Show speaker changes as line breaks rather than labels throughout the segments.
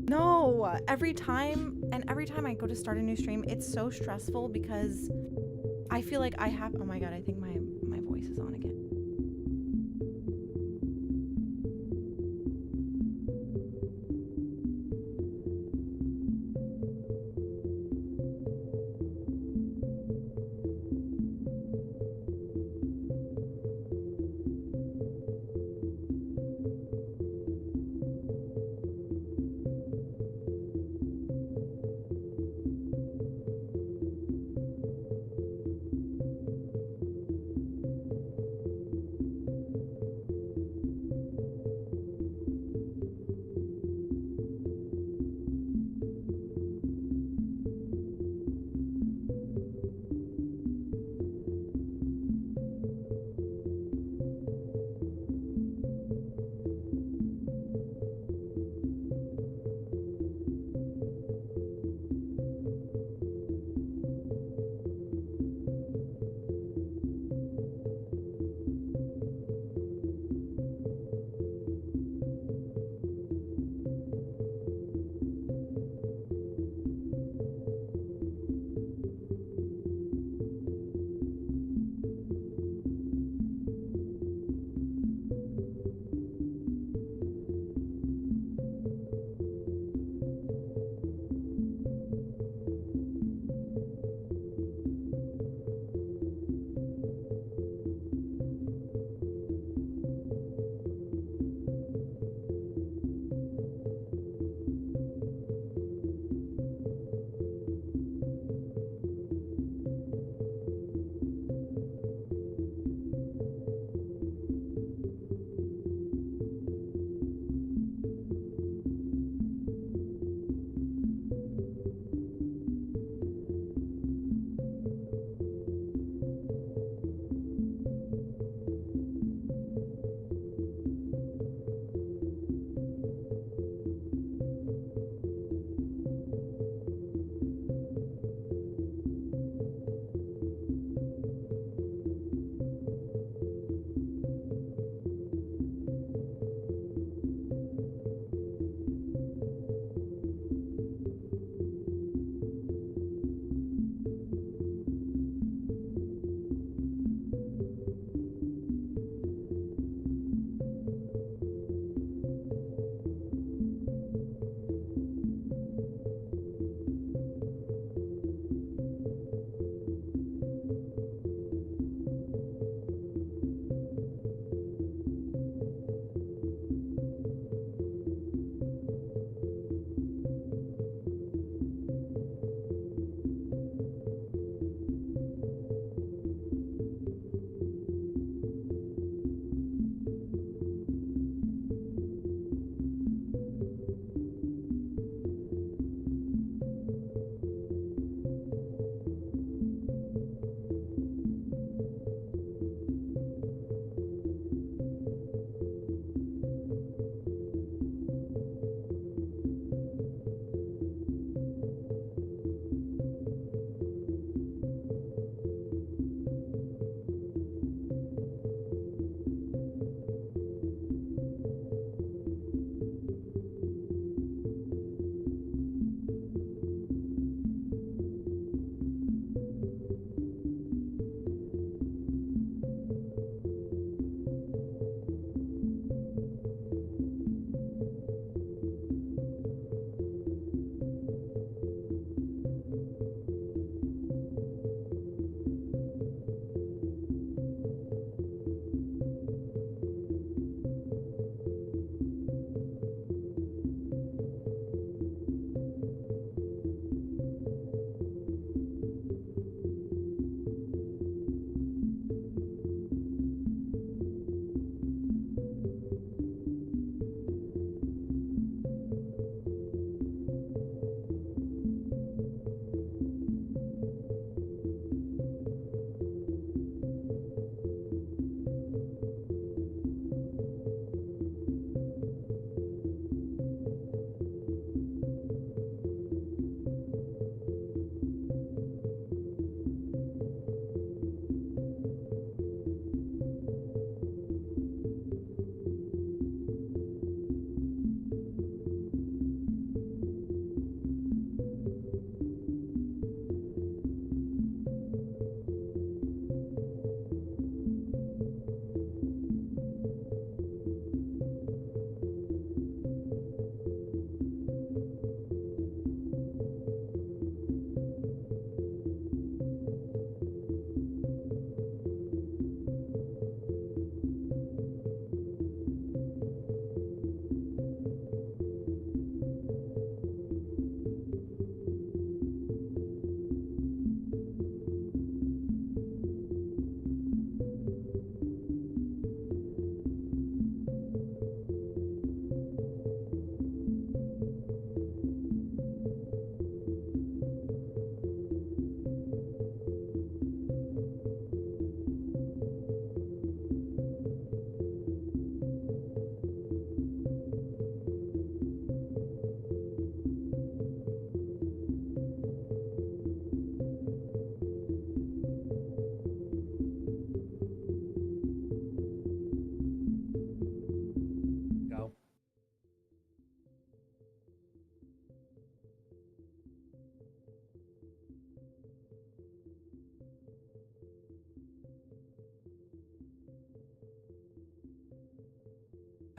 No, every time I go to start a new stream, it's so stressful because I feel like I have, oh my god, I think my voice is on again.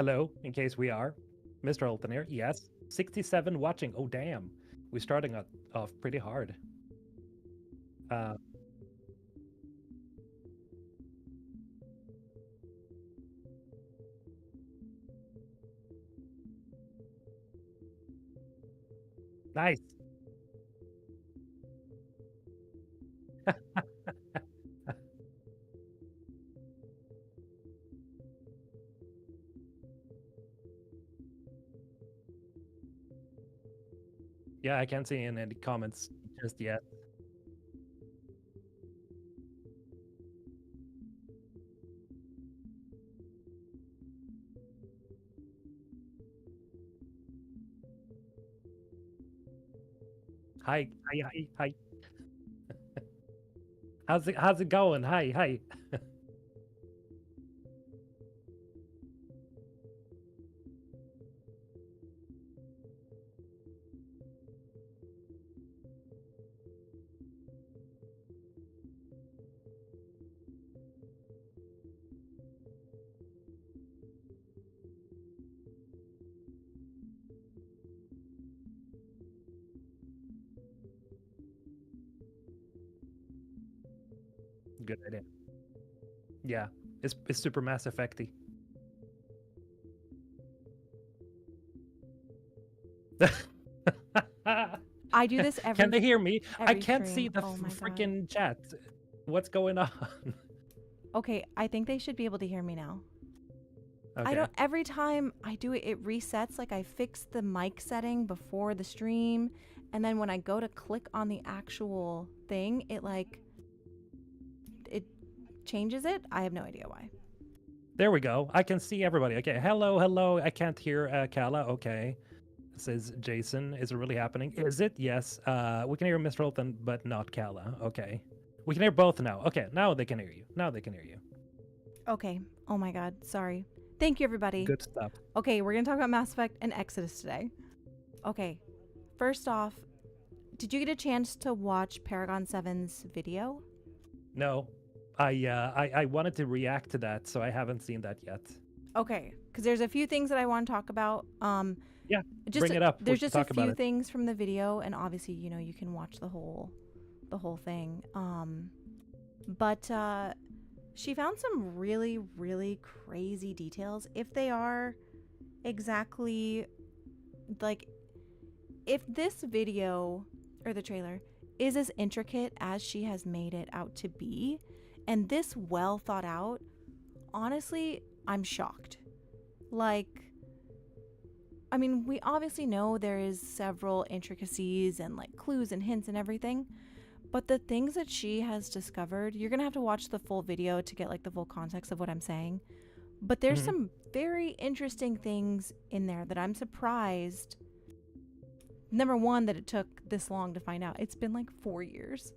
Hello, in case we are. MRHulthen here. Yes. 67 watching. Oh, damn. We're starting off pretty hard. Nice. Yeah, I can't see in any comments just yet. Hi, hi, hi, hi. How's it going? Hi, hi. Good idea. Yeah, it's super Mass Effecty.
I do this
Can they hear me? I
every
can't see
stream.
the
Oh my god.
freaking chat. What's going on?
Okay, I think they should be able to hear me now.
Okay.
I don't. Every time I do it, it resets. Like I fixed the mic setting before the stream, and then when I go to click on the actual thing, it changes it. I have no idea why.
There we go. I can see everybody. Okay. Hello, hello. I can't hear Kala. Okay. Says Jason. Is it really happening? Is it? Yes. We can hear MRHulthen, but not Kala. Okay. We can hear both now. Okay. Now they can hear you. Now they can hear you.
Okay. Oh my god. Sorry. Thank you, everybody.
Good stuff.
Okay, we're gonna talk about Mass Effect and Exodus today. Okay. First off, did you get a chance to watch Paragon 7's video?
No. I wanted to react to that, so I haven't seen that yet.
Okay, because there's a few things that I want to talk about.
Yeah,
just
bring it up.
There's
We can
just a
talk about
few
it.
things from the video, and obviously, you can watch the whole thing. But she found some really, really crazy details. If they are exactly like, if this video or the trailer is as intricate as she has made it out to be, and this well thought out, honestly, I'm shocked. Like, I mean, we obviously know there is several intricacies and like clues and hints and everything, but the things that she has discovered, you're gonna have to watch the full video to get like the full context of what I'm saying. But there's some very interesting things in there that I'm surprised. Number one, that it took this long to find out. It's been like 4 years.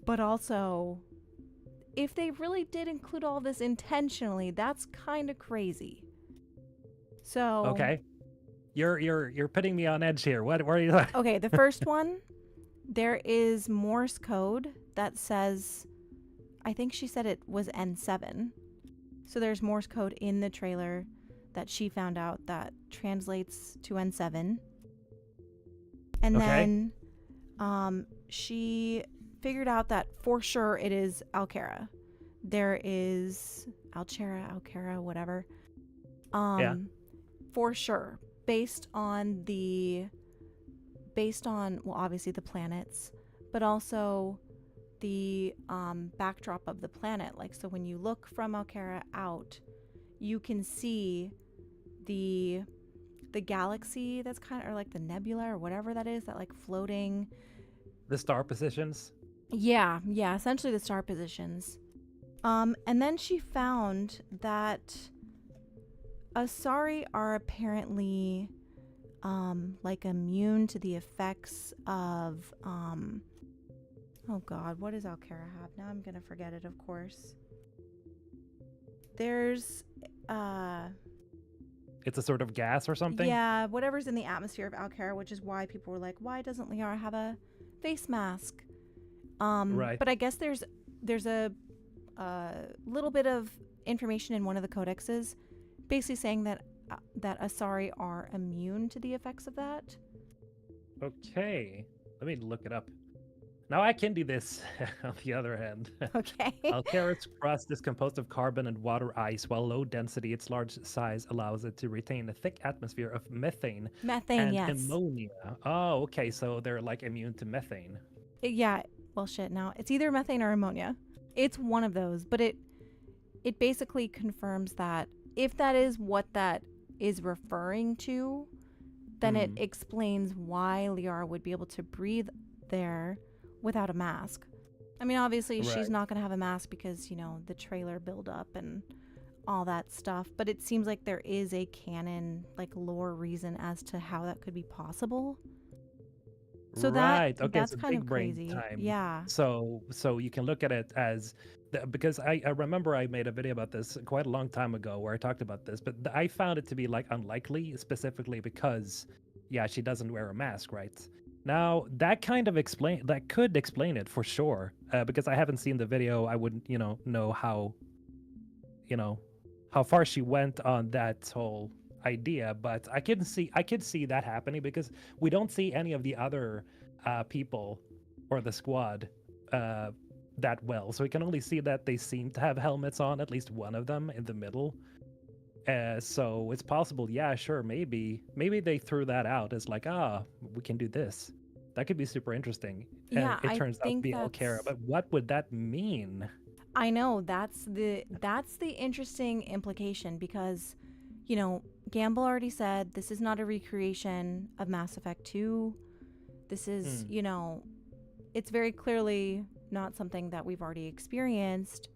But also, if they really did include all this intentionally, that's kind of crazy. So
Okay. You're putting me on edge here. What are you?
Okay, the first one, there is Morse code that says, I think she said it was N7. So there's Morse code in the trailer that she found out that translates to N7. And then she figured out that for sure it is Alcara. There is Alcara, whatever.
Yeah.
For sure. Based on well, obviously the planets, but also the backdrop of the planet. Like, so when you look from Alcara out, you can see the galaxy that's kind of, or like the nebula or whatever that is, that like floating.
The star positions.
Yeah, essentially the star positions. And then she found that Asari are apparently like immune to the effects of oh god, what does Alcara have? Now I'm gonna forget it, of course. There's
It's a sort of gas or something?
yeah, whatever's in the atmosphere of Alcara, which is why people were like, why doesn't Liara have a face mask?
Right.
But I guess there's a little bit of information in one of the codexes basically saying that Asari are immune to the effects of that.
Okay, let me look it up. Now I can do this. On the other hand,
Okay.
Alcaris crust is composed of carbon and water ice, while low density, its large size allows it to retain a thick atmosphere of methane
Methane,
and
yes.
ammonia. Oh, okay, so they're like immune to methane.
Yeah. Well, shit. Now it's either methane or ammonia. It's one of those, but it basically confirms that if that is what that is referring to, then it
Hmm.
explains why Liara would be able to breathe there without a mask. I mean, obviously, she's
Right.
not going to have a mask because, the trailer buildup and all that stuff, but it seems like there is a canon, like, lore reason as to how that could be possible. So
Right. Okay,
that's
so
kind
big
of
brain
crazy.
time.
Yeah.
So you can look at it as because I remember I made a video about this quite a long time ago where I talked about this, but I found it to be like unlikely specifically because yeah, she doesn't wear a mask, right? Now that kind of that could explain it for sure. Because I haven't seen the video, I wouldn't, know you know, how far she went on that whole idea, but I could see that happening because we don't see any of the other people or the squad uh, that well. So we can only see that they seem to have helmets on, at least one of them in the middle. So it's possible, yeah, sure, maybe they threw that out as like, we can do this. That could be super interesting, and
Yeah,
it
I
turns out to
think
be Alcara.
that's
But what would that mean?
I know that's the interesting implication because Gamble already said this is not a recreation of Mass Effect 2. This is,
Hmm.
it's very clearly not something that we've already experienced.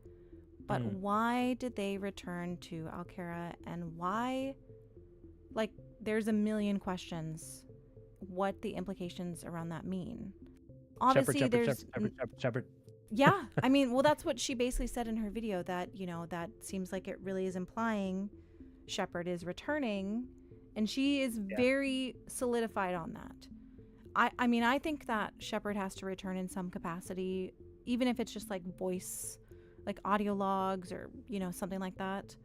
But
Hmm.
why did they return to Alcara and why? Like, there's a million questions what the implications around that mean.
Shepherd,
Obviously,
shepherd, shepherd,
there's
shepherd, shepherd, shepherd.
yeah, I mean, well, that's what she basically said in her video that, that seems like it really is implying Shepard is returning, and she is
Yeah.
very solidified on that. I mean, I think that Shepard has to return in some capacity, even if it's just like voice, like audio logs or, something like that.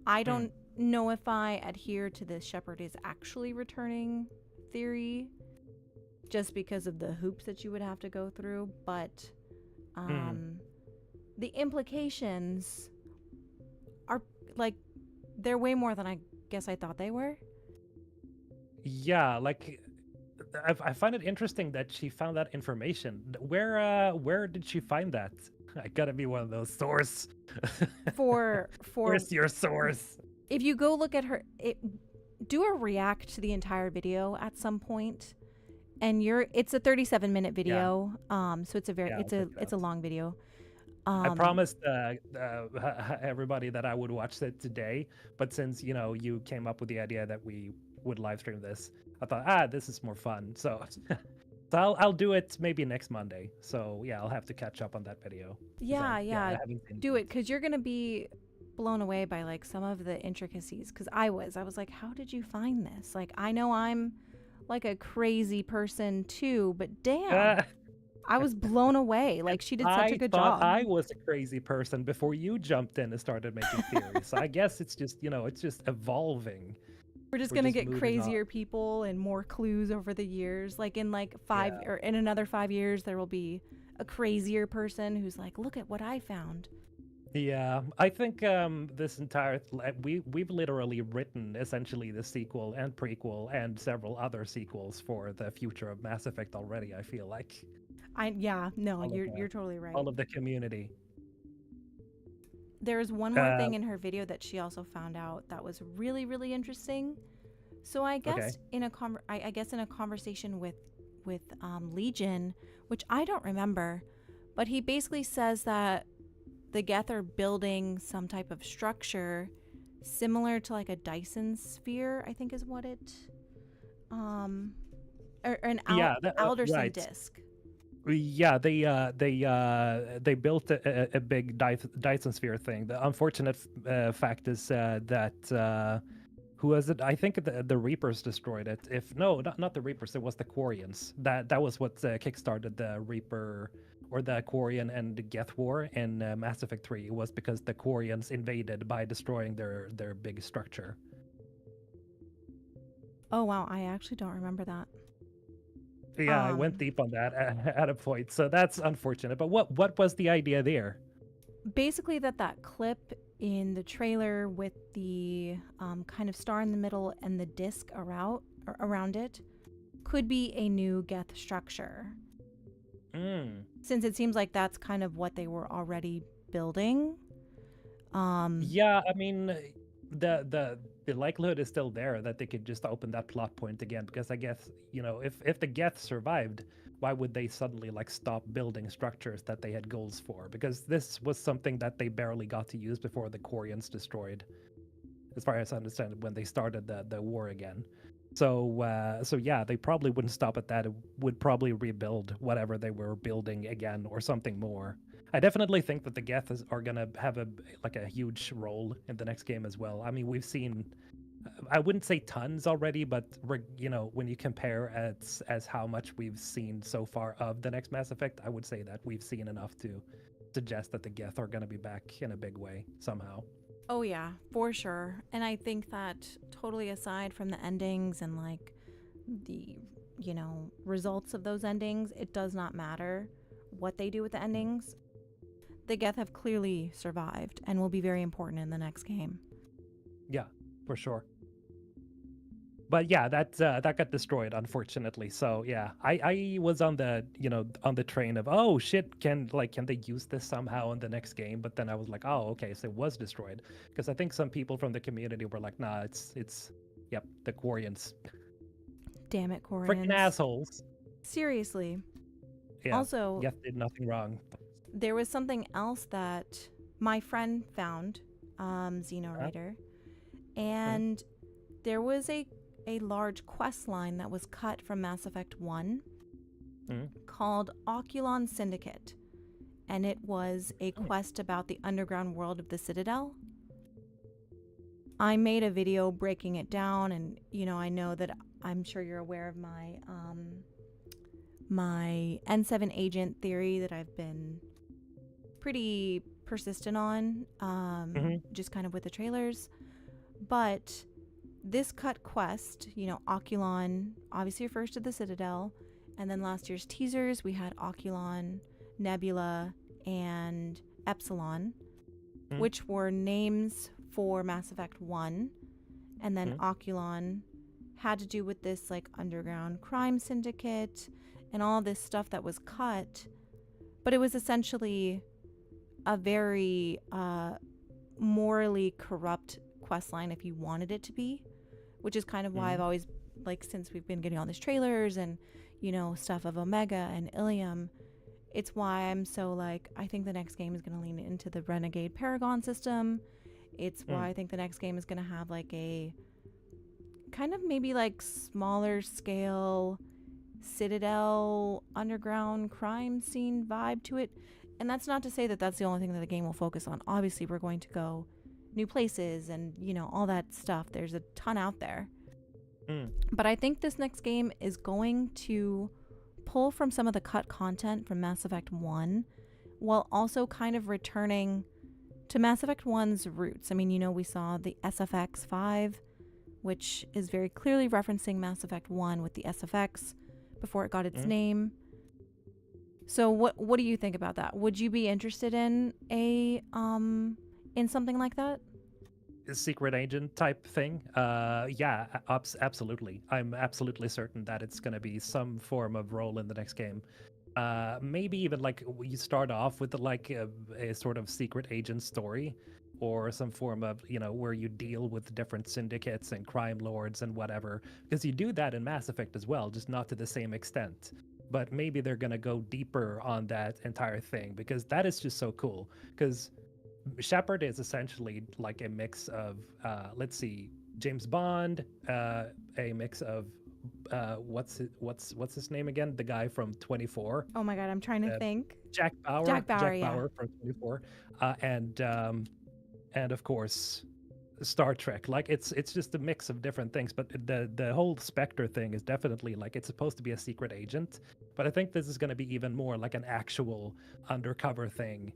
I
Hmm.
don't know if I adhere to this Shepard is actually returning theory just because of the hoops that you would have to go through, but
Hmm.
um, the implications are like they're way more than I guess I thought they were.
Yeah, like I find it interesting that she found that information. Where did she find that? I gotta be one of those source.
For
Where's your source?
if you go look at do a react to the entire video at some point, and it's a 37-minute
Yeah,
video. So it's a very
yeah, I'll check it
it's
out.
a long video.
I
Um,
promised everybody that I would watch it today, but since you came up with the idea that we would live stream this, I thought this is more fun. So, so I'll do it maybe next Monday. So yeah, I'll have to catch up on that video because
yeah,
I
yeah,
haven't seen it
do
yet.
it because you're gonna be blown away by like some of the intricacies. Because I was like, how did you find this? Like, I know I'm like a crazy person too, but damn,
Uh,
I was blown away.
and
Like, she did such a
I
good
thought
job.
I was a crazy person before you jumped in and started making theories. So I guess it's just it's just evolving.
We're just
We're
gonna
just
get
moving on.
crazier people and more clues over the years. Like in like
Yeah.
in another 5 years, there will be a crazier person who's like, look at what I found.
Yeah, I think this entire we've literally written essentially the sequel and prequel and several other sequels for the future of Mass Effect already. I feel like
Yeah, no,
all of
you're totally right.
all of the community.
There's one more
Uh,
thing in her video that she also found out that was really really interesting. So I
okay.
guess I guess in a conversation with Legion, which I don't remember, but he basically says that the Geth are building some type of structure similar to like a Dyson sphere, I think is what it um or an
Yeah,
Alderson
right.
disc.
Yeah, they built a big Dyson sphere thing. The unfortunate fact is that who was it? I think the Reapers destroyed it. If no, not the Reapers, it was the Quarians. That was what kickstarted the Reaper or the Quarian and the Geth War in Mass Effect 3 was because the Quarians invaded by destroying their big structure.
Oh wow, I actually don't remember that.
Yeah, I went deep on that at a point, so that's unfortunate. But what was the idea there?
Basically, that clip in the trailer with the kind of star in the middle and the disc around it could be a new Geth structure. Since it seems like that's kind of what they were already building.
Yeah, I mean, the likelihood is still there that they could just open that plot point again, because I guess, if the Geth survived, why would they suddenly like stop building structures that they had goals for? Because this was something that they barely got to use before the Quarians destroyed, as far as I understand it, when they started the war again. So yeah, they probably wouldn't stop at that. It would probably rebuild whatever they were building again or something more. I definitely think that the Geth are gonna have a huge role in the next game as well. I mean, we've seen, I wouldn't say tons already, but when you compare as how much we've seen so far of the next Mass Effect, I would say that we've seen enough to suggest that the Geth are gonna be back in a big way somehow.
Oh yeah, for sure. And I think that totally aside from the endings and like the results of those endings, it does not matter what they do with the endings. The Geth have clearly survived and will be very important in the next game.
Yeah, for sure. But yeah, that got destroyed, unfortunately. So yeah, I was on the on the train of, oh shit, can they use this somehow in the next game? But then I was like, oh okay, so it was destroyed, because I think some people from the community were like, nah, it's yep, the Quarians.
Damn it, Quarians.
Freaking assholes.
Seriously.
Yeah.
Also,
Geth did nothing wrong.
There was something else that my friend found, Xenowriter, and there was a large quest line that was cut from Mass Effect 1 called Oculon Syndicate, and it was a quest about the underground world of the Citadel. I made a video breaking it down, and I know that I'm sure you're aware of my my N7 agent theory that I've been pretty persistent on, just kind of with the trailers. But this cut quest, Oculon obviously refers to the Citadel, and then last year's teasers we had Oculon, Nebula, and Epsilon, which were names for Mass Effect 1, and then Oculon had to do with this like underground crime syndicate and all this stuff that was cut, but it was essentially a very morally corrupt questline if you wanted it to be, which is kind of why I've always, like, since we've been getting all these trailers and stuff of Omega and Ilium, it's why I'm so like, I think the next game is going to lean into the Renegade Paragon system. It's why I think the next game is going to have like a kind of maybe like smaller scale Citadel underground crime scene vibe to it. And that's not to say that that's the only thing that the game will focus on. Obviously, we're going to go new places and, all that stuff. There's a ton out there. But I think this next game is going to pull from some of the cut content from Mass Effect 1 while also kind of returning to Mass Effect 1's roots. I mean, we saw the SFX 5, which is very clearly referencing Mass Effect 1 with the SFX before it got its name. So what do you think about that? Would you be interested in in something like that?
Secret agent type thing? Yeah, absolutely. I'm absolutely certain that it's going to be some form of role in the next game. Maybe even like you start off with like a sort of secret agent story, or some form of, where you deal with different syndicates and crime lords and whatever, because you do that in Mass Effect as well, just not to the same extent. But maybe they're going to go deeper on that entire thing, because that is just so cool. Because Shepard is essentially like a mix of, let's see, James Bond, a mix of, what's his name again? The guy from 24.
Oh my God, I'm trying to think.
Jack Bauer.
Jack Bauer, yeah.
From 24, and of course, Star Trek. Like it's just a mix of different things, but the whole Spectre thing is definitely like it's supposed to be a secret agent, but I think this is going to be even more like an actual undercover thing.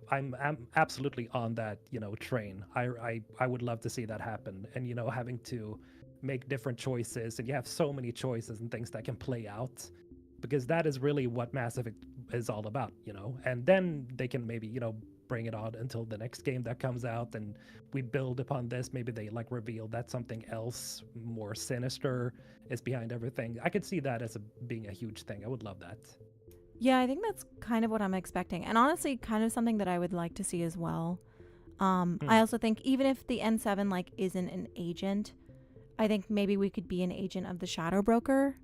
I'm absolutely on that train. I would love to see that happen, and having to make different choices, and you have so many choices and things that can play out, because that is really what Mass Effect is all about, and then they can maybe bring it on until the next game that comes out, and we build upon this. Maybe they like reveal that something else more sinister is behind everything. I could see that as being a huge thing. I would love that.
Yeah, I think that's kind of what I'm expecting. And honestly, kind of something that I would like to see as well. I also think even if the N7 like isn't an agent, I think maybe we could be an agent of the Shadow Broker.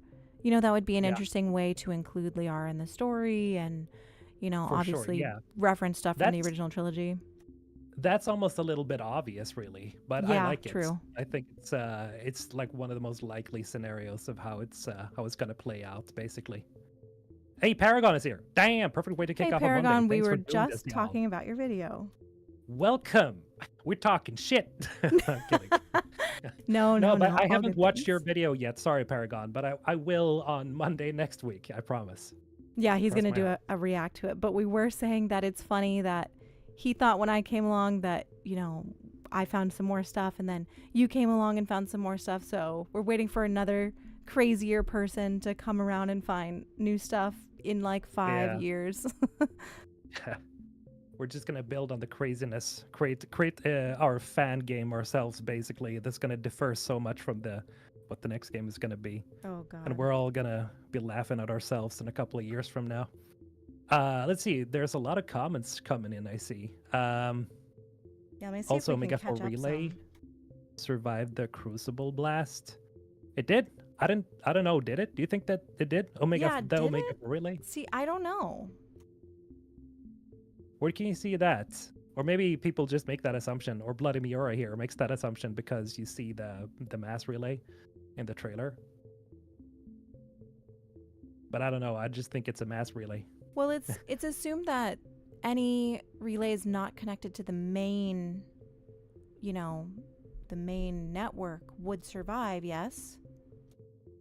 That would be an
Yeah.
interesting way to include Liara in the story and,
For sure,
obviously
yeah.
reference stuff from the
That's
original trilogy.
that's almost a little bit obvious, really, but I
Yeah,
like it.
true.
I think it's like one of the most likely scenarios of how it's going to play out, basically. Hey, Paragon is here. Damn, perfect way to kick
Hey,
off on Monday.
Paragon, we
Thanks
were
for doing
just
this, y'all.
talking about your video.
Welcome. We're talking shit. I'm kidding.
No,
but I
all
haven't
good
watched your
things.
video yet. Sorry, Paragon, but I will on Monday next week. I promise.
Yeah, he's
Cross
going to
my
do
heart.
a react to it. But we were saying that it's funny that he thought when I came along that, I found some more stuff and then you came along and found some more stuff. So we're waiting for another crazier person to come around and find new stuff in like 5
Yeah.
years.
We're just gonna build on the craziness, create our fan game ourselves. Basically, that's gonna differ so much from what the next game is gonna be,
Oh, God.
and we're all gonna be laughing at ourselves in a couple of years from now. Let's see. There's a lot of comments coming in. I see.
Yeah, let me see
Also,
if we
Omega
can catch
for
up
Relay
some.
survived the Crucible blast. It did. I don't know. Did it? Do you think that it did?
Yeah,
The
did
Omega
it?
for Relay.
See, I don't know.
Where can you see that? Or maybe people just make that assumption, or Bloody Miura here makes that assumption because you see the mass relay in the trailer. But I don't know. I just think it's a mass relay.
Well, it's assumed that any relays not connected to the main, the main network would survive, yes?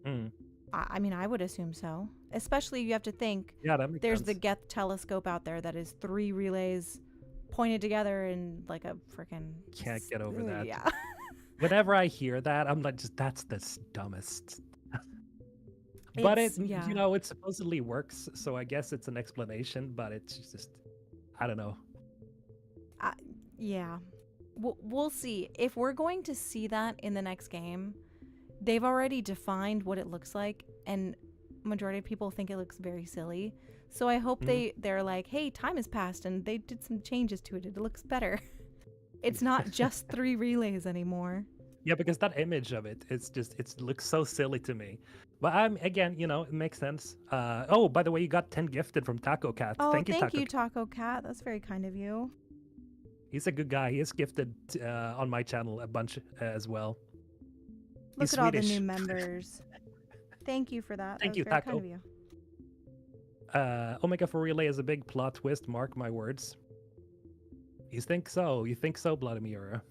Mm.
I mean, I would assume so. Especially you have to think
Yeah, that makes
there's
sense.
the Geth telescope out there that is 3 relays pointed together in like a freaking
Can't get over that.
Yeah.
Whenever I hear that, I'm like, just that's the dumbest. But it supposedly works, so I guess it's an explanation. But it's just, I don't know.
Yeah. We'll see. If we're going to see that in the next game, they've already defined what it looks like, and majority of people think it looks very silly. So I hope they're like, hey, time has passed, and they did some changes to it. It looks better. It's not just 3 relays anymore.
Yeah, because that image of it looks so silly to me. But again, it makes sense. Oh, by the way, you got 10 gifted from Taco Cat.
Oh,
Thank you, Taco Cat.
Taco Cat. That's very kind of you.
He's a good guy. He is gifted on my channel a bunch as well.
Look at all the new members. Thank you for that.
Thank
That
you,
was very
Taco.
kind of you.
Omega for Relay is a big plot twist, mark my words. You think so? You think so, Bloody Miura?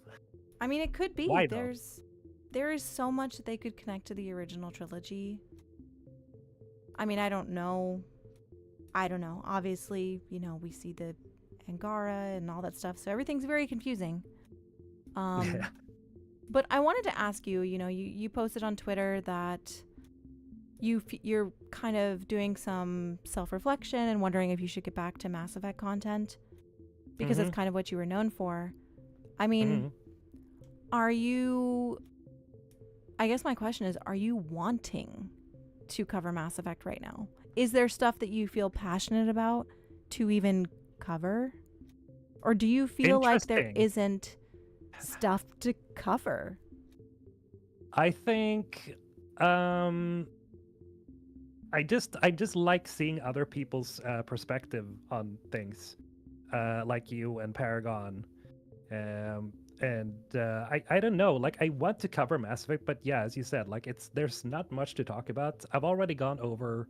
I mean, it could be.
Why, though?
There is so much that they could connect to the original trilogy. I mean, I don't know. Obviously, we see the Angara and all that stuff, so everything's very confusing.
Yeah.
But I wanted to ask you, you posted on Twitter that you're kind of doing some self-reflection and wondering if you should get back to Mass Effect content because that's kind of what you were known for. I mean, are you... I guess my question is, are you wanting to cover Mass Effect right now? Is there stuff that you feel passionate about to even cover? Or do you feel like there isn't stuff to cover?
I think I just like seeing other people's perspective on things, like you and Paragon. I don't know, like I want to cover Mass Effect, but yeah, as you said, like there's not much to talk about. I've already gone over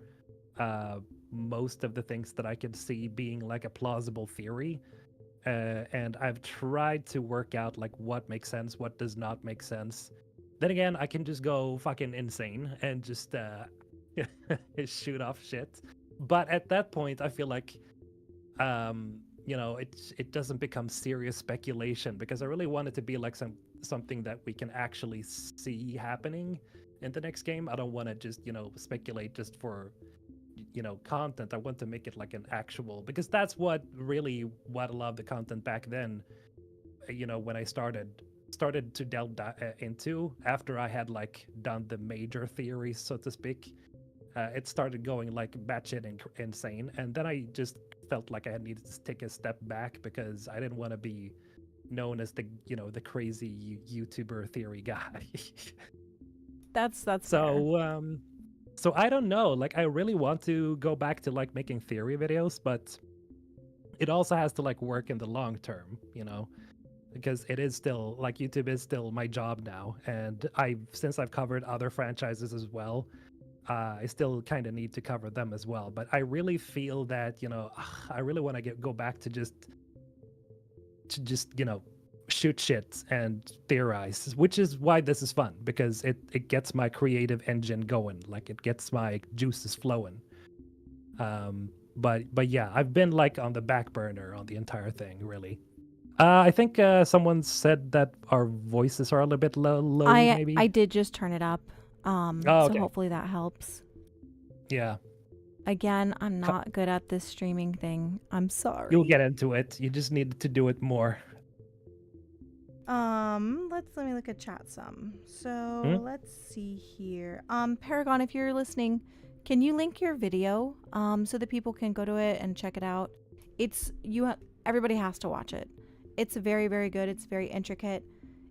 most of the things that I could see being like a plausible theory, and I've tried to work out like what makes sense, what does not make sense. Then again, I can just go fucking insane and just shoot off shit. But at that point, I feel like it doesn't become serious speculation because I really want it to be like something that we can actually see happening in the next game. I don't want to just speculate just for content. I want to make it like an actual, because that's what I love the content back then. When I started to delve into after I had like done the major theories, so to speak. It started going like batshit insane, and then I just felt like I needed to take a step back because I didn't want to be known as the crazy YouTuber theory guy.
That's fair.
So I don't know. Like I really want to go back to like making theory videos, but it also has to like work in the long term, because it is still like YouTube is still my job now, and since I've covered other franchises as well. I still kind of need to cover them as well, but I really feel that I really want to go back to just shoot shit and theorize, which is why this is fun, because it gets my creative engine going, like it gets my juices flowing. But yeah, I've been like on the back burner on the entire thing, really. I think someone said that our voices are a little bit low. Maybe
I did just turn it up.
okay.
So hopefully that helps.
Yeah.
Again, I'm not good at this streaming thing. I'm sorry.
You'll get into it. You just need to do it more.
Let me look at chat some. So let's see here. Paragon, if you're listening, can you link your video so that people can go to it and check it out? Everybody has to watch it. It's very, very good. It's very intricate.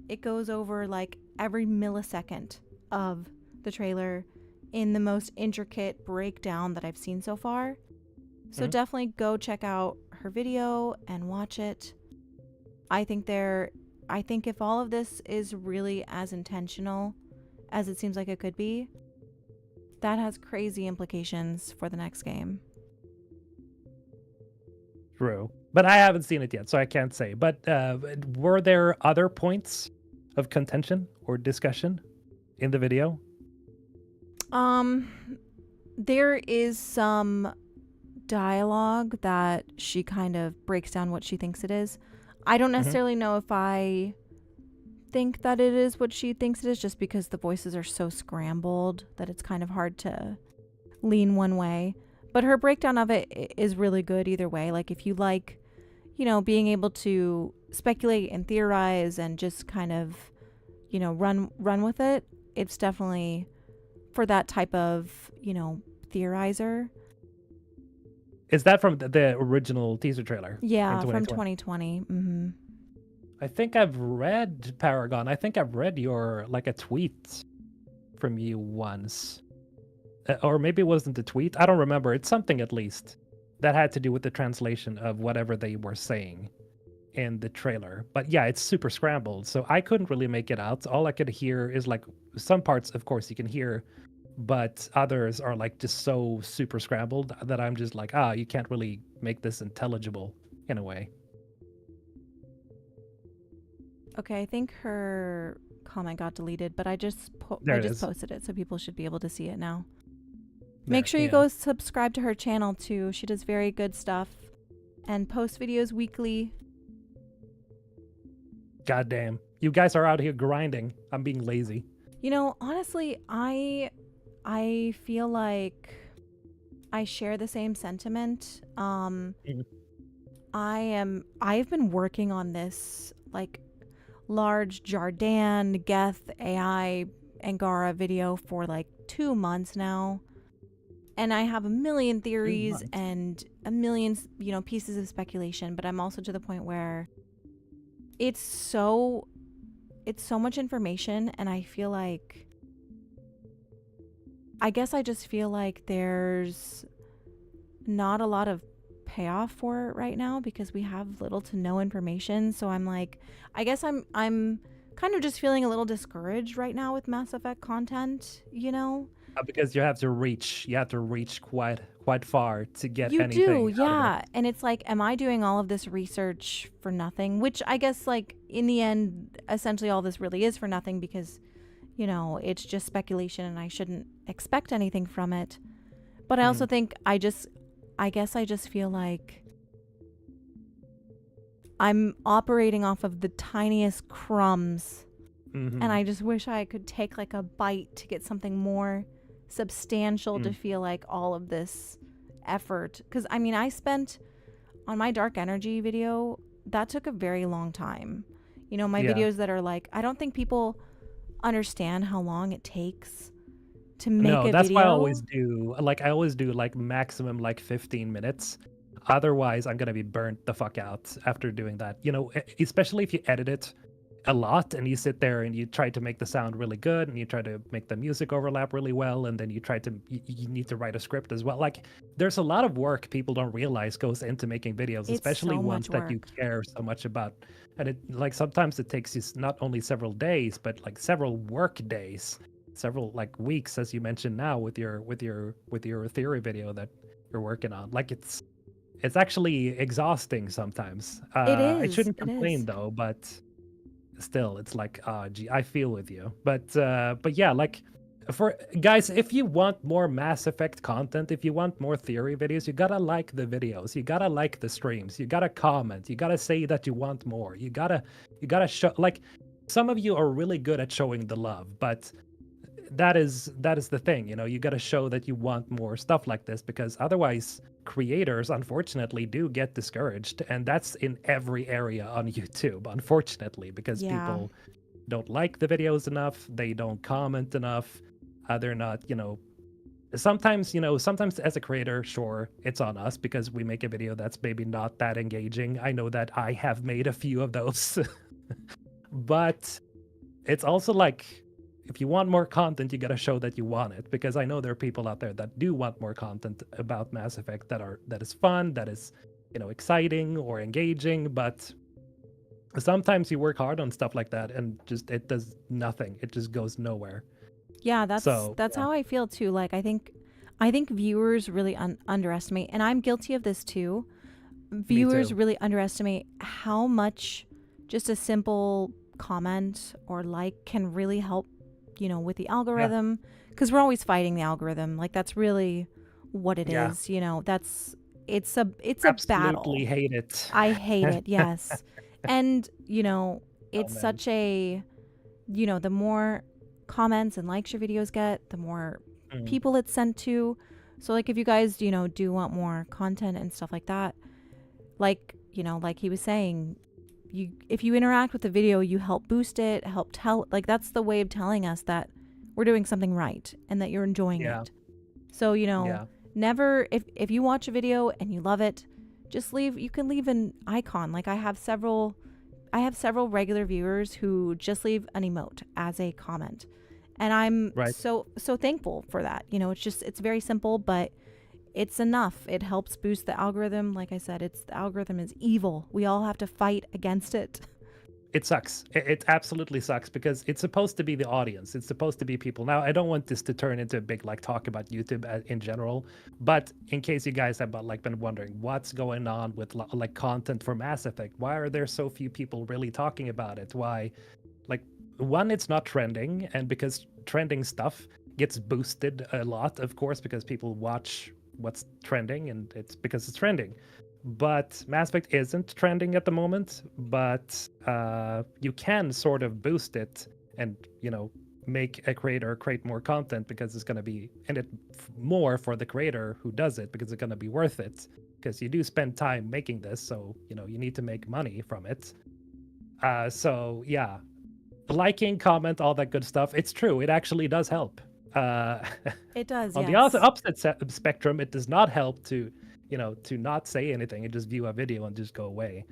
It goes over like every millisecond of the trailer in the most intricate breakdown that I've seen so far. So definitely go check out her video and watch it. I think if all of this is really as intentional as it seems like it could be, that has crazy implications for the next game.
True. But I haven't seen it yet, so I can't say. But were there other points of contention or discussion in the video?
There is some dialogue that she kind of breaks down what she thinks it is. I don't necessarily know if I think that it is what she thinks it is, just because the voices are so scrambled that it's kind of hard to lean one way. But her breakdown of it is really good either way. Like if you like, being able to speculate and theorize and just kind of, run with it, it's definitely for that type of, theorizer.
Is that from the original teaser trailer?
Yeah, from 2020. Mm-hmm.
I think I've read Paragon. I think I've read your like a tweet from you once, or maybe it wasn't a tweet. I don't remember. It's something at least that had to do with the translation of whatever they were saying in the trailer. But yeah, it's super scrambled, so I couldn't really make it out. All I could hear is like some parts, of course, you can hear, but others are like just so super scrambled that I'm just like, you can't really make this intelligible in a way.
Okay, I think her comment got deleted, but I just posted it, so people should be able to see it now. Make sure you go subscribe to her channel too. She does very good stuff and posts videos weekly.
God damn. You guys are out here grinding. I'm being lazy.
Honestly, I feel like I share the same sentiment. I've been working on this like large Jardan, Geth, AI, Angara video for like 2 months now. And I have a million theories and a million, pieces of speculation, but I'm also to the point where it's so much information, and I just feel like there's not a lot of payoff for it right now because we have little to no information. So I'm like, I guess I'm kind of just feeling a little discouraged right now with Mass Effect content,
Because you have to reach quite far to get
You do,
anything out of it.
yeah. And it's like, am I doing all of this research for nothing? Which I guess, like, in the end, essentially all this really is for nothing because, it's just speculation and I shouldn't expect anything from it. But I also
Mm,
think I guess I just feel like I'm operating off of the tiniest crumbs. And
hmm
I just wish I could take like a bite to get something more substantial to
mm,
feel like all of this effort. Because I mean, I spent on my dark energy video, that took a very long time. My
yeah.
videos that are like, I don't think people understand how long it takes to make
No,
a
that's why
video.
I always do like maximum like 15 minutes. Otherwise, I'm gonna be burnt the fuck out after doing that. Especially if you edit it a lot and you sit there and you try to make the sound really good and you try to make the music overlap really well and then you need to write a script as well. Like there's a lot of work people don't realize goes into making videos,
It's
especially
so
ones
much
that you
work.
care so much about. And it like sometimes it takes you not only several days, but like several work days, several like weeks, as you mentioned now with your theory video that you're working on. Like it's actually exhausting sometimes.
It
I
is.
shouldn't
It
complain
is.
though, but still it's like gee, I feel with you. But yeah, like for guys, if you want more Mass Effect content, if you want more theory videos, you gotta like the videos, you gotta like the streams, you gotta comment, you gotta say that you want more, you gotta show. Like some of you are really good at showing the love, but that is the thing, you got to show that you want more stuff like this, because otherwise creators unfortunately do get discouraged, and that's in every area on YouTube, unfortunately, because
Yeah.
people don't like the videos enough, they don't comment enough, they're not, sometimes as a creator, sure, it's on us because we make a video that's maybe not that engaging. I know that I have made a few of those. But it's also like, if you want more content, you got to show that you want it, because I know there are people out there that do want more content about Mass Effect that is fun, that is, exciting or engaging, but sometimes you work hard on stuff like that and just it does nothing. It just goes nowhere.
Yeah, that's
So,
that's
yeah,
how I feel too. Like I think viewers really underestimate, and I'm guilty of this too.
me
Viewers
too.
really underestimate how much just a simple comment or like can really help, with the
Yeah.
algorithm, because we're always fighting the algorithm. Like that's really what it
Yeah.
is, That's it's a
Absolutely
battle.
hate it.
I hate it. Yes. And,
Oh
it's
man.
such a, the more comments and likes your videos get, the more
Mm,
people it's sent to. So like if you guys, do want more content and stuff like that, like, like he was saying, if you interact with the video, you help boost it, help tell, like that's the way of telling us that we're doing something right and that you're enjoying
yeah.
it. So,
Yeah.
never, if you watch a video and you love it, just you can leave an icon. Like I have several regular viewers who just leave an emote as a comment. And I'm
Right.
so thankful for that. It's very simple, but it's enough. It helps boost the algorithm. Like I said, the algorithm is evil. We all have to fight against it.
It sucks. It absolutely sucks, because it's supposed to be the audience. It's supposed to be people. Now, I don't want this to turn into a big like talk about YouTube in general, but in case you guys have like been wondering what's going on with like content for Mass Effect, why are there so few people really talking about it? Why, like, one, it's not trending, and because trending stuff gets boosted a lot, of course, because people watch what's trending, and it's because it's trending. But Mass Effect isn't trending at the moment, but you can sort of boost it and, make a creator create more content, because it's going to be in it more for the creator who does it, because it's going to be worth it, because you do spend time making this, so you need to make money from it. So yeah, liking, comment, all that good stuff, it's true, it actually does help. uh
It does,
On the
yes.
opposite spectrum, it does not help to, to not say anything and just view a video and just go away.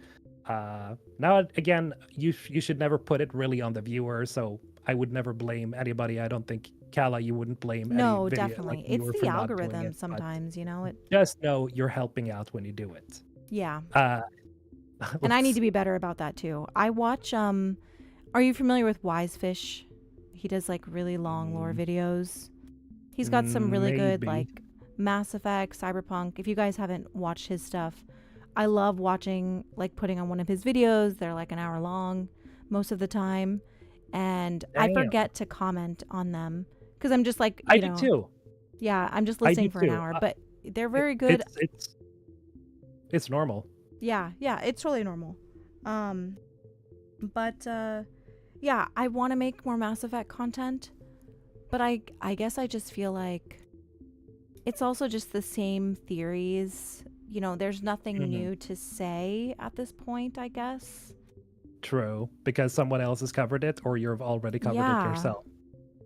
Now, again, you should never put it really on the viewer, so I would never blame anybody. I don't think, Kala, you wouldn't blame any
No,
video like
definitely. It's
viewer
the
for not doing
algorithm
it, but
sometimes, it
just know you're helping out when you do it.
yeah.
Uh,
And I need
let's.
to be better about that too. I watch are you familiar with Wisefish? He does like really long lore
mm,
videos. He's got some really good
Maybe.
like Mass Effect, Cyberpunk. If you guys haven't watched his stuff, I love watching, like putting on one of his videos. They're like an hour long most of the time. And I
Damn.
forget to comment on them because I'm just like,
I do too.
yeah, I'm just
I do
listening for an
too.
hour, but they're
It,
very good.
it's normal.
Yeah, it's totally normal. But yeah, I want to make more Mass Effect content, but I guess I just feel like it's also just the same theories. You know, there's nothing
Mhm.
new to say at this point, I guess.
True, because someone else has covered it, or you've already covered it
Yeah.
yourself.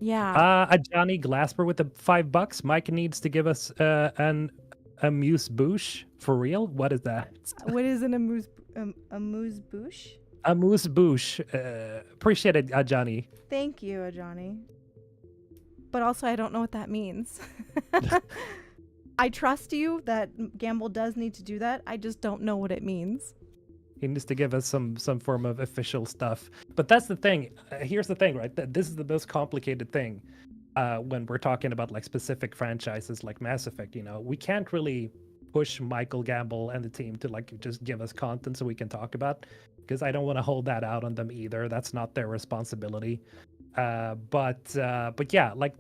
Yeah.
A Johnny Glasper with the $5. Mike needs to give us an amuse bouche for real. What is that?
What is an amuse bouche?
Amuse bouche. Appreciate it, Johnny.
Thank you, Johnny. But also, I don't know what that means. I trust you that Gamble does need to do that. I just don't know what it means.
He needs to give us some form of official stuff. But that's the thing. Here's the thing, right? This is the most complicated thing when we're talking about like specific franchises like Mass Effect. You know, we can't really push Michael Gamble and the team to like just give us content so we can talk about, because I don't want to hold that out on them either. That's not their responsibility. But yeah, like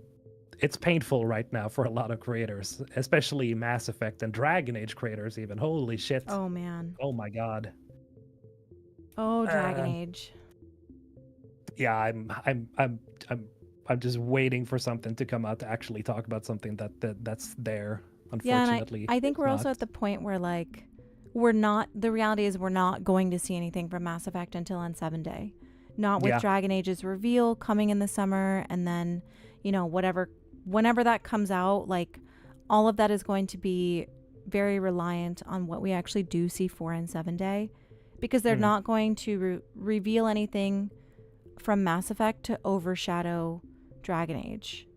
it's painful right now for a lot of creators, especially Mass Effect and Dragon Age creators. Even holy shit!
Oh man.
Oh my god.
Oh, Dragon
Uh,
Age.
yeah, I'm just waiting for something to come out to actually talk about something that's there.
Yeah, and
Unfortunately,
I think
it's
we're
not.
also at the point where like we're not, the reality is we're not going to see anything from Mass Effect until on 7 Day. Not with
Yeah,
Dragon Age's reveal coming in the summer, and then, you know, whenever that comes out, like all of that is going to be very reliant on what we actually do see for in 7 Day, because they're
mm,
not going to reveal anything from Mass Effect to overshadow Dragon Age.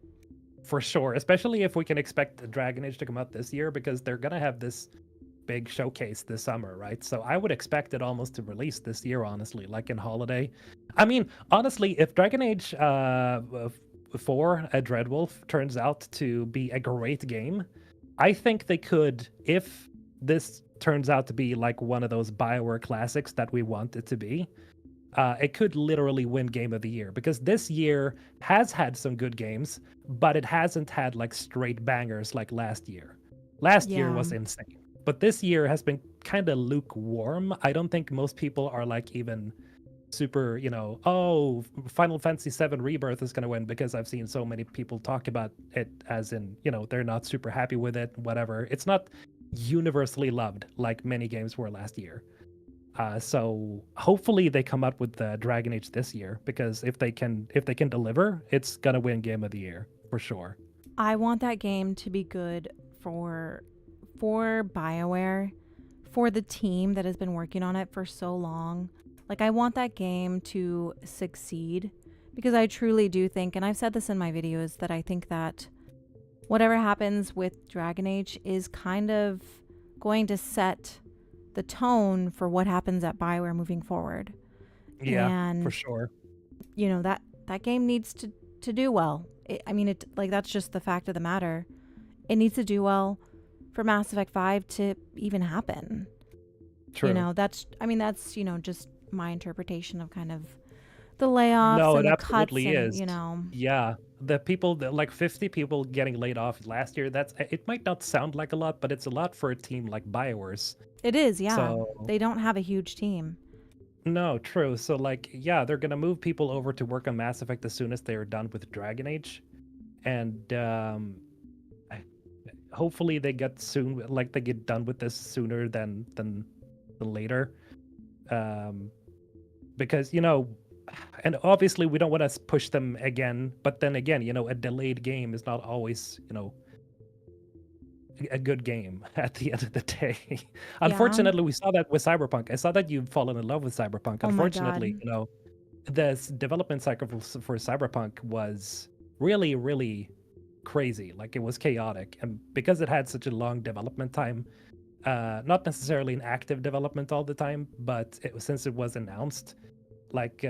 for sure. Especially if we can expect Dragon Age to come out this year, because they're gonna have this big showcase this summer, right? So I would expect it almost to release this year, honestly, like in holiday. I mean, honestly, if Dragon Age 4, a Dreadwolf, turns out to be a great game, I think they could, if this turns out to be like one of those BioWare classics that we want it to be, it could literally win Game of the Year, because this year has had some good games, but it hasn't had like straight bangers like last year. Last year
Yeah.
was insane, but this year has been kind of lukewarm. I don't think most people are like even super, oh, Final Fantasy VII Rebirth is going to win, because I've seen so many people talk about it as in, they're not super happy with it, whatever. It's not universally loved like many games were last year. So hopefully they come up with the Dragon Age this year, because if they can deliver, it's gonna win Game of the Year for sure.
I want that game to be good for BioWare, for the team that has been working on it for so long. Like, I want that game to succeed, because I truly do think, and I've said this in my videos, that I think that whatever happens with Dragon Age is kind of going to set the tone for what happens at BioWare moving forward.
Yeah, for
And,
sure.
you know, that game needs to do well. It like, that's just the fact of the matter. It needs to do well for Mass Effect 5 to even happen.
True.
You know, that's just my interpretation of kind of the layoffs
No,
and
it
the cuts
absolutely
and,
is. Yeah, the people that like 50 people getting laid off last year. It might not sound like a lot, but it's a lot for a team like BioWare's.
it is, yeah.
So
They don't have a huge team.
no, true. So like, yeah, they're gonna move people over to work on Mass Effect as soon as they are done with Dragon Age, and hopefully they get soon, like they get done with this sooner than later, because and obviously we don't want to push them again, but then again, a delayed game is not always a good game at the end of the day.
Yeah.
Unfortunately, we saw that with Cyberpunk. I saw that you've fallen in love with Cyberpunk.
Oh my god.
Unfortunately, this development cycle for Cyberpunk was really, really crazy. Like, it was chaotic, and because it had such a long development time, not necessarily an active development all the time, but since it was announced, like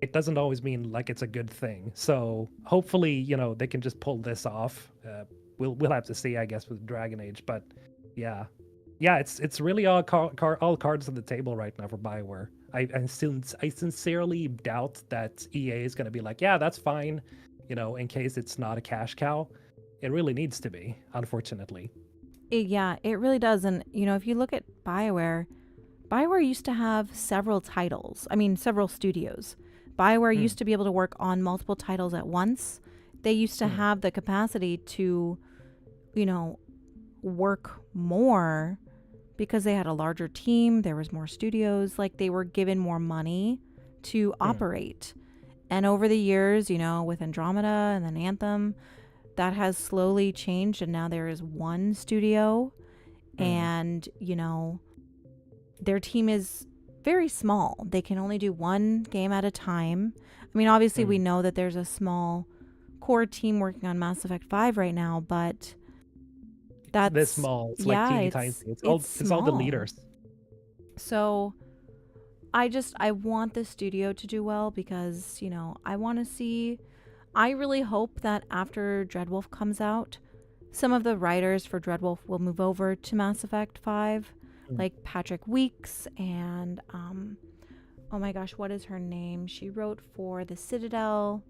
it doesn't always mean like it's a good thing. So hopefully, they can just pull this off. We'll have to see, I guess, with Dragon Age. But yeah, yeah, it's really all cards on the table right now for Bioware. I sincerely doubt that EA is going to be like, yeah, that's fine, in case it's not a cash cow. It really needs to be, unfortunately.
Yeah, it really does. And, if you look at BioWare used to have several titles. I mean, several studios. BioWare
Mm,
used to be able to work on multiple titles at once. They used to
mm,
have the capacity to, you know, work more because they had a larger team, there was more studios, like they were given more money to
mm,
operate. And over the years, with Andromeda and then Anthem, that has slowly changed and now there is one studio
mm,
and, their team is very small. They can only do one game at a time. I mean, obviously we
mm.
know that there's a small core team working on Mass Effect 5 right now, but
This
that's
small, it's like
yeah,
teeny tiny. It's all
it's
it's all the
small.
leaders.
So I want the studio to do well because, I want to see I really hope that after Dreadwolf comes out, some of the writers for Dreadwolf will move over to Mass Effect 5,
Mm.
like Patrick Weeks and oh my gosh, what is her name? She wrote for The Citadel.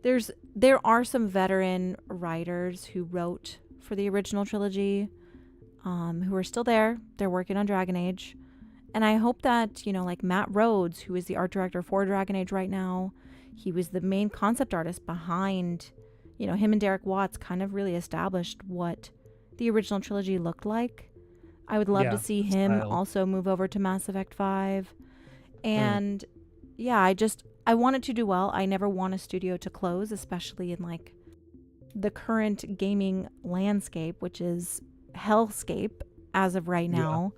There are some veteran writers who wrote for the original trilogy, who are still there. They're working on Dragon Age. And I hope that, like Matt Rhodes, who is the art director for Dragon Age right now, he was the main concept artist behind, him and Derek Watts kind of really established what the original trilogy looked like. I would love to
Yeah,
see
the
him
style.
also move over to Mass Effect 5.
Mm.
And yeah, I want it to do well. I never want a studio to close, especially in like the current gaming landscape, which is hellscape as of right
Yeah,
now.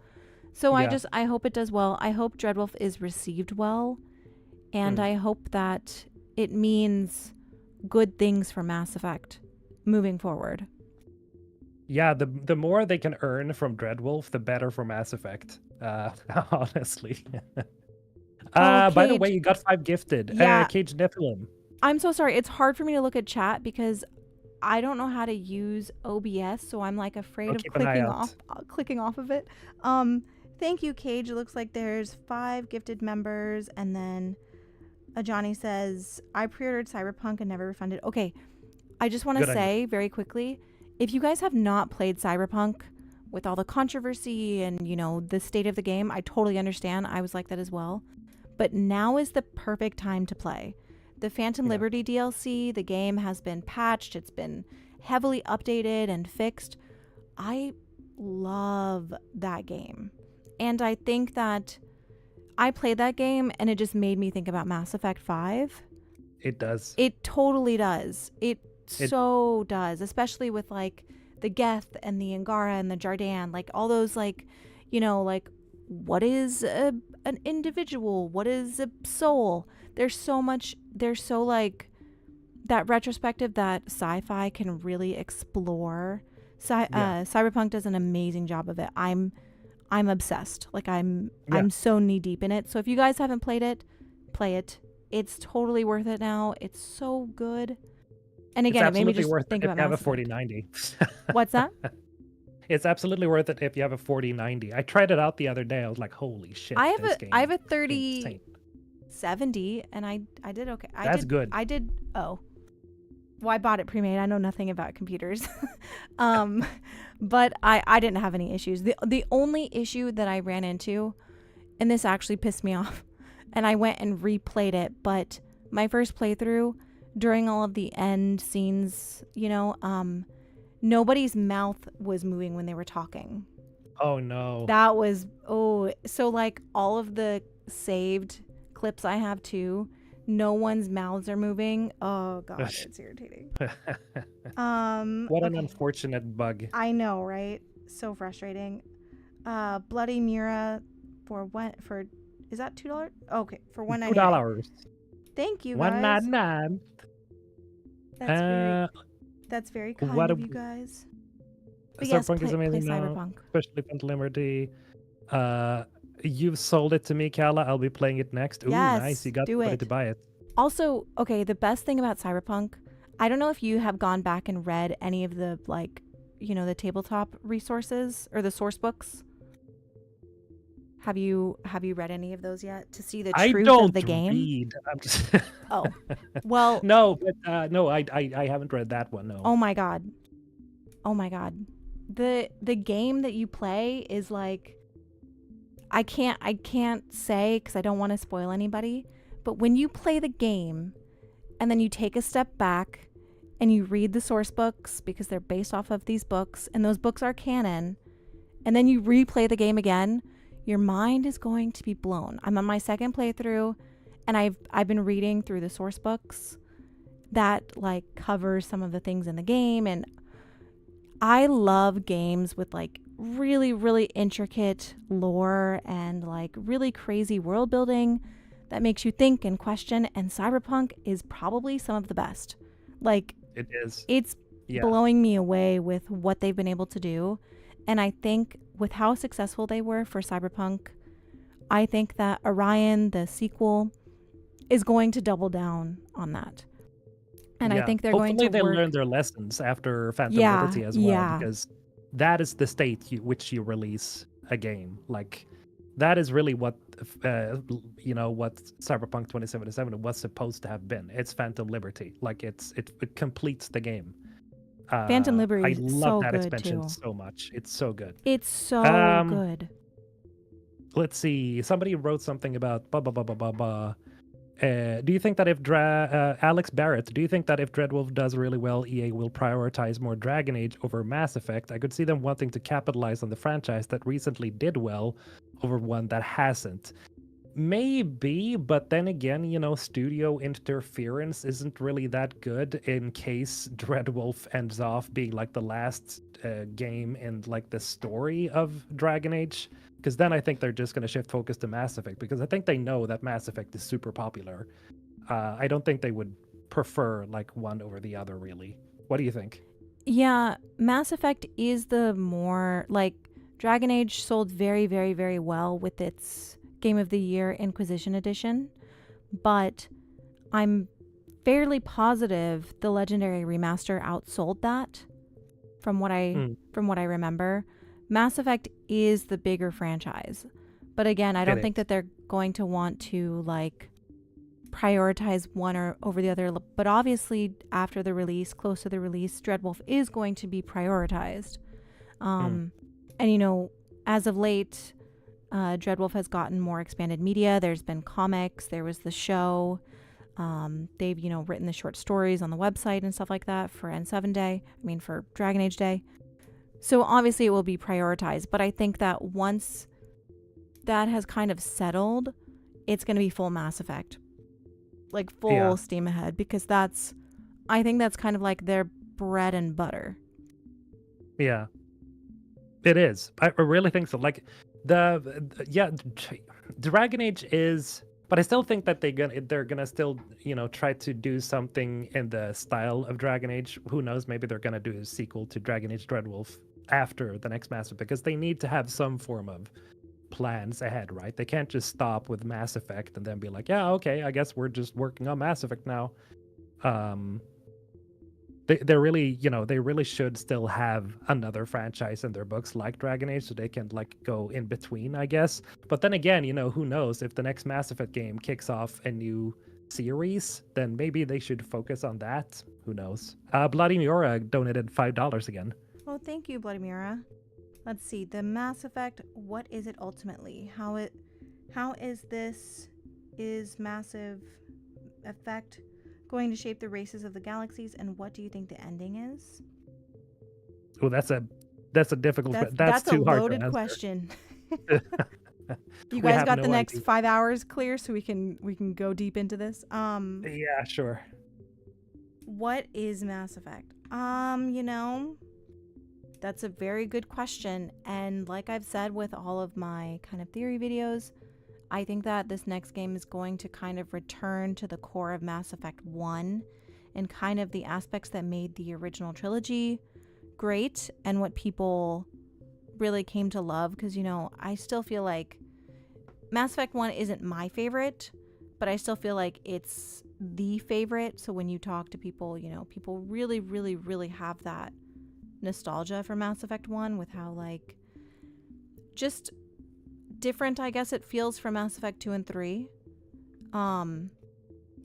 So
yeah.
I hope it does well. I hope Dreadwolf is received well, and
Mm.
I hope that it means good things for Mass Effect moving forward.
Yeah, the more they can earn from Dreadwolf, the better for Mass Effect. Honestly.
Oh,
By the way,
Cage.
you got 5 gifted.
Yeah,
Cage Nephilim.
I'm so sorry. It's hard for me to look at chat because I don't know how to use OBS, so I'm like afraid
I'll
of
keep an eye out.
clicking off of it. Um, thank you, Cage. It looks like there's 5 gifted members, and then Johnny says, "I pre-ordered Cyberpunk and never refunded." Okay, I just want to
Good on you.
say very quickly, if you guys have not played Cyberpunk with all the controversy and the state of the game, I totally understand. I was like that as well. But now is the perfect time to play. The Phantom
Yeah.
Liberty DLC, the game has been patched, it's been heavily updated and fixed. I love that game. And I think that I played that game and it just made me think about Mass Effect 5.
It does.
It totally does. It
It
so does, especially with like the Geth and the Angara and the Jardan, like all those like what is an individual? What is a soul? There's so much. There's so like that retrospective that sci-fi can really explore.
yeah.
Cyberpunk does an amazing job of it. I'm obsessed. Like
Yeah.
I'm so knee deep in it. So if you guys haven't played it, play it. It's totally worth it now. It's so good. And
It's
again, it made me
absolutely
just
worth it
think
if
about
you have a
Mass Effect.
4090.
What's that?
It's absolutely worth it if you have a 4090. I tried it out the other day. I was like, holy shit, this
I have
game
a
is insane.
3070 and I did okay.
That's good.
I did oh. Well, I bought it pre-made. I know nothing about computers. um but I didn't have any issues. The only issue that I ran into, and this actually pissed me off, and I went and replayed it, but my first playthrough during all of the end scenes, nobody's mouth was moving when they were talking.
Oh no.
That was so like all of the saved clips I have too, no one's mouths are moving. Oh god, it's irritating.
What an
Okay.
unfortunate bug.
I know, right? So frustrating. Bloody Mira for is that $2? Okay, for $1.99.
$2.
Thank you
One
guys.
nine nine.
That's very
Uh,
that's very kind
what
of
a
you guys. But yes,
Cyberpunk is
play
amazing now,
Cyberpunk.
especially Phantom Liberty. You've sold it to me, Kala. I'll be playing it next. Ooh, nice.
Yes,
You got
do
somebody to
it.
buy it.
Also, okay, the best thing about Cyberpunk, I don't know if you have gone back and read any of the like, the tabletop resources or the source books. Have you read any of those yet to see the
I
truth of
don't
the game?
read. I'm just
Oh. Well,
no, but no, I haven't read that one. No.
oh my god. Oh my god. The game that you play is like, I can't say cuz I don't want to spoil anybody, but when you play the game and then you take a step back and you read the source books because they're based off of these books and those books are canon, and then you replay the game again, your mind is going to be blown. I'm on my second playthrough and I've been reading through the source books that like covers some of the things in the game, and I love games with like really really intricate lore and like really crazy world building that makes you think and question, and Cyberpunk is probably some of the best. Like,
It is.
it's
Yeah.
blowing me away with what they've been able to do. And I think with how successful they were for Cyberpunk, I think that Orion, the sequel, is going to double down on that. And I
Yeah.
think they're going
Hopefully
to
they
work.
learn their lessons after Phantom
Yeah,
Liberty as well,
yeah.
because that is the state which you release a game. Like, that is really what what Cyberpunk 2077 was supposed to have been. It's Phantom Liberty. Like, it completes the game.
Phantom Liberty
I
is
love
so
that
good
expansion
too.
so much. It's so good.
It's so
Um,
good.
let's see. Somebody wrote something about blah blah blah blah blah blah. Do you think that if Alex Barrett, do you think that if Dreadwolf does really well, EA will prioritize more Dragon Age over Mass Effect? I could see them wanting to capitalize on the franchise that recently did well over one that hasn't. Maybe, but then again, studio interference isn't really that good in case Dreadwolf ends off being like the last game in like the story of Dragon Age. Because then I think they're just going to shift focus to Mass Effect, because I think they know that Mass Effect is super popular. I don't think they would prefer like one over the other, really. What do you think?
Yeah, Mass Effect is the more like, Dragon Age sold very, very, very well with its Game of the Year Inquisition Edition, but I'm fairly positive the Legendary Remaster outsold that from what I remember. Mass Effect is the bigger franchise. But again, I
It
don't
is.
think that they're going to want to like prioritize one or over the other, but obviously after the release, close to the release, Dreadwolf is going to be prioritized. And as of late, Dreadwolf has gotten more expanded media. There's been comics, there was the show. They've written the short stories on the website and stuff like that for for Dragon Age Day. So obviously it will be prioritized, but I think that once that has kind of settled, it's going to be full Mass Effect, like full steam ahead, because I think that's kind of like their bread and butter.
Yeah, it is. I really think so. Like, Dragon Age is, but I still think that they're gonna still try to do something in the style of Dragon Age. Who knows? Maybe they're gonna do a sequel to Dragon Age Dreadwolf after the next Mass Effect, because they need to have some form of plans ahead, right? They can't just stop with Mass Effect and then be like, yeah, okay, I guess we're just working on Mass Effect now. They really, they really should still have another franchise in their books like Dragon Age, so they can like go in between, I guess. But then again, who knows, if the next Mass Effect game kicks off a new series, then maybe they should focus on that. Who knows? Bloody Miura donated $5 again.
Oh, thank you, Bloody Mira. Let's see. The Mass Effect, what is it ultimately? How is Massive Effect going to shape the races of the galaxies, and what do you think the ending is?
Oh, that's a difficult question.
That's
too
a
hard
loaded
to answer.
question. You
We
guys
have
got
no
the next
idea.
5 hours clear so we can go deep into this.
Yeah, sure.
What is Mass Effect? That's a very good question. And like I've said with all of my kind of theory videos, I think that this next game is going to kind of return to the core of Mass Effect 1 and kind of the aspects that made the original trilogy great and what people really came to love. Because, I still feel like Mass Effect 1 isn't my favorite, but I still feel like it's the favorite. So when you talk to people, you know, people really, really, really have that nostalgia for Mass Effect 1 with how, like, just different, I guess, it feels from Mass Effect 2 and 3.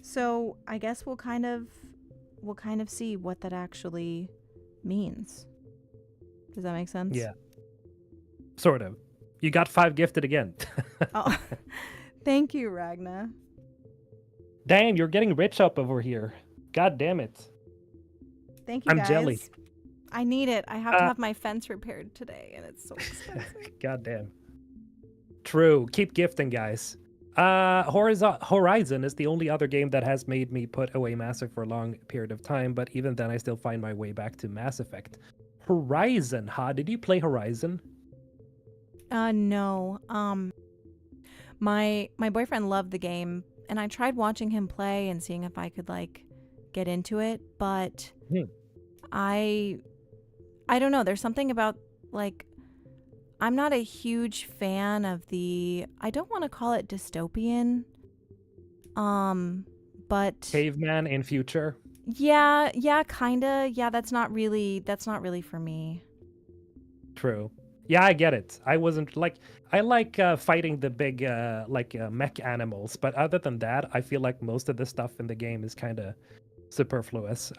So I guess we'll kind of see what that actually means. Does that make sense?
Yeah, sort of. You got 5 gifted again.
Oh, thank you, Ragna.
Damn, you're getting rich up over here. God damn it.
Thank you,
I'm
guys.
jelly.
I need it. I have to have my fence repaired today, and it's so expensive.
God damn. True. Keep gifting, guys. Horizon is the only other game that has made me put away Mass Effect for a long period of time, but even then I still find my way back to Mass Effect. Horizon, huh? Did you play Horizon?
No. My boyfriend loved the game, and I tried watching him play and seeing if I could, like, get into it, but I don't know. There's something about, like, I'm not a huge fan of the, I don't want to call it dystopian, but
Caveman in future?
yeah, kinda. Yeah, that's not really for me.
True. Yeah, I get it. I wasn't like I like fighting the big mech animals, but other than that, I feel like most of the stuff in the game is kind of superfluous.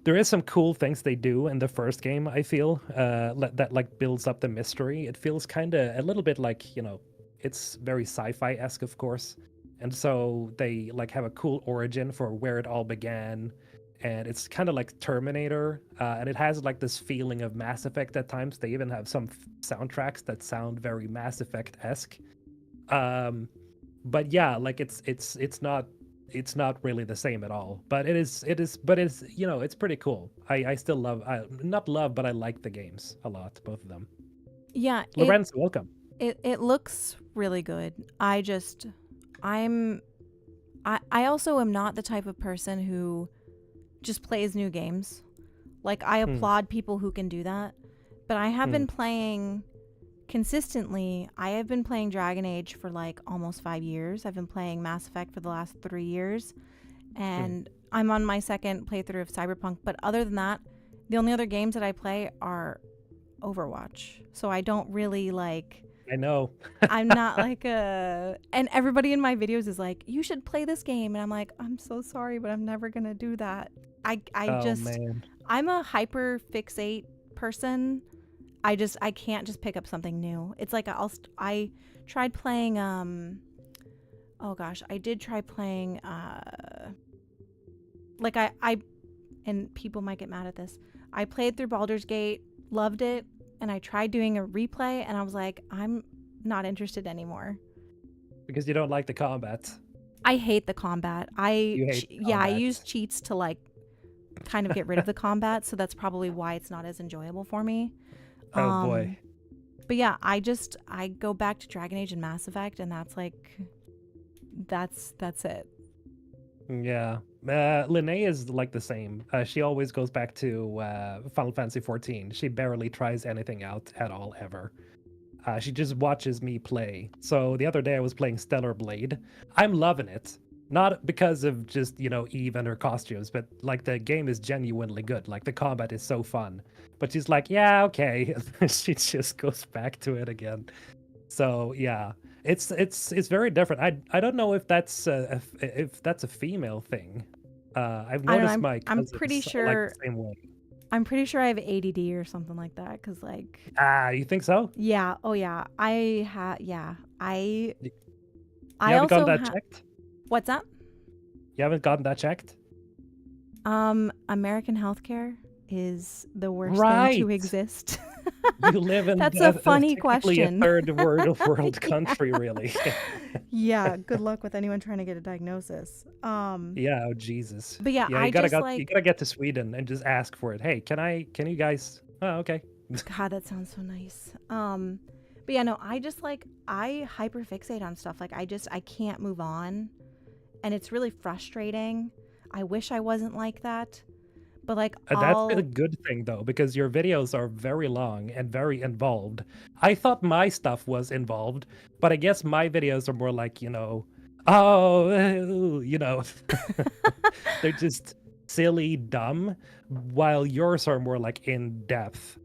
There is some cool things they do in the first game. I feel that like builds up the mystery. It feels kind of a little bit like, you know, it's very sci-fi-esque, of course, and so they like have a cool origin for where it all began, and it's kind of like Terminator, and it has like this feeling of Mass Effect at times. They even have some soundtracks that sound very Mass Effect-esque. But yeah, like it's not really the same at all. But it's you know, it's pretty cool. I still love, not love, but I like the games a lot, both of them.
Yeah,
Lorenzo, welcome.
it looks really good. I also am not the type of person who just plays new games. Like, I applaud people who can do that, but I have been playing consistently. I have been playing Dragon Age for like almost 5 years. I've been playing Mass Effect for the last 3 years, and I'm on my second playthrough of Cyberpunk. But other than that, the only other games that I play are Overwatch. So I don't really like,
I know.
I'm not like a, and everybody in my videos is like, you should play this game, and I'm like, I'm so sorry, but I'm never gonna do that.
Man.
I'm a hyper fixate person. I can't just pick up something new. It's like I tried playing oh gosh, I did try playing like I and people might get mad at this. I played through Baldur's Gate, loved it, and I tried doing a replay, and I was like, I'm not interested anymore.
Because you don't like the combat.
I hate the combat.
You hate the
yeah, I
combat.
use cheats to like kind of get rid of the combat, so that's probably why it's not as enjoyable for me.
Oh boy.
But yeah, I go back to Dragon Age and Mass Effect, and that's like that's it.
Yeah. Linnea is like the same. She always goes back to Final Fantasy 14. She barely tries anything out at all ever. She just watches me play. So the other day I was playing Stellar Blade. I'm loving it. Not because of just, you know, Eve and her costumes, but like the game is genuinely good. Like the combat is so fun. But she's like, yeah, okay. She just goes back to it again. So yeah, it's very different. I don't know if that's a female thing. I've noticed my
I'm
cousins
pretty
like
sure
the same way.
I'm pretty sure I have ADD or something like that, because like,
You think so?
yeah, oh yeah, I
You haven't
also
gotten that checked?
What's that?
You haven't gotten that checked?
American healthcare is the worst thing
Right.
to exist.
You live in
That's a funny
technically
question.
a third world country, really.
Yeah, good luck with anyone trying to get a diagnosis.
Yeah, oh Jesus.
But yeah, I
you gotta
just like,
you gotta get to Sweden and just ask for it. Hey, can you guys? Oh, okay.
God, that sounds so nice. But yeah, no, I hyperfixate on stuff. Like, I can't move on, and it's really frustrating. I wish I wasn't like that, but like,
That's a good thing though, because your videos are very long and very involved. I thought my stuff was involved, but I guess my videos are more like, you know, Oh, you know, they're just silly, dumb, while yours are more like in depth,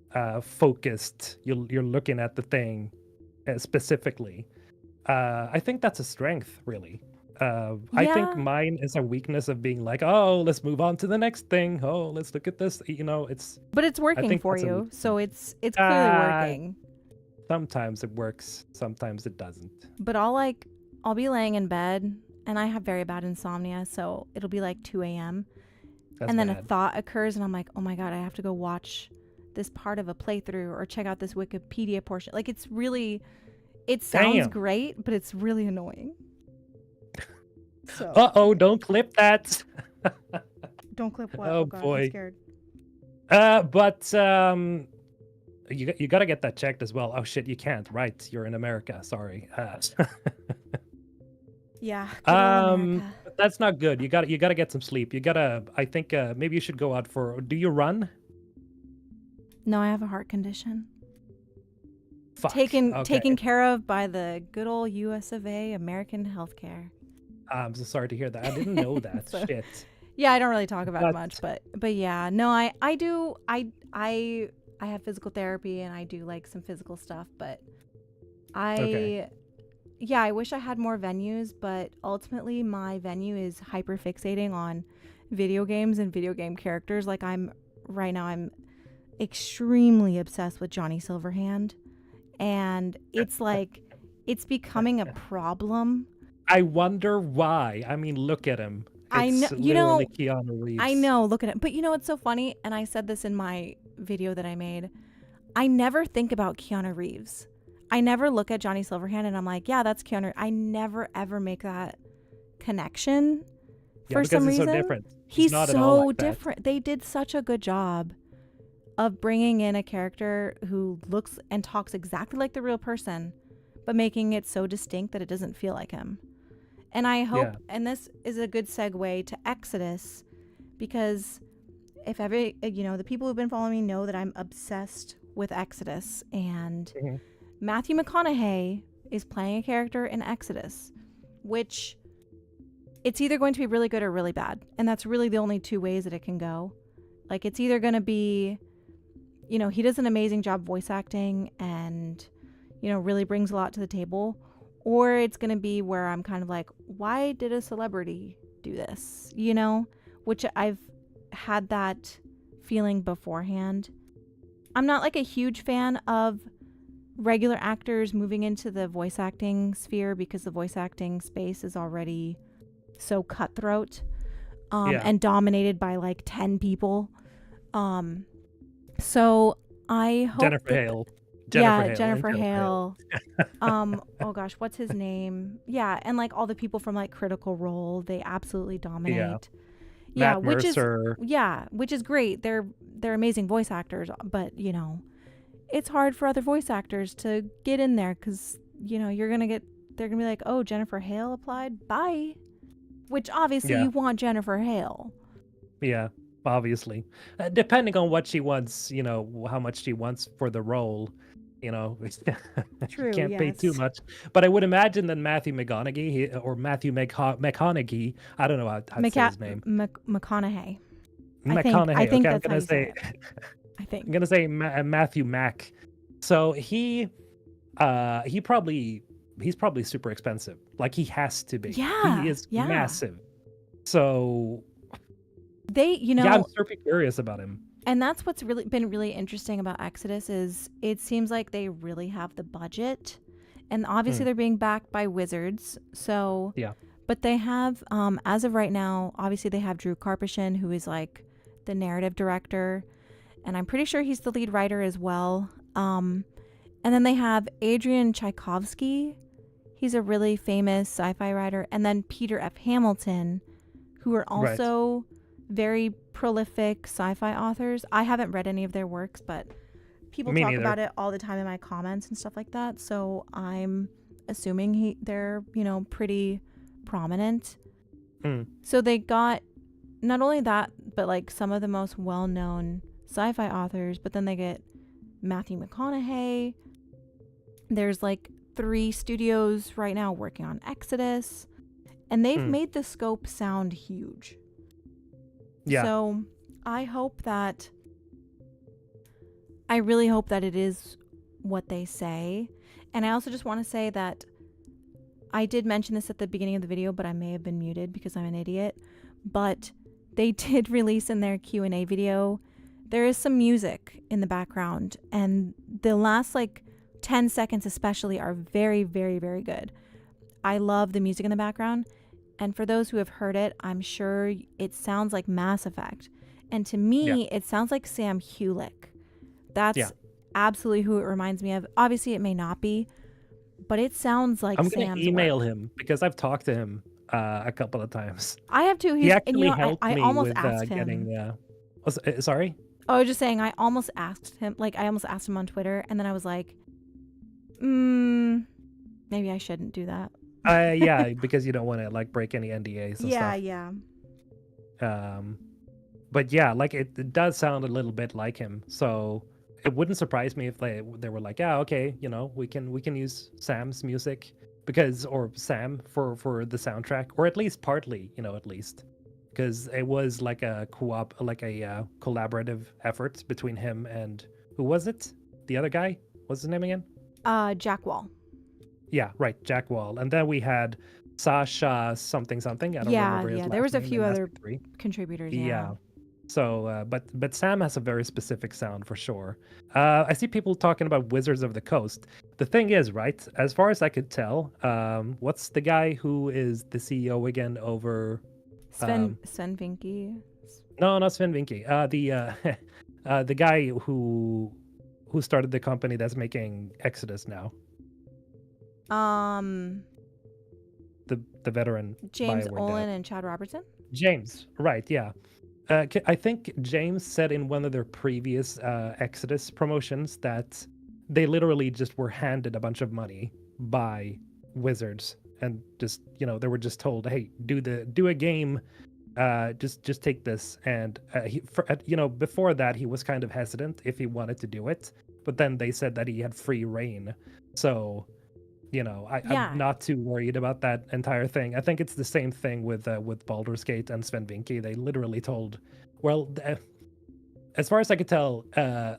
focused. You're looking at the thing specifically. I think that's a strength, really. I think
Yeah.
mine is a weakness of being like, oh, let's move on to the next thing. Oh, let's look at this. You know, it's.
But it's
I
working
think
for
that's a
you.
weakness.
So it's clearly
Uh,
working.
Sometimes it works. Sometimes it doesn't.
But I'll be laying in bed and I have very bad insomnia, so it'll be like 2 a.m.
That's
And then a
bad.
thought occurs and I'm like, oh my God, I have to go watch this part of a playthrough or check out this Wikipedia portion. Like it sounds
Damn.
great, but it's really annoying. So
Uh-oh, don't clip that.
don't clip what?
Oh
Oh God, I'm
boy.
scared.
But you got to get that checked as well. Oh shit, you can't. Right, you're in America. Sorry.
Yeah, good old America.
But that's not good. You got to get some sleep. You got to I think maybe you should go out for do you run?
No, I have a heart condition.
Fuck.
Taken
Okay.
care of by the good old US of A, American healthcare.
I'm so sorry to hear that. I didn't know that.
So,
Shit.
yeah, I don't really talk about it
But
much, but yeah, no, I do I have physical therapy and I do like some physical stuff, but
okay.
yeah, I wish I had more venues, but ultimately my venue is hyper fixating on video games and video game characters. Like right now I'm extremely obsessed with Johnny Silverhand, and it's like it's becoming a problem.
I wonder why. I mean, look at him.
I know,
It's literally Keanu
I
Reeves.
know, look at it. But you know what's so funny? And I said this in my video that I made. I never think about Keanu Reeves. I never look at Johnny Silverhand and I'm like, yeah, that's Keanu. I never ever make that connection
Yeah,
for
because
some
he's so
reason.
different. He's
He's
not at all
so
like that.
different. They did such a good job of bringing in a character who looks and talks exactly like the real person, but making it so distinct that it doesn't feel like him. And I
Yeah.
hope, and this is a good segue to Exodus, because if the people who've been following me know that I'm obsessed with Exodus, and
Mhm.
Matthew McConaughey is playing a character in Exodus, which it's either going to be really good or really bad. And that's really the only two ways that it can go. Like, it's either going to be, he does an amazing job voice acting and, really brings a lot to the table. Or it's going to be where I'm kind of like, why did a celebrity do this? Which I've had that feeling beforehand. I'm not like a huge fan of regular actors moving into the voice acting sphere because the voice acting space is already so cutthroat
Yeah.
and dominated by like 10 people. So I hope
Jennifer
that
Hale.
Jennifer Hale. Oh gosh, what's his name? Yeah, and like all the people from like Critical Role, they absolutely dominate. Yeah,
Matt Mercer.
which is great. They're amazing voice actors, but it's hard for other voice actors to get in there cuz they're going to be like, "Oh, Jennifer Hale applied. Bye." Which obviously
Yeah.
you want Jennifer Hale.
Yeah. Obviously. Depending on what she wants, how much she wants for the role, you
True,
can't pay too
yes.
much. But I would imagine that Matthew McConaughey or Matthew McConaughey, I don't know how to say his name.
McConaughey. I
McConaughey.
think
Okay, I'm
that's how
gonna
you say
say
it. I
I'm
think.
gonna say Matthew Mack. So he's probably super expensive. Like he has to be. He
Yeah.
is
Yeah.
massive. So
They,
yeah, I'm super curious about him.
and that's what's really been really interesting about Exodus is it seems like they really have the budget. And obviously they're being backed by Wizards. So
Yeah.
but they have as of right now, obviously they have Drew Karpyshyn, who is like the narrative director, and I'm pretty sure he's the lead writer as well. And then they have Adrian Tchaikovsky. He's a really famous sci-fi writer, and then Peter F. Hamilton, who are
Right.
also very prolific sci-fi authors. I haven't read any of their works, but people
Me
talk
neither.
about it all the time in my comments and stuff like that. So I'm assuming they're pretty prominent. So they got not only that, but like some of the most well-known sci-fi authors. But then they get Matthew McConaughey. There's like 3 studios right now working on Exodus. And they've
Hmm.
made the scope sound huge.
Yeah.
So I really hope that it is what they say. And I also just want to say that I did mention this at the beginning of the video, but I may have been muted because I'm an idiot. But they did release in their Q&A video, there is some music in the background, and the last like 10 seconds especially are very, very, very good. I love the music in the background, and for those who have heard it, I'm sure it sounds like Mass Effect. And to me, it sounds like Sam Hulick. That's absolutely who it reminds me of. Obviously, it may not be, but it sounds like
I'm gonna
Sam's
email
work.
him because I've talked to him a couple of times.
I have too.
He
And
actually helped
I
me
almost
with
asked
getting.
him.
Sorry.
I was just saying, I almost asked him. Like, I almost asked him on Twitter, and then I was like, maybe I shouldn't do that.
Yeah, because you don't want to like break any NDAs and stuff.
Yeah.
But yeah, like it does sound a little bit like him. So it wouldn't surprise me if they were like, yeah, okay, we can use Sam's music or Sam for the soundtrack, or at least partly, at least because it was like a collaborative effort between him and who was it? The other guy? What's his name again?
Jack Wall.
Yeah, right, Jack Wall. And then we had Sasha something. I don't remember his last name.
There was a few other
3.
contributors.
Yeah. So, but Sam has a very specific sound for sure. I see people talking about Wizards of the Coast. The thing is, right? As far as I could tell, what's the guy who is the CEO again over?
Sven Vinke.
No, not Sven Vinke. The guy who started the company that's making Exodus now. The veteran
James
BioWare
Olin
dev.
and Chad Robertson.
James, right? Yeah. I think James said in one of their previous Exodus promotions that they literally just were handed a bunch of money by Wizards and just they were just told, hey, do a game, just take this. And before that he was kind of hesitant if he wanted to do it, but then they said that he had free reign. So I'm not too worried about that entire thing. I think it's the same thing with Baldur's Gate and Sven Vinke. They literally told, as far as I could tell,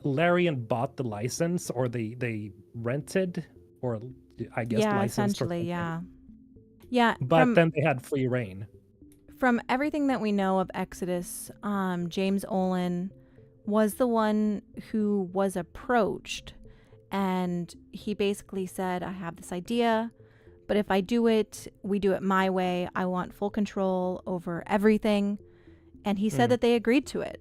Larian bought the license, or they rented, or I guess licensed.
Essentially, yeah.
But then they had free reign.
From everything that we know of Exodus, James Olin was the one who was approached. And he basically said, I have this idea, but if I do it, we do it my way. I want full control over everything. And he said that they agreed to it.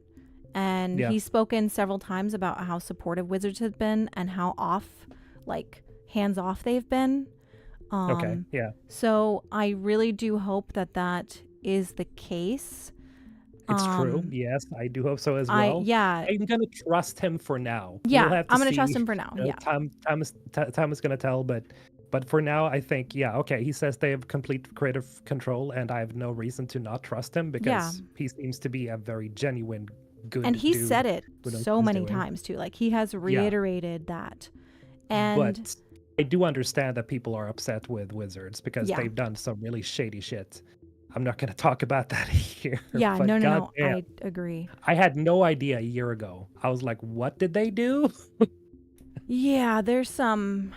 And he's spoken several times about how supportive Wizards have been and how hands off they've been.
Okay, yeah.
So I really do hope that is the case.
It's true. Yes, I do hope so as well. I'm gonna trust him for now.
Yeah, I'm gonna trust him for now.
Time is gonna tell, but for now, I think okay. He says they have complete creative control, and I have no reason to not trust him because he seems to be a very genuine, good.
And he
dude
said it so many times too. Like he has reiterated that. And
but I do understand that people are upset with Wizards because they've done some really shady shit. I'm not going to talk about that here.
Yeah,
but
no, I agree.
I had no idea a year ago. I was like, what did they do?
Yeah, there's some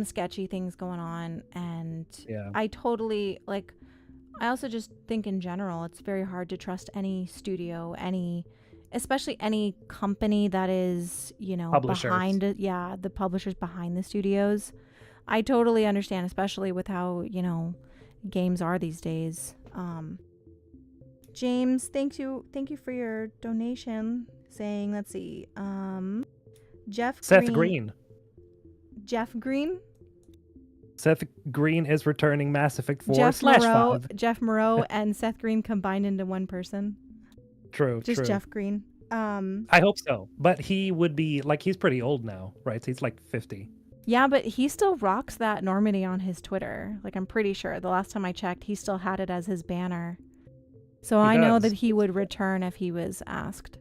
sketchy things going on, and I totally I also just think in general it's very hard to trust any studio, especially any company that is, behind it. Yeah, the publishers behind the studios. I totally understand, especially with how, games are these days. James, thank you for your donation. Saying, let's see,
Seth Green.
Jeff Green.
Seth Green is returning Mass Effect 4
/5. Jeff Moreau and Seth Green combined into one person.
True.
Just Jeff Green.
I hope so, but he would be he's pretty old now, right? He's 50.
Yeah, but he still rocks that Normandy on his Twitter. I'm pretty sure the last time I checked, he still had it as his banner. So I know that he would return if he was asked.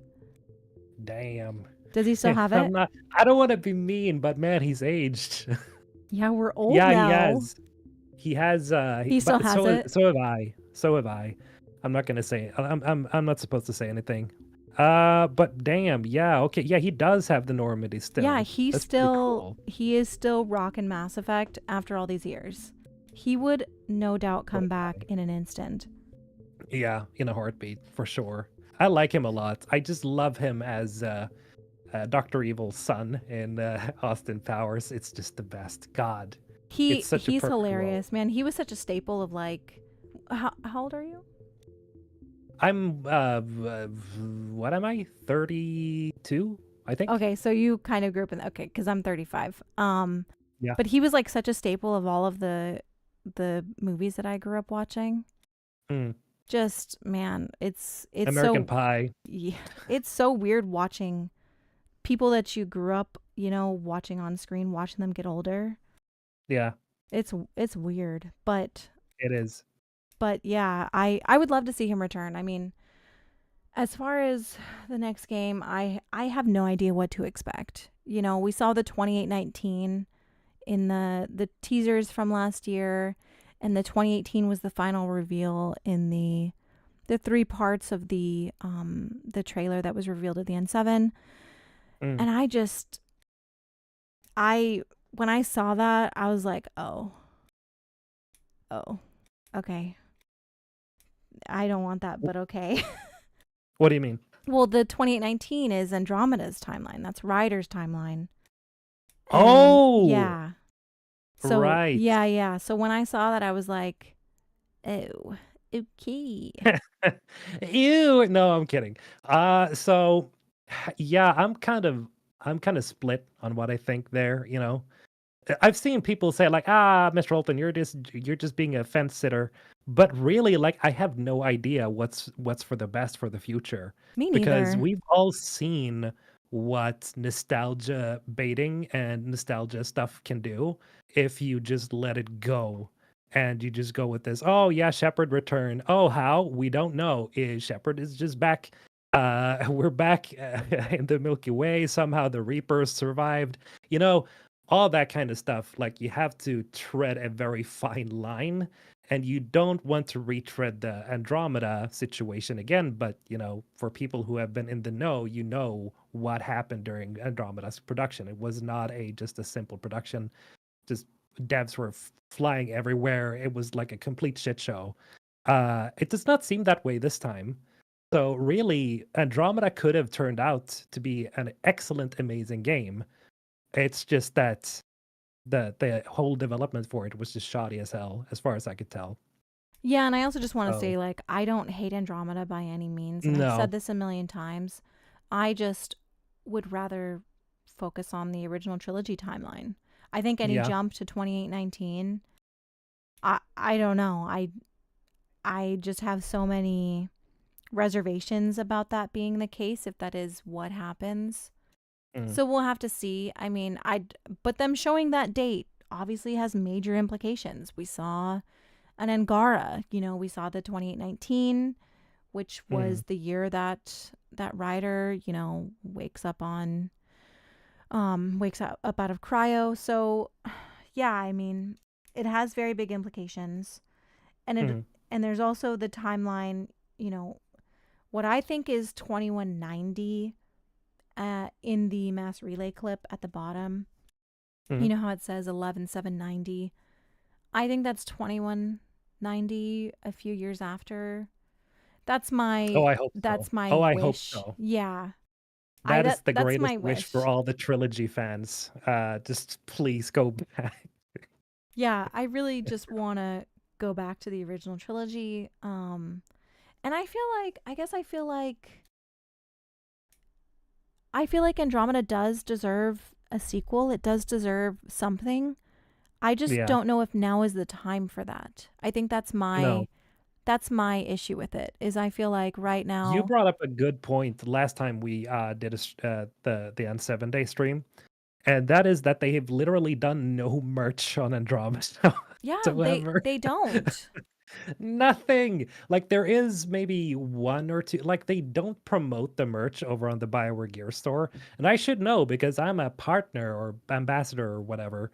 Damn.
Does he still have it?
I don't want to be mean, but man, he's aged.
Yeah, we're old now.
He has,
He still
but
has
so
it?
so have I. So have I. I'm not gonna say. I'm not supposed to say anything. But damn, yeah, okay, yeah, he does have the Normandy
Yeah,
stone. That's pretty cool.
he is still rocking Mass Effect after all these years. He would no doubt
What
come
a
back
guy.
in an instant.
Yeah, in a heartbeat for sure. I like him a lot. I just love him as Doctor Evil's son in Austin Powers. It's just the best. God, it's such a
He's
perfect role.
hilarious, man. He was such a staple of like how old are you?
I'm what am I? 32, I think.
Okay, so you kind of grew up in okay, because I'm 35.
Yeah.
But he was like such a staple of all of the movies that I grew up watching.
Mm.
Just man, it's
American
so
Pie.
yeah, it's so weird watching people that you grew up, watching on screen, watching them get older.
Yeah,
It's weird, but
it is.
yeah, I would love to see him return. I mean, as far as the next game, I have no idea what to expect. We saw the 2819 in the teasers from last year, and the 2018 was the final reveal in the three parts of the trailer that was revealed at the N7.
Mm.
And I when I saw that, I was like, oh, okay. I don't want that, but okay.
What do you mean?
Well, the 2819 is Andromeda's timeline. That's Ryder's timeline. And
Oh,
yeah. So,
right.
yeah, yeah. So when I saw that, I was like, oh, okay.
Ew. No, I'm kidding. So yeah, I'm kind of split on what I think there, you know. I've seen people say like, "Ah, Mr. Holton, you're just being a fence sitter." But really, like, I have no idea what's for the best for the future
Me
because
neither.
we've all seen what nostalgia baiting and nostalgia stuff can do if you just let it go and you just go with this. Oh yeah, Shepard returned. Oh, how? We don't know. Is Shepard is just back. We're back in the Milky Way. Somehow the Reapers survived. You know, all that kind of stuff. Like you have to tread a very fine line, and you don't want to retread the Andromeda situation again. But for people who have been in the know, you know what happened during Andromeda's production. It was not just a simple production. Just devs were flying everywhere. It was like a complete shit show. It does not seem that way this time. So really, Andromeda could have turned out to be an excellent, amazing game. It's just that the whole development for it was just shoddy as hell, as far as I could tell.
Yeah, and I also just want to
So
say, like, I don't hate Andromeda by any means, and I've said
no,
this a million times. I just would rather focus on the original trilogy timeline. I think any
yeah,
jump to 2819, I don't know. I just have so many reservations about that being the case if that is what happens.
mm,
So we'll have to see. I mean, but them showing that date obviously has major implications. We saw an Angara, we saw the 2819, which
mm,
was the year that Ryder, wakes up out of cryo. So yeah, I mean, it has very big implications. And
mm.
there's also the timeline, you know, what I think is 2190 in the mass relay clip at the bottom. You
Mhm.
know how it says 11790? I think that's 2190 a few years after. That's
Oh,
my
I hope so.
that's my
Oh, I hope
wish.
so.
Yeah.
That is the
That's
greatest
my
wish for
wish.
all the trilogy fans. Just please go back.
Yeah, I really just want to go back to the original trilogy. And I feel like Andromeda does deserve a sequel. It does deserve something. I just
Yeah.
don't know if now is the time for that. I think
No.
that's my issue with it. Is I feel like right
You
now,
brought up a good point last time we did the N7 day stream, and that is that they have literally done no merch on Andromeda
yeah,
whatsoever.
they don't.
Nothing. Like there is maybe one or two. Like they don't promote the merch over on the Bioware Gear store, and I should know because I'm a partner or ambassador or whatever.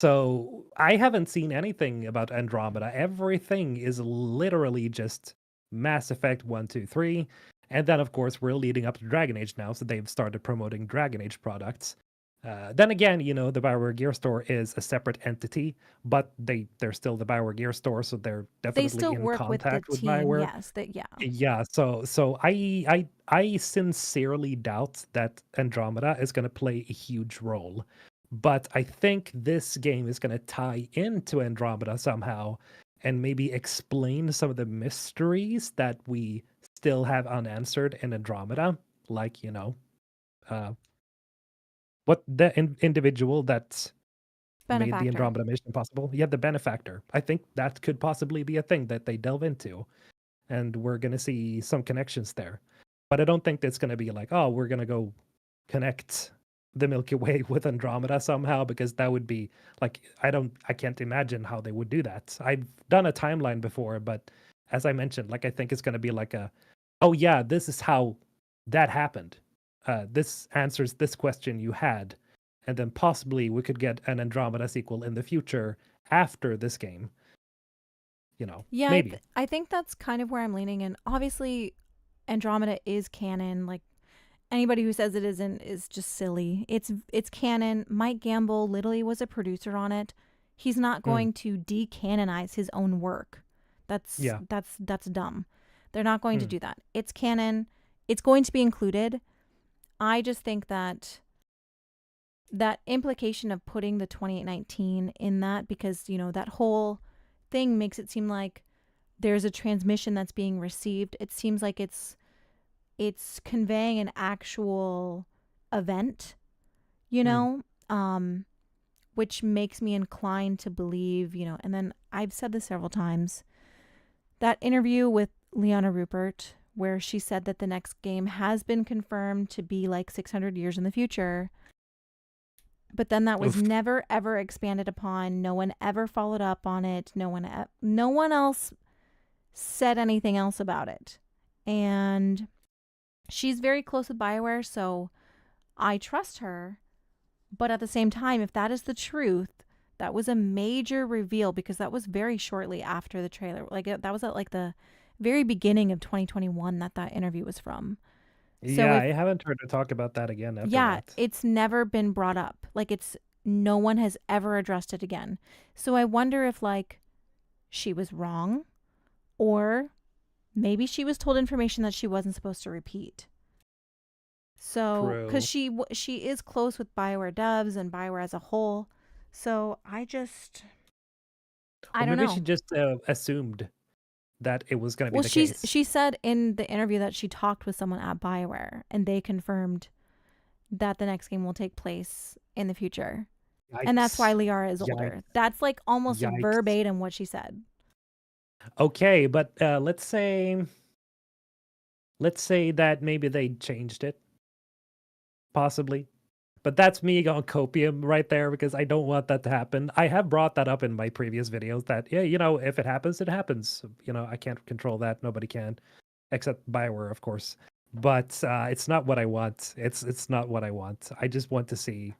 So I haven't seen anything about Andromeda. Everything is literally just Mass Effect 1, 2, 3. And then, of course, we're leading up to Dragon Age now, so they've started promoting Dragon Age products. Then again, the Bioware Gear Store is a separate entity, but they're still the Bioware Gear Store, so they're
They
definitely
still
in
work with the
contact with
team,
Bioware.
yes. That yeah.
Yeah, so I sincerely doubt that Andromeda is going to play a huge role. But I think this game is going to tie into Andromeda somehow and maybe explain some of the mysteries that we still have unanswered in Andromeda, like, uh what the individual that made the
Benefactor.
Andromeda mission possible. Yeah, the benefactor. I think that could possibly be a thing that they delve into, and we're gonna see some connections there. But I don't think it's gonna be like, oh, we're gonna go connect the Milky Way with Andromeda somehow, because that would be like I can't imagine how they would do that. I've done a timeline before, but as I mentioned, like I think it's gonna be like a, oh yeah, this is how that happened. This answers this question you had, and then possibly we could get an Andromeda sequel in the future after this game.
Yeah,
Maybe.
I think that's kind of where I'm leaning. And obviously, Andromeda is canon. Like anybody who says it isn't is just silly. It's canon. Mike Gamble literally was a producer on it. He's not
Mm,
going to decanonize his own work.
yeah.
That's dumb. They're not going to
Mm,
do that. It's canon. It's going to be included. I just think that that implication of putting the 2819 in that, because that whole thing makes it seem like there's a transmission that's being received. It seems like it's conveying an actual event, you
mm.
know, which makes me inclined to believe, and then I've said this several times, that interview with Liana Rupert, where she said that the next game has been confirmed to be like 600 years in the future, but then that was
Oof.
never ever expanded upon. No one ever followed up on it. No one else said anything else about it. And she's very close with BioWare, so I trust her. But at the same time, if that is the truth, that was a major reveal, because that was very shortly after the trailer. Like that was at like the very beginning of 2021 that interview was from. So
Yeah,
if
I haven't heard her talk about that again after
yeah,
that.
it's never been brought up. Like it's no one has ever addressed it again. So I wonder if like she was wrong, or maybe she was told information that she wasn't supposed to repeat. So, because
True.
she is close with Bioware devs and Bioware as a whole, so I
Or
don't
maybe she
know.
just assumed that it was going to be
Well,
the case.
she said in the interview that she talked with someone at Bioware, and they confirmed that the next game will take place in the future, and that's why
Yikes.
Liara is older.
Yikes.
That's like almost
Yikes.
verbatim what she said.
Okay, but let's say that maybe they changed it, possibly. But that's me going copium right there, because I don't want that to happen. I have brought that up in my previous videos that, yeah, if it happens, it happens. I can't control that. Nobody can, except Bioware, of course. But it's not what I want. It's not what I want. I just want to see,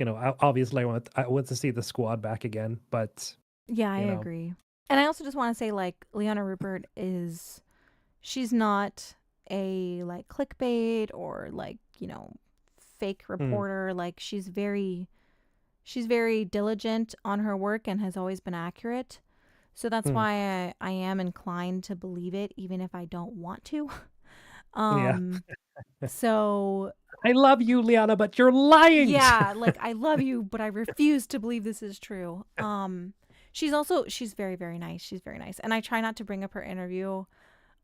obviously I want to see the squad back again. But
Yeah, I
you know,
agree. And I also just want to say, like, Liana Rupert she's not a like clickbait or like, fake
mm,
reporter. Like she's very diligent on her work and has always been accurate. So that's
mm,
why I am inclined to believe it, even if I don't want to.
yeah,
um, so
I love you, Liana, but you're lying.
yeah, like I love you, but I refuse to believe this is true. She's very, very nice. She's very nice. And I try not to bring up her interview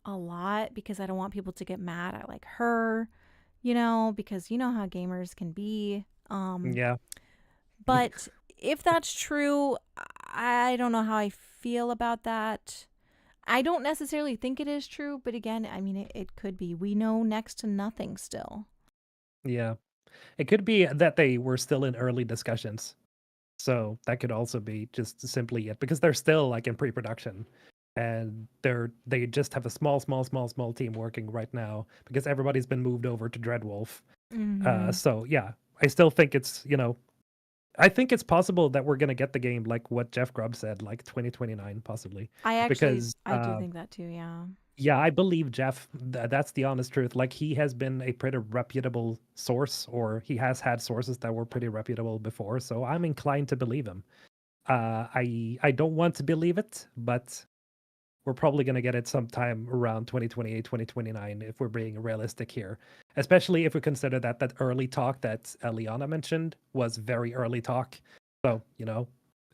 a lot because I don't want people to get mad at like her, because you know how gamers can be.
Yeah.
But if that's true, I don't know how I feel about that. I don't necessarily think it is true, but again, I mean, it could be. We know next to nothing still.
Yeah. It could be that they were still in early discussions. So that could also be just simply it, because they're still like in pre-production, and they just have a small team working right now because everybody's been moved over to Dreadwolf.
Mm-hmm.
So yeah, I still think it's, I think it's possible that we're gonna get the game like what Jeff Grubb said, like 2029 possibly, because
I do think that too, yeah.
yeah, I believe Jeff. That's the honest truth. Like he has been a pretty reputable source, or he has had sources that were pretty reputable before. So I'm inclined to believe him. I don't want to believe it, but we're probably going to get it sometime around 2028, 2029 if we're being realistic here. Especially if we consider that that early talk that Liana mentioned was very early talk. So,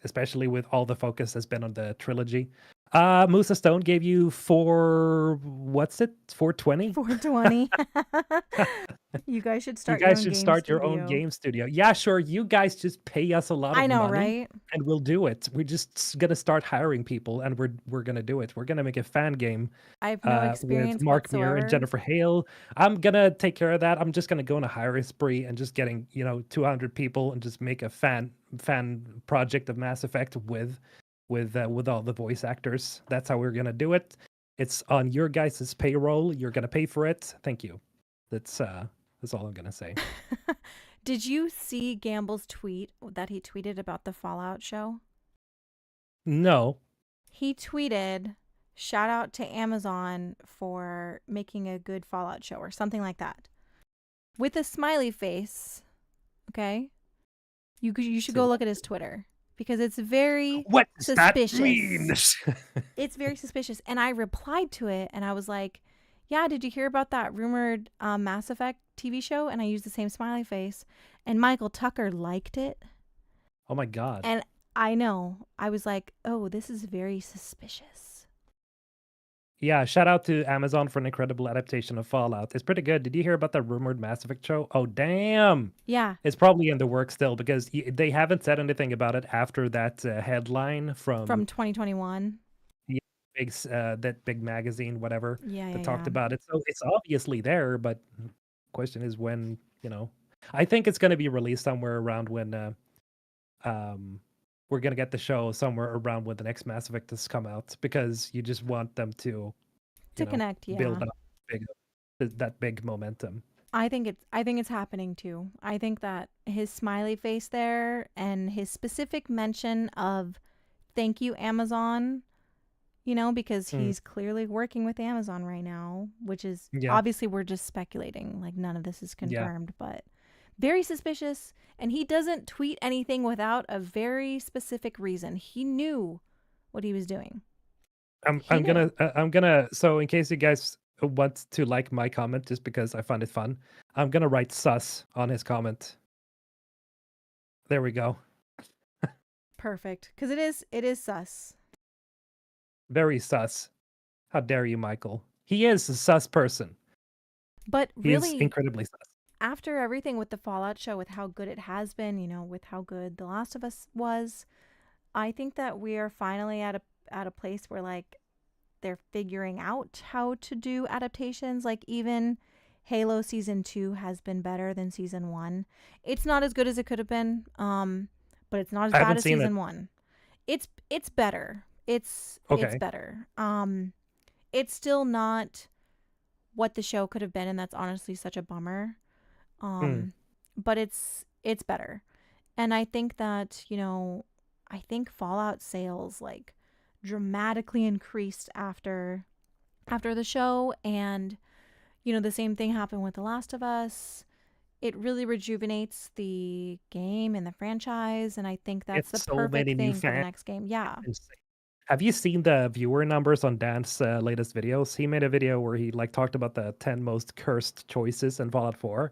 especially with all the focus has been on the trilogy. Musa Stone gave you what's it? 420?
420. You guys should
You
start your
guys
own
should
game
start your own
studio.
game studio. Yeah, sure. You guys just pay us a lot
I
of
know,
money
right?
and we'll do it. We're just gonna start hiring people and we're gonna do it. We're gonna make a fan game
I have no
with
experience
Mark Muir and
whatsoever.
Jennifer Hale. I'm gonna take care of that. I'm just gonna go on a hiring spree and just getting, 200 people and just make a fan project of Mass Effect with all the voice actors. That's how we're gonna do it. It's on your guys' payroll. You're gonna pay for it. Thank you. That's all I'm gonna say.
Did you see Gamble's tweet that he tweeted about the Fallout show?
No.
He tweeted, shout out to Amazon for making a good Fallout show or something like that. With a smiley face, okay? You should
Say
go
what?
look at his Twitter because it's very
What does that mean?
suspicious. It's very suspicious. And I replied to it and I was like, yeah, did you hear about that rumored Mass Effect TV show? And I used the same smiley face. And Michael Tucker liked it.
Oh my god.
And I know. I was like, oh, this is very suspicious.
Yeah, shout out to Amazon for an incredible adaptation of Fallout. It's pretty good. Did you hear about the rumored Mass Effect show? Oh, damn.
Yeah.
It's probably in the works still because they haven't said anything about it after that headline
From
from
2021.
that big magazine, whatever,
Yeah, yeah,
that talked
yeah.
about it. So it's obviously there, but question is when, I think it's going to be released somewhere around when um we're going to get the show somewhere around when the next Mass Effect has come out because you just want them to,
To connect,
build
yeah.
up big that big momentum.
I think it's happening too. I think that his smiley face there and his specific mention of thank you Amazon, because
Mm,
he's clearly working with Amazon right now, which is
yeah.
obviously we're just speculating, like none of this is
Yeah.
confirmed, but very suspicious. And he doesn't tweet anything without a very specific reason. He knew what he was doing.
I'm
He
I'm
knew.
gonna I'm gonna so in case you guys want to like my comment just because I find it fun, I'm gonna write sus on his comment. There we go.
Perfect. Because it is sus.
Very sus. How dare you, Michael? He is a sus person.
But
He is
really,
incredibly sus.
after everything with the Fallout show, with how good it has been, with how good The Last of Us was, I think that we are finally at a place where like they're figuring out how to do adaptations. Like even Halo season 2 has been better than season 1. It's not as good as it could have been, but it's not as
I
bad
haven't
as
seen it.
season 1. It's better. It's
Okay.
better. It's still not what the show could have been, and that's honestly such a bummer.
Mm.
Um, but it's better. And I think that, I think Fallout sales like dramatically increased after the show, and the same thing happened with The Last of Us. It really rejuvenates the game and the franchise, and I think that's the
It's so
perfect
many new
thing for the
fans.
next game. Yeah.
Insane. Have you seen the viewer numbers on Dan's latest videos? He made a video where he like talked about the 10 most cursed choices in Fallout 4.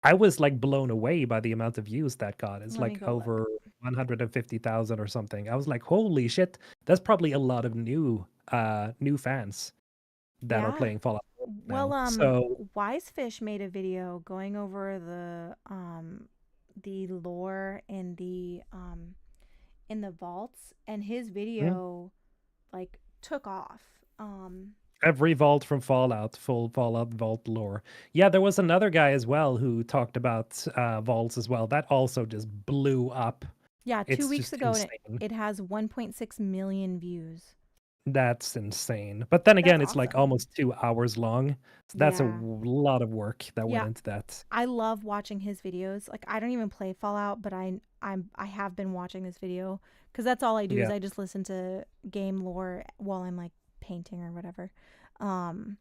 I was like blown away by the amount of views that got. It's
Let me
like
go look.
over 150,000 or something. I was like, holy shit, that's probably a lot of new fans that are
Yeah.
playing Fallout 4
Well,
now. So
Wisefish made a video going over the lore in the vaults, and his
mm,
video like took off.
every vault from Fallout, full Fallout vault lore. Yeah, there was another guy as well who talked about vaults as well. That also just blew up.
Yeah, 2
It's
weeks
just
ago, and it,
insane.
it has 1.6 million views.
That's insane. But then
That's
again, it's like
awesome.
almost 2 hours long. So that's a
Yeah.
lot of work that went
Yeah.
into that.
I love watching his videos. Like I don't even play Fallout, but I have been watching this video cuz that's all I do is
Yeah.
I just listen to game lore while I'm like painting or whatever. Um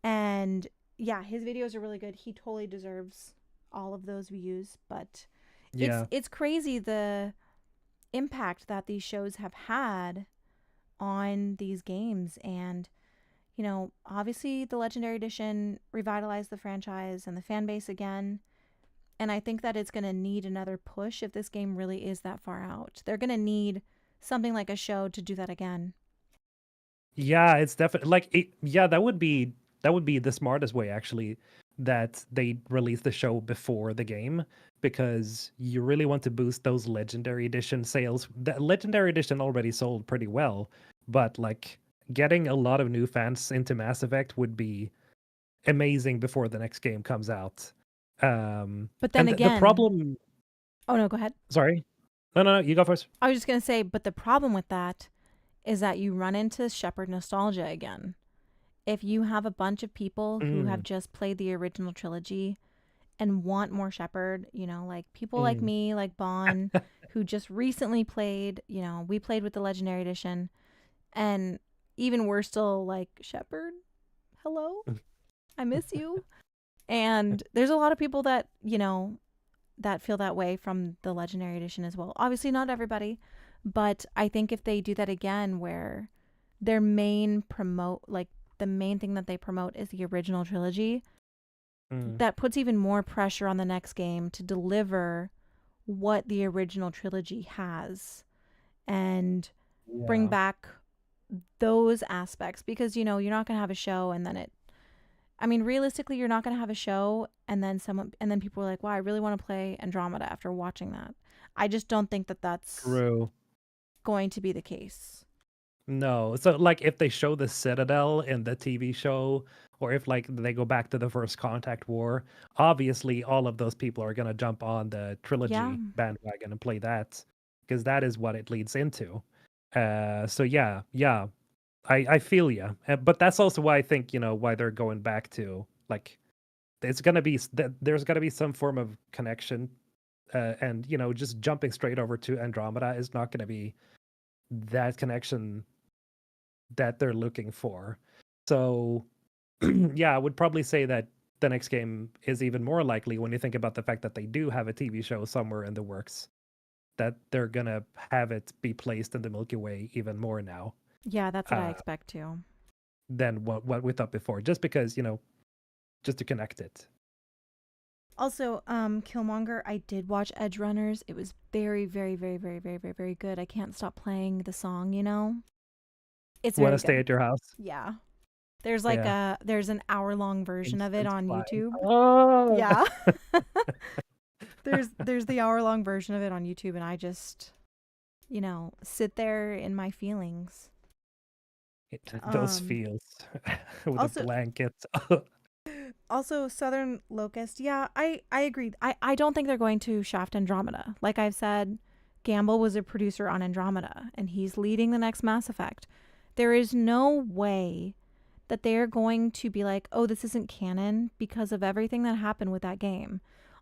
and yeah, his videos are really good. He totally deserves all of those views, but
Yeah.
it's crazy the impact that these shows have had on these games. And obviously the Legendary Edition revitalized the franchise and the fan base again. And I think that it's going to need another push if this game really is that far out. They're going to need something like a show to do that again.
Yeah, it's definitely like yeah, that would be the smartest way actually, that they release the show before the game, because you really want to boost those legendary edition sales. The legendary edition already sold pretty well, but like getting a lot of new fans into Mass Effect would be amazing before the next game comes out.
But then
And the
again,
problem,
oh no, go ahead.
sorry. No, no, no, you go first.
I was just going to say, but the problem with that is that you run into Shepard nostalgia again. If you have a bunch of people who have
Mm,
just played the original trilogy and want more Shepard, like people like
mm.
me, like Bon, who just recently played, we played with the Legendary Edition, and even we're still like, Shepard, hello, I miss you. And there's a lot of people that, that feel that way from the Legendary Edition as well. Obviously, not everybody, but I think if they do that again, where their main promote, like the main thing that they promote is the original trilogy,
Mm.
that puts even more pressure on the next game to deliver what the original trilogy has and bring
Yeah.
back those aspects because you're not going to have a show and then I mean realistically you're not going to have a show and then people are like, wow, I really want to play Andromeda after watching that. I just don't think that that's
True.
going to be the case.
No. So like if they show the Citadel in the TV show, or if like they go back to the First Contact War, obviously all of those people are gonna jump on the
Yeah.
trilogy bandwagon and play that, because that is what it leads into. So yeah, yeah, I feel you. But that's also why I think, why they're going back to like, it's gonna be there's gonna be some form of connection, and just jumping straight over to Andromeda is not gonna be that connection that they're looking for. So, yeah, I would probably say that the next game is even more likely when you think about the fact that they do have a TV show somewhere in the works, that they're gonna have it be placed in the Milky Way even more now,
Yeah, that's what I
uh,
expect too.
than what we thought before, just because, just to connect it.
Also, Killmonger, I did watch Edge Runners. It was very, very, very, very, very, very, very good. I can't stop playing the song. It's
Want to
very
stay
good.
at your house?
Yeah. There's like
Yeah.
there's an hour-long version of it
Instant
on
flying.
YouTube.
Oh!
Yeah. there's the hour-long version of it on YouTube and I just, sit there in my feelings.
Those
Um
feels with a
also
blanket.
also Southern Locust. Yeah, I agree. I don't think they're going to shaft Andromeda. Like I've said, Gamble was a producer on Andromeda and he's leading the next Mass Effect. There is no way that they are going to be like, oh, this isn't canon because of everything that happened with that game.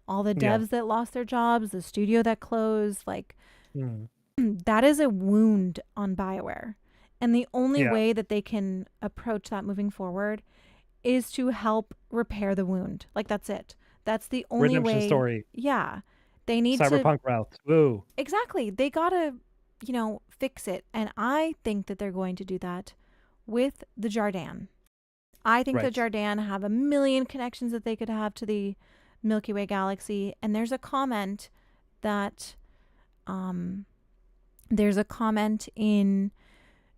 All the
Yeah.
devs that lost their jobs, the studio that closed, like
Mm.
that is a wound on BioWare. And the only
Yeah.
way that they can approach that moving forward is to help repair the wound. Like that's it. That's the only
Redemption
way.
story.
Yeah. They need to
Cyberpunk route. Woo.
exactly. They got to, fix it. And I think that they're going to do that with the Jardan. I think that
Right.
Jardan have a million connections that they could have to the Milky Way galaxy. And that um there's a comment in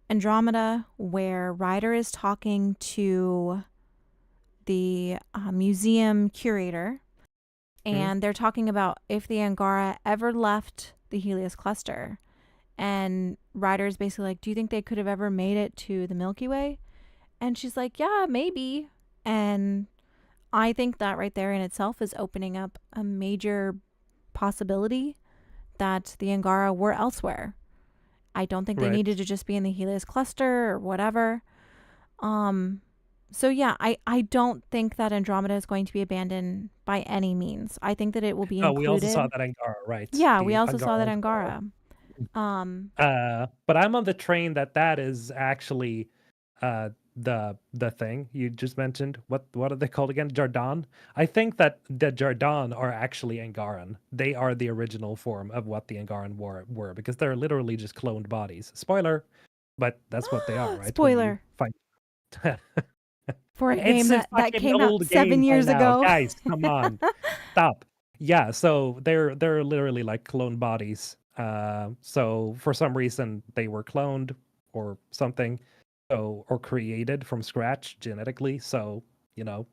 Andromeda where Ryder is talking to the museum curator,
Mhm.
and they're talking about if the Angara ever left the Helios cluster. And Ryder's basically like, do you think they could have ever made it to the Milky Way? And she's like, yeah, maybe. And I think that right there in itself is opening up a major possibility that the Angara were elsewhere. I don't think they
Right.
needed to just be in the Helios cluster or whatever. So yeah, I don't think that Andromeda is going to be abandoned by any means. I think that it will be
Oh, we also saw
included.
that Angara, right?
Yeah, we
The
also saw
Angara
that
as well.
Angara. Um,
But I'm on the train that is actually the thing you just mentioned. What are they called again? Jardan. I think that the Jardan are actually Angaran. They are the original form of what the Angaran were because they're literally just cloned bodies. Spoiler, but that's what they are, right? When you
spoiler
find
for a game
it's a
that
fucking
came out
old game
7
by
years
now,
ago.
guys. Come on, stop. Yeah, so they're literally like clone bodies. So for some reason they were cloned or something, so or created from scratch genetically. So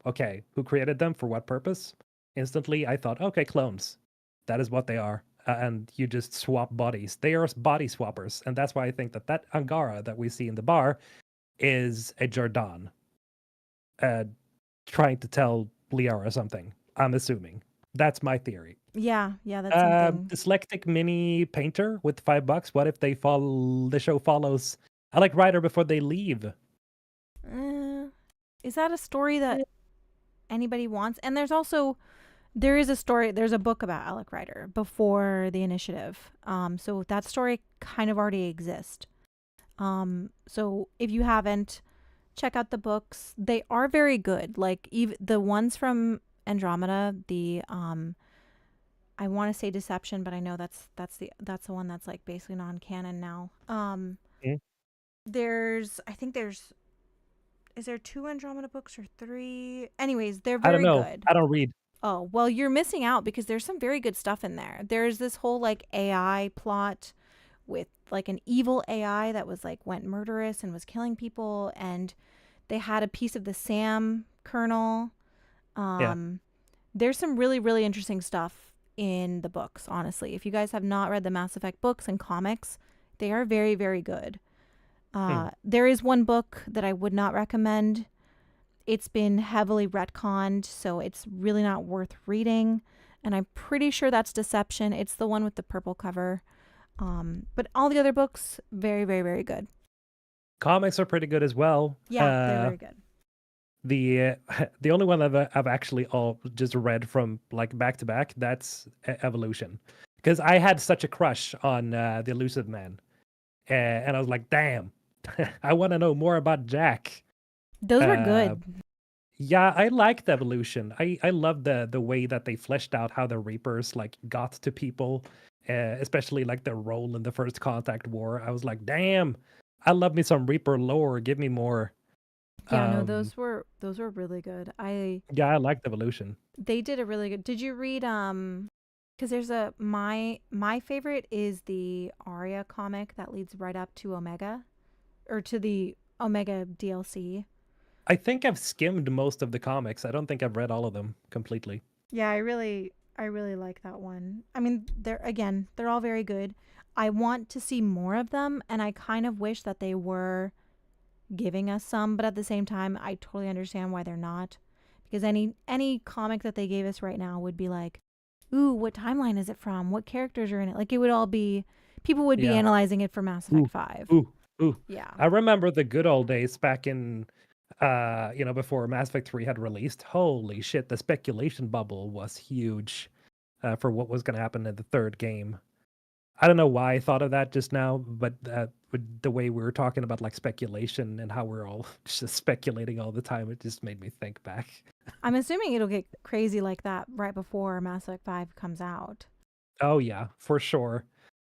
okay, who created them for what purpose? Instantly, I thought, okay, clones. That is what they are, and you just swap bodies. They are body swappers, and that's why I think that Angara that we see in the bar is a Jordan, uh, trying to tell Liara something. I'm assuming that's my theory.
Yeah, that's something.
Dyslectic mini painter with $5. What if they follow the show follows Alec Ryder before they leave?
Is that a story that anybody wants? And there is a story. There's a book about Alec Ryder before the initiative. So that story kind of already exists. So if you haven't, check out the books. They are very good. Like even the ones from Andromeda, the I want to say Deception, but I know that's the one that's like basically non-canon now.
Mm,
I think there's is there 2 Andromeda books or 3? Anyways, they're
I don't
very
know.
good.
I don't read.
Oh, well, you're missing out because there's some very good stuff in there. There's this whole like AI plot with like an evil AI that was like went murderous and was killing people, and they had a piece of the SAM kernel.
Yeah.
There's some really, really interesting stuff in the books, honestly. If you guys have not read the Mass Effect books and comics, they are very, very good.
Hmm.
There is one book that I would not recommend. It's been heavily retconned, so it's really not worth reading. And I'm pretty sure that's Deception. It's the one with the purple cover. But all the other books, very, very, very good.
Comics are pretty good as well.
Yeah, they're very good.
The the only one that I've actually all just read from like back to back, that's Evolution, because I had such a crush on the Elusive Man, and I was like, damn, I want to know more about Jack.
Those were
Uh,
good.
yeah, I liked Evolution. I love the way that they fleshed out how the Reapers like got to people, especially like their role in the First Contact War. I was like, damn, I love me some Reaper lore. Give me more.
Yeah, no,
Um,
those were really good.
yeah, I liked Evolution.
They did a really good. Did you read because there's a my favorite is the Arya comic that leads right up to Omega or to the Omega DLC.
I think I've skimmed most of the comics. I don't think I've read all of them completely.
Yeah, I really like that one. I mean, they're all very good. I want to see more of them, and I kind of wish that they were giving us some, but at the same time, I totally understand why they're not. Because any comic that they gave us right now would be like, ooh, what timeline is it from? What characters are in it? Like it would all be people would be
Yeah.
analyzing it for Mass
Ooh,
Effect 5.
ooh, ooh.
Yeah.
I remember the good old days back in before Mass Effect 3 had released. Holy shit, the speculation bubble was huge for what was going to happen in the third game. I don't know why I thought of that just now, but with the way we were talking about like speculation and how we're all just speculating all the time, it just made me think back.
I'm assuming it'll get crazy like that right before Mass Effect 5 comes out.
Oh yeah, for sure.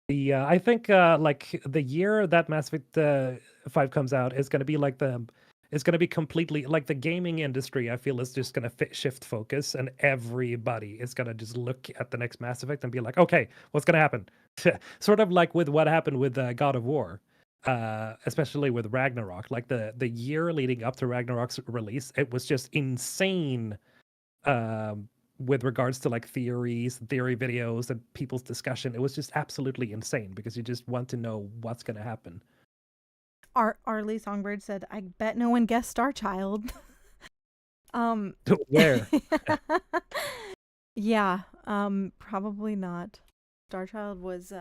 The I think like the year that Mass Effect 5 comes out is going to be like it's going to be completely like the gaming industry. I feel is just going to shift focus, and everybody is going to just look at the next Mass Effect and be like, okay, what's going to happen? Sort of like with what happened with God of War, especially with Ragnarok. Like the year leading up to Ragnarok's release, it was just insane. With regards to like theory videos, and people's discussion, it was just absolutely insane because you just want to know what's going to happen.
Arlie Songbird said, "I bet no one guessed Star Child." um,
Where?
yeah, probably not. Star Child was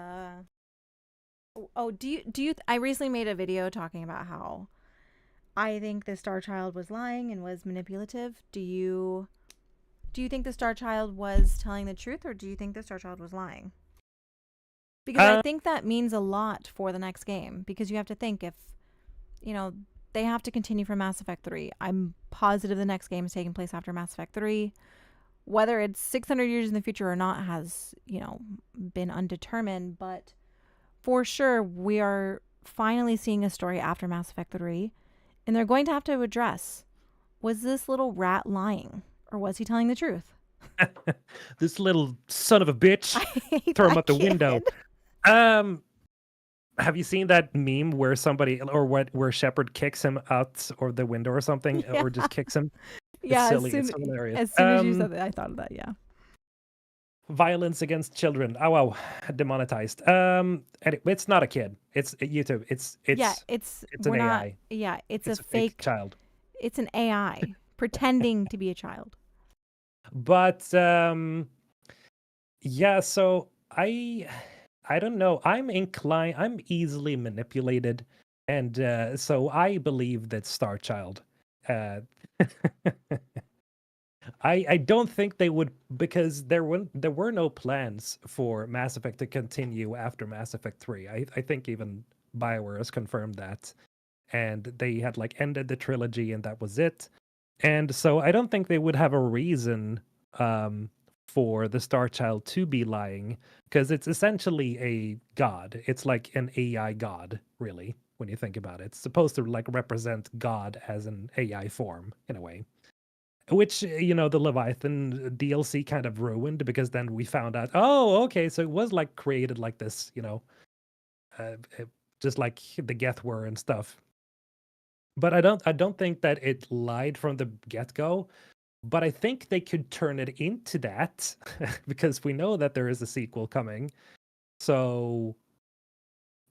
Oh, do you I recently made a video talking about how I think the Star Child was lying and was manipulative. Do you think the Star Child was telling the truth, or do you think the Star Child was lying? Because I
Uh,
think that means a lot for the next game, because you have to think, if, you know, they have to continue from Mass Effect 3. I'm positive the next game is taking place after Mass Effect 3. Whether it's 600 years in the future or not has, been undetermined, but for sure we are finally seeing a story after Mass Effect 3, and they're going to have to address, was this little rat lying, or was he telling the truth?
this little son of a bitch,
I hate
throw him
that
out the window.
kid.
Um, have you seen that meme where somebody or what where Shepard kicks him out or the window or something,
Yeah.
or just kicks him? It's
Yeah,
silly. It's hilarious.
as soon as you said that, I thought of that. Yeah.
Violence against children. Oh wow, demonetized. It's not a kid. It's YouTube. It's
Yeah,
it's it's
we're
an
not,
AI.
yeah, it's a
It's a fake
fake,
child.
it's an AI pretending to be a child.
But yeah. So I don't know. I'm inclined. I'm easily manipulated, and so I believe that Star Child. Uh, I don't think they would, because there were no plans for Mass Effect to continue after Mass Effect 3. I think even BioWare has confirmed that. And they had like ended the trilogy and that was it. And so I don't think they would have a reason um for the Star Child to be lying, because it's essentially a god. It's like an AI god, really, when you think about it. It's supposed to like represent God as an AI form in a way, which the Leviathan DLC kind of ruined, because then we found out, oh, okay, so it was like created like this, uh, just like the Geth were and stuff. But I don't think that it lied from the get-go, but I think they could turn it into that because we know that there is a sequel coming. So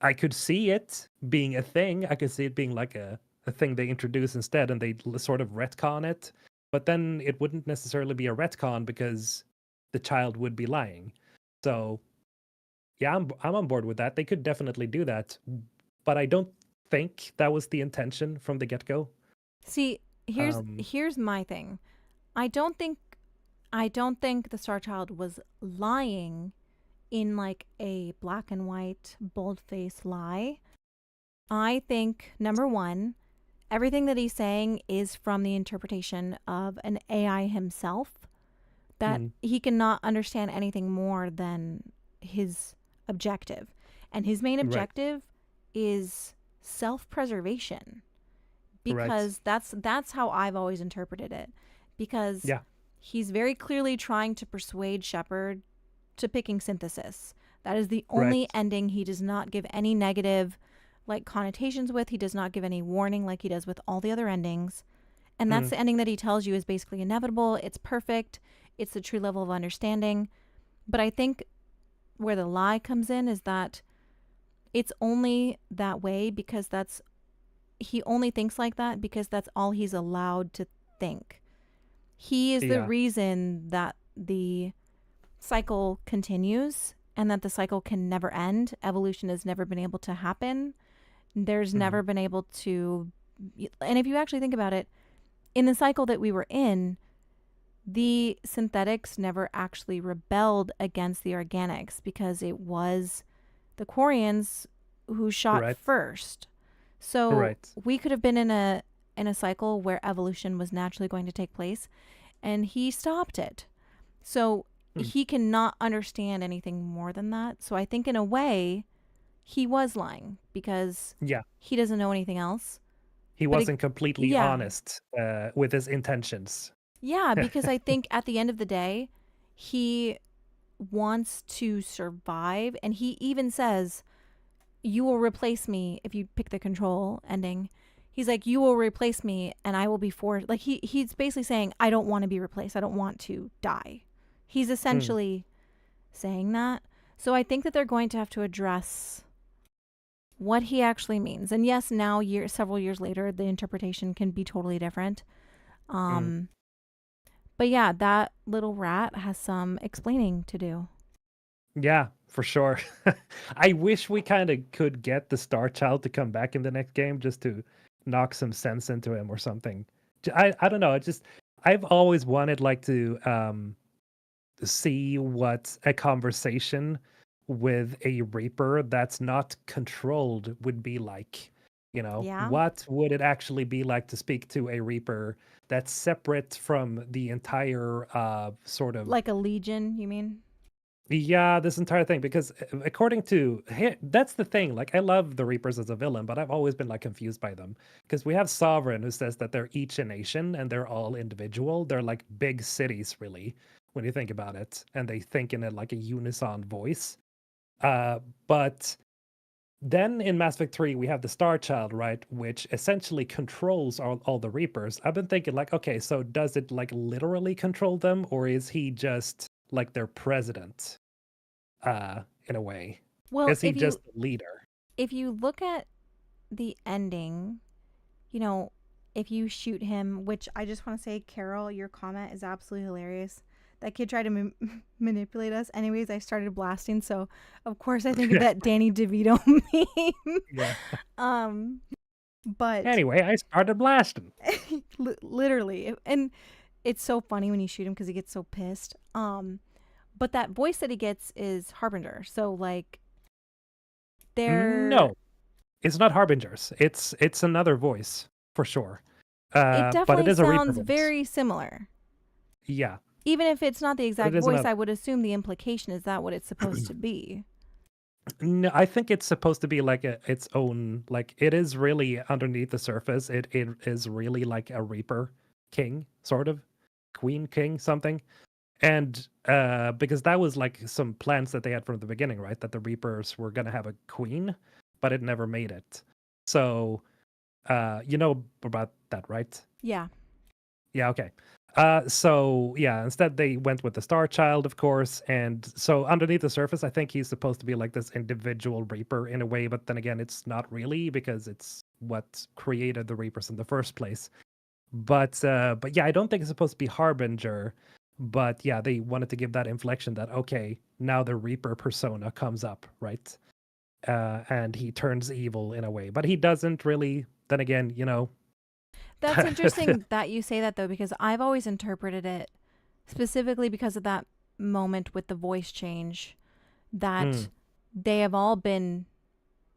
I could see it being a thing. I could see it being like a thing they introduce instead, and they sort of retcon it. But then it wouldn't necessarily be a retcon because the child would be lying. So yeah, I'm on board with that. They could definitely do that, but I don't think that was the intention from the get-go.
See, here's
Um,
here's my thing. I don't think the Star Child was lying in like a black and white bold-faced lie. I think number 1, everything that he's saying is from the interpretation of an AI himself, that
mm,
he cannot understand anything more than his objective. And his main
right,
objective is self-preservation,
right,
because that's how I've always interpreted it. Because
yeah,
he's very clearly trying to persuade Shepard to picking synthesis. That is the
right,
only ending he does not give any negative like connotations with. He does not give any warning like he does with all the other endings. And that's
mm,
the ending that he tells you is basically inevitable. It's perfect. It's the true level of understanding. But I think where the lie comes in is that it's only that way because he only thinks like that because that's all he's allowed to think. He is the
yeah,
reason that the cycle continues and that the cycle can never end. Evolution has never been able to happen. There's
mm,
never been able to. And if you actually think about it, in the cycle that we were in, the synthetics never actually rebelled against the organics because it was the Quarians who shot
right,
first. So
right,
we could have been in a cycle where evolution was naturally going to take place, and he stopped it. So
mm,
he cannot understand anything more than that. So I think in a way he was lying because
yeah.
he doesn't know anything else.
He
But it,
wasn't completely
yeah,
honest with his intentions.
yeah, because I think at the end of the day, he wants to survive, and he even says, "You will replace me if you pick the control ending." He's like, "You will replace me, and I will be forced." Like he's basically saying, "I don't want to be replaced. I don't want to die." He's
Mm,
essentially saying that. So I think that they're going to have to address what he actually means. And yes, now several years later, the interpretation can be totally different.
mm.
Um, but yeah, that little rat has some explaining to do.
Yeah, for sure. I wish we kind of could get the Star Child to come back in the next game just to knock some sense into him or something. I don't know. It just I've always wanted like to see what a conversation with a Reaper that's not controlled would be like. You know,
Yeah.
what would it actually be like to speak to a Reaper that's separate from the entire sort of
Like a legion, you mean?
yeah, this entire thing because according to that's the thing. Like, I love the Reapers as a villain, but I've always been like confused by them because we have Sovereign who says that they're each a nation and they're all individual. They're like big cities, really, when you think about it, and they think in a like a unison voice. But then in Mass Effect 3, we have the Star Child, right, which essentially controls all the Reapers. I've been thinking, like, okay, so does it like literally control them, or is he just like their president, in a way?
Well,
Is he just the leader?
if you look at the ending, you know, if you shoot him, which I just want to say, Carol, your comment is absolutely hilarious. That kid tried to manipulate us. Anyways, I started blasting, so of course I think of that Danny DeVito meme.
Yeah.
But
Anyway, I started blasting.
literally, and it's so funny when you shoot him because he gets so pissed. But that voice that he gets is Harbinger. So like, they're
No, it's not Harbingers. It's another voice for sure.
it
But it
definitely
is a Reaper
sounds
voice.
very similar.
Yeah,
Even if it's not the
but it
exact
is
voice,
another.
I would assume the implication is that what it's supposed to be.
No, I think it's supposed to be like its own. Like, it is really underneath the surface. It is really like a Reaper king, sort of queen king something. And because that was like some plans that they had from the beginning, right? That the Reapers were gonna have a queen, but it never made it. So you know about that, right?
Yeah.
Yeah, okay. So yeah, instead they went with the Star Child, of course, and so underneath the surface, I think he's supposed to be like this individual Reaper in a way, but then again, it's not really because it's what created the Reapers in the first place. But yeah, I don't think it's supposed to be Harbinger, but yeah, they wanted to give that inflection that okay, now the Reaper persona comes up, right? And he turns evil in a way, but he doesn't really. Then again, you know.
That's interesting that you say that though, because I've always interpreted it specifically because of that moment with the voice change that
Mm.
they have all been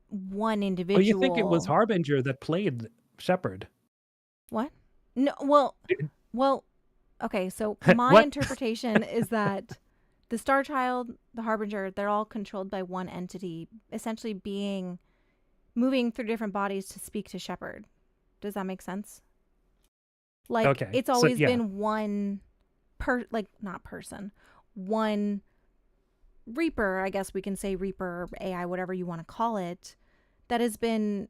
one
Oh, you think it was
individual.
Harbinger that played Shepard?
What? No, well,
Did-
well, okay, so my
What?
interpretation is that the Star Child, the Harbinger, they're all controlled by one entity, essentially being moving through different bodies to speak to Shepard. Does that make sense? Like
Okay,
it's
so
always
yeah,
been one like not person, one Reaper, I guess we can say Reaper, AI, whatever you want to call it, that has been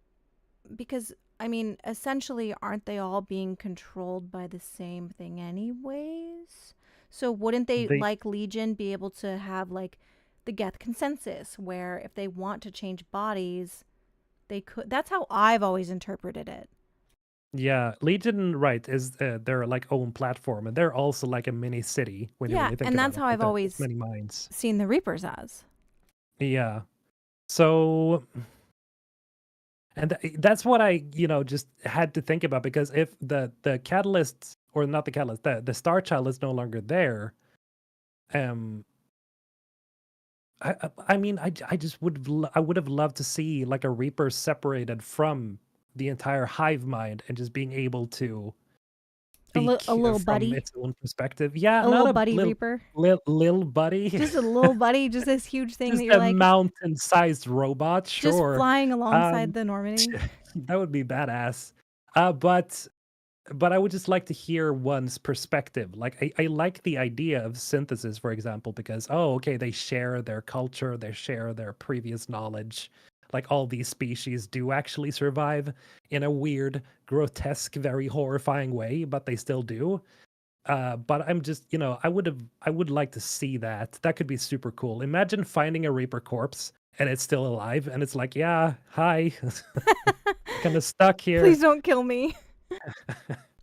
because I mean, essentially aren't they all being controlled by the same thing anyways? So wouldn't they
they
like Legion be able to have like the Geth consensus where if they want to change bodies, they could. That's how I've always interpreted it.
yeah, Legion, right, is their like own platform, and they're also like a mini city when you
Yeah,
really think
and
about
that's
it.
how
Like,
I've
there's
always
many minds.
seen the Reapers as.
Yeah. So, and that's what I, just had to think about because if the catalyst or not the catalyst, the Star Child is no longer there, um, I mean, I just I would have loved to see like a Reaper separated from the entire hive mind and just being able to
A
speak
little
from
buddy,
its own perspective. Yeah,
a
not
little
a
buddy
little
Reaper,
little buddy,
just a little buddy, just this huge thing that
just
you're
a
like
mountain-sized robot.
just
Sure,
flying alongside
um,
the Normandy.
that would be badass. But I would just like to hear one's perspective. Like I like the idea of synthesis, for example, because oh, okay, they share their culture, they share their previous knowledge. Like all these species do actually survive in a weird, grotesque, very horrifying way, but they still do. But I'm just, I would like to see that. That could be super cool. Imagine finding a Reaper corpse and it's still alive, and it's like, yeah, hi, kind of stuck here.
Please don't kill me.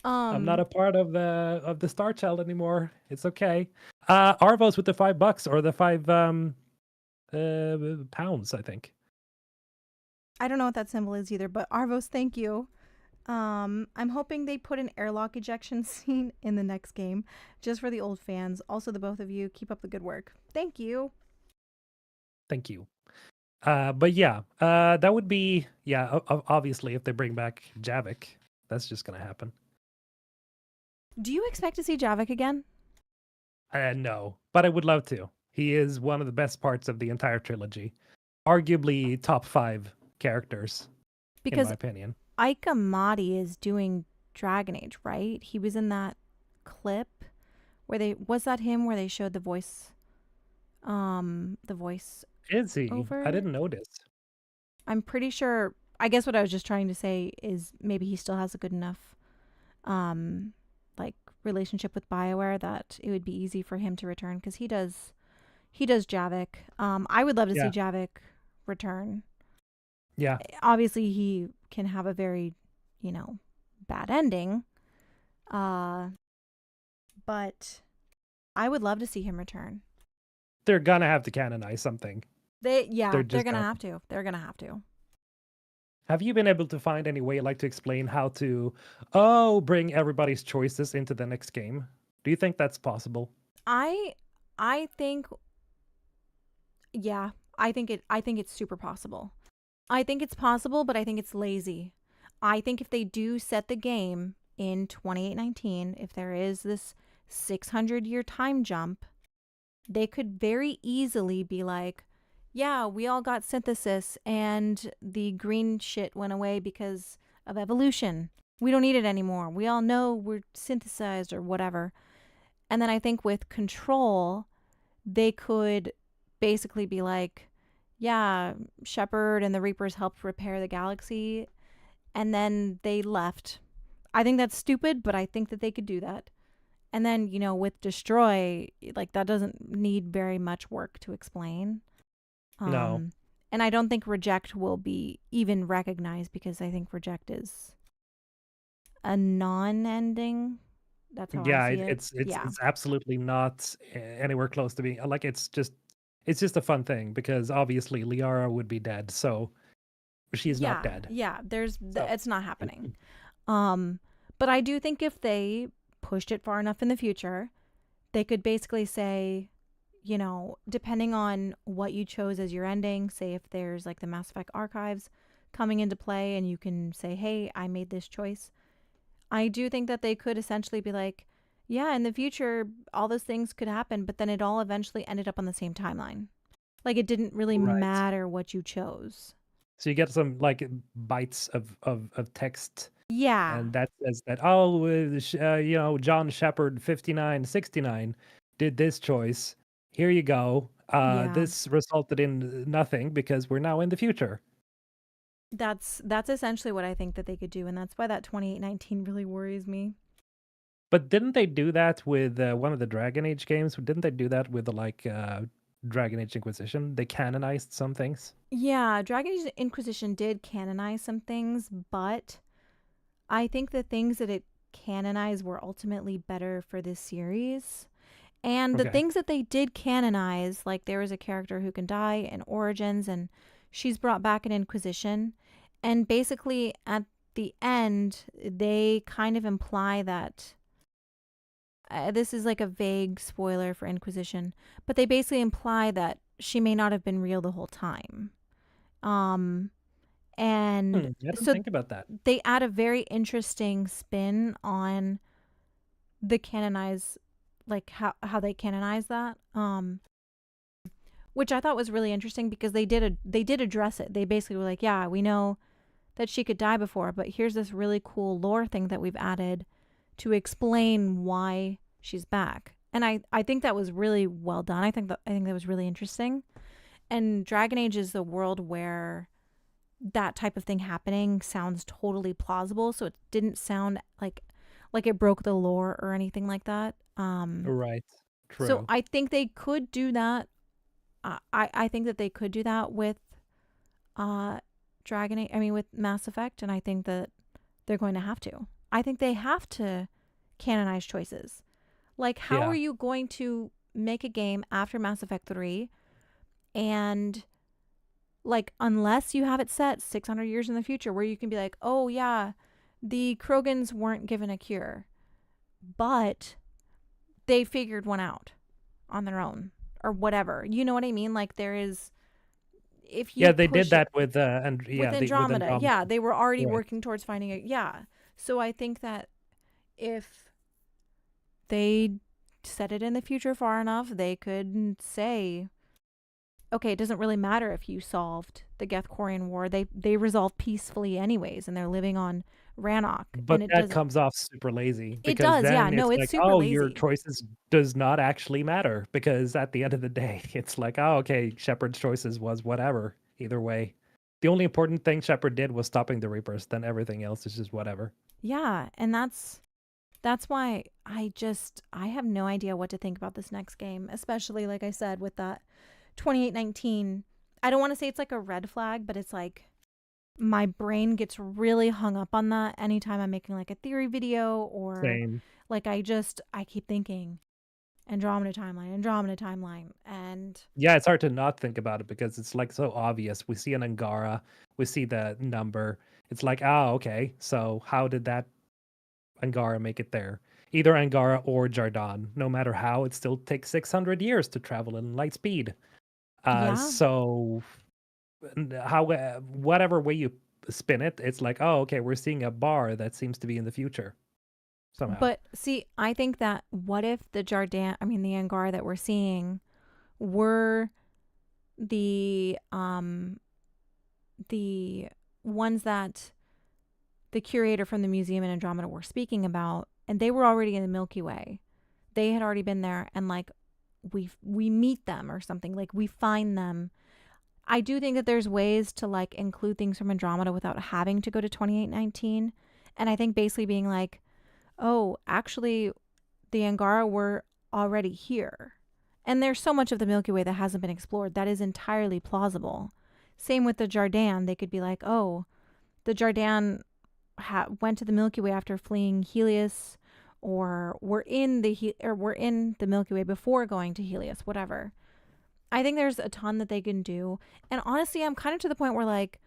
I'm not
Um,
a part of the Star Child anymore. It's okay. Arvos with the $5 or the five. pounds, I think.
I don't know what that symbol is either, but Arvos, thank you. I'm hoping they put an airlock ejection scene in the next game, just for the old fans. Also, the both of you, keep up the good work. Thank you.
Thank you. But yeah, that would be obviously if they bring back Javik, that's just gonna happen.
Do you expect to see Javik again?
No, but I would love to. He is one of the best parts of the entire trilogy, arguably top 5 characters in my
Because
opinion.
Ike Amati is doing Dragon Age, right? He was in that clip where they was that him where they showed the voice
Is he? I
over.
didn't notice.
I'm pretty sure. I guess what I was just trying to say is maybe he still has a good enough um like relationship with BioWare that it would be easy for him to return because he does Javik. I would love to see
Yeah,
Javik return.
yeah.
Obviously he can have a very, you know, bad ending. Uh but I would love to see him return.
They're gonna have to canonize something. They're
They're
just
gonna
gonna.
have to. They're gonna have to.
Have you been able to find any way, like, to explain how to, bring everybody's choices into the next game? Do you think that's possible?
I I think yeah, I think it's super possible. I think it's possible, but I think it's lazy. I think if they do set the game in 2819, if there is this 600-year time jump, they could very easily be like, yeah, we all got synthesis and the green shit went away because of evolution. We don't need it anymore. We all know we're synthesized or whatever. And then I think with control, they could basically be like, yeah, Shepard and the Reapers helped repair the galaxy, and then they left. I think that's stupid, but I think that they could do that. And then, you know, with Destroy, like that doesn't need very much work to explain.
No.
Um, and I don't think Reject will be even recognized because I think Reject is a non-ending. That's how I
Yeah,
see it.
it's
Yeah.
it's absolutely not anywhere close to being like, it's just a fun thing because obviously Liara would be dead, so she's not
Yeah.
dead.
Yeah.
So
It's not happening. Um, but I do think if they pushed it far enough in the future, they could basically say, you know, depending on what you chose as your ending, say if there's like the Mass Effect archives coming into play and you can say, hey, I made this choice. I do think that they could essentially be like, yeah, in the future, all those things could happen, but then it all eventually ended up on the same timeline. Like it didn't really
right.
matter what you chose.
So you get some like bites of text,
Yeah.
and that says that John Shepard 5969 did this choice. Here you go.
Yeah.
This resulted in nothing because we're now in the future.
That's essentially what I think that they could do, and that's why that 2819 really worries me.
But didn't they do that with one of the Dragon Age games? Didn't they do that with the Dragon Age Inquisition? They canonized some things.
Yeah, Dragon Age Inquisition did canonize some things, but I think the things that it canonized were ultimately better for this series. And the
Okay.
things that they did canonize, like there was a character who can die in Origins, and she's brought back in Inquisition. And basically, at the end, they kind of imply that this is like a vague spoiler for Inquisition, but they basically imply that she may not have been real the whole time. Um, and
I didn't
so
think about that.
they add a very interesting spin on the canonize, like how they canonize that. Which I thought was really interesting because they did address it. They basically were like, yeah, we know that she could die before, but here's this really cool lore thing that we've added to explain why she's back. And I think that was really well done. I think that was really interesting. And Dragon Age is a world where that type of thing happening sounds totally plausible, so it didn't sound like it broke the lore or anything like that.
Right.
So
True.
I think they could do that. I think that they could do that with uh Dragon Age, I mean with Mass Effect, and I think that they're going to have to. I think they have to canonize choices. Like how are
Yeah.
you going to make a game after Mass Effect 3 And like, unless you have it set 600 years in the future where you can be like, oh yeah, the Krogans weren't given a cure, but they figured one out on their own or whatever. You know what I mean? Like, there is, if
Yeah,
you
they did
push it
that with and
with
yeah, with
Andromeda,
Andromeda.
yeah, they were already
Right.
working towards finding a, yeah. So I think that if they set it in the future far enough, they could say, okay, it doesn't really matter if you solved the Geth-Korian War. They resolved peacefully anyways, and they're living on Rannoch, and
But
it
that
doesn't.
comes off super lazy
It
because
does, yeah.
then
No,
it's
it's
like,
super
oh, your
lazy.
choices does not actually matter because at the end of the day, it's like, oh, okay, Shepard's choices was whatever. Either way, the only important thing Shepard did was stopping the Reapers. Then everything else is just whatever.
Yeah, and that's why I have no idea what to think about this next game, especially like I said with that 2819. I don't want to say it's like a red flag, but it's like my brain gets really hung up on that anytime I'm making like a theory video, or
Same.
like I keep thinking Andromeda timeline, and
Yeah, it's hard to not think about it because it's like so obvious. We see an Angara, we see the number. It's like, oh, okay. So how did that Angara make it there? Either Angara or Jardan. No matter how, it still takes 600 years to travel in light speed.
yeah.
So how whatever way you spin it, it's like, oh, okay, we're seeing a bar that seems to be in the future somehow.
But see, I think that what if the Angara that we're seeing were the the ones that the curator from the museum in Andromeda were speaking about, and they were already in the Milky Way. They had already been there, and like we meet them or something, like we find them. I do think that there's ways to like include things from Andromeda without having to go to 2819. And I think basically being like, oh, actually, the Angara were already here. And there's so much of the Milky Way that hasn't been explored. That is entirely plausible. Same with the Jardan. They could be like, oh, the Jardan went to the Milky Way after fleeing Helios, or were in the Milky Way before going to Helios, whatever. I think there's a ton that they can do. And honestly, I'm kind of to the point where like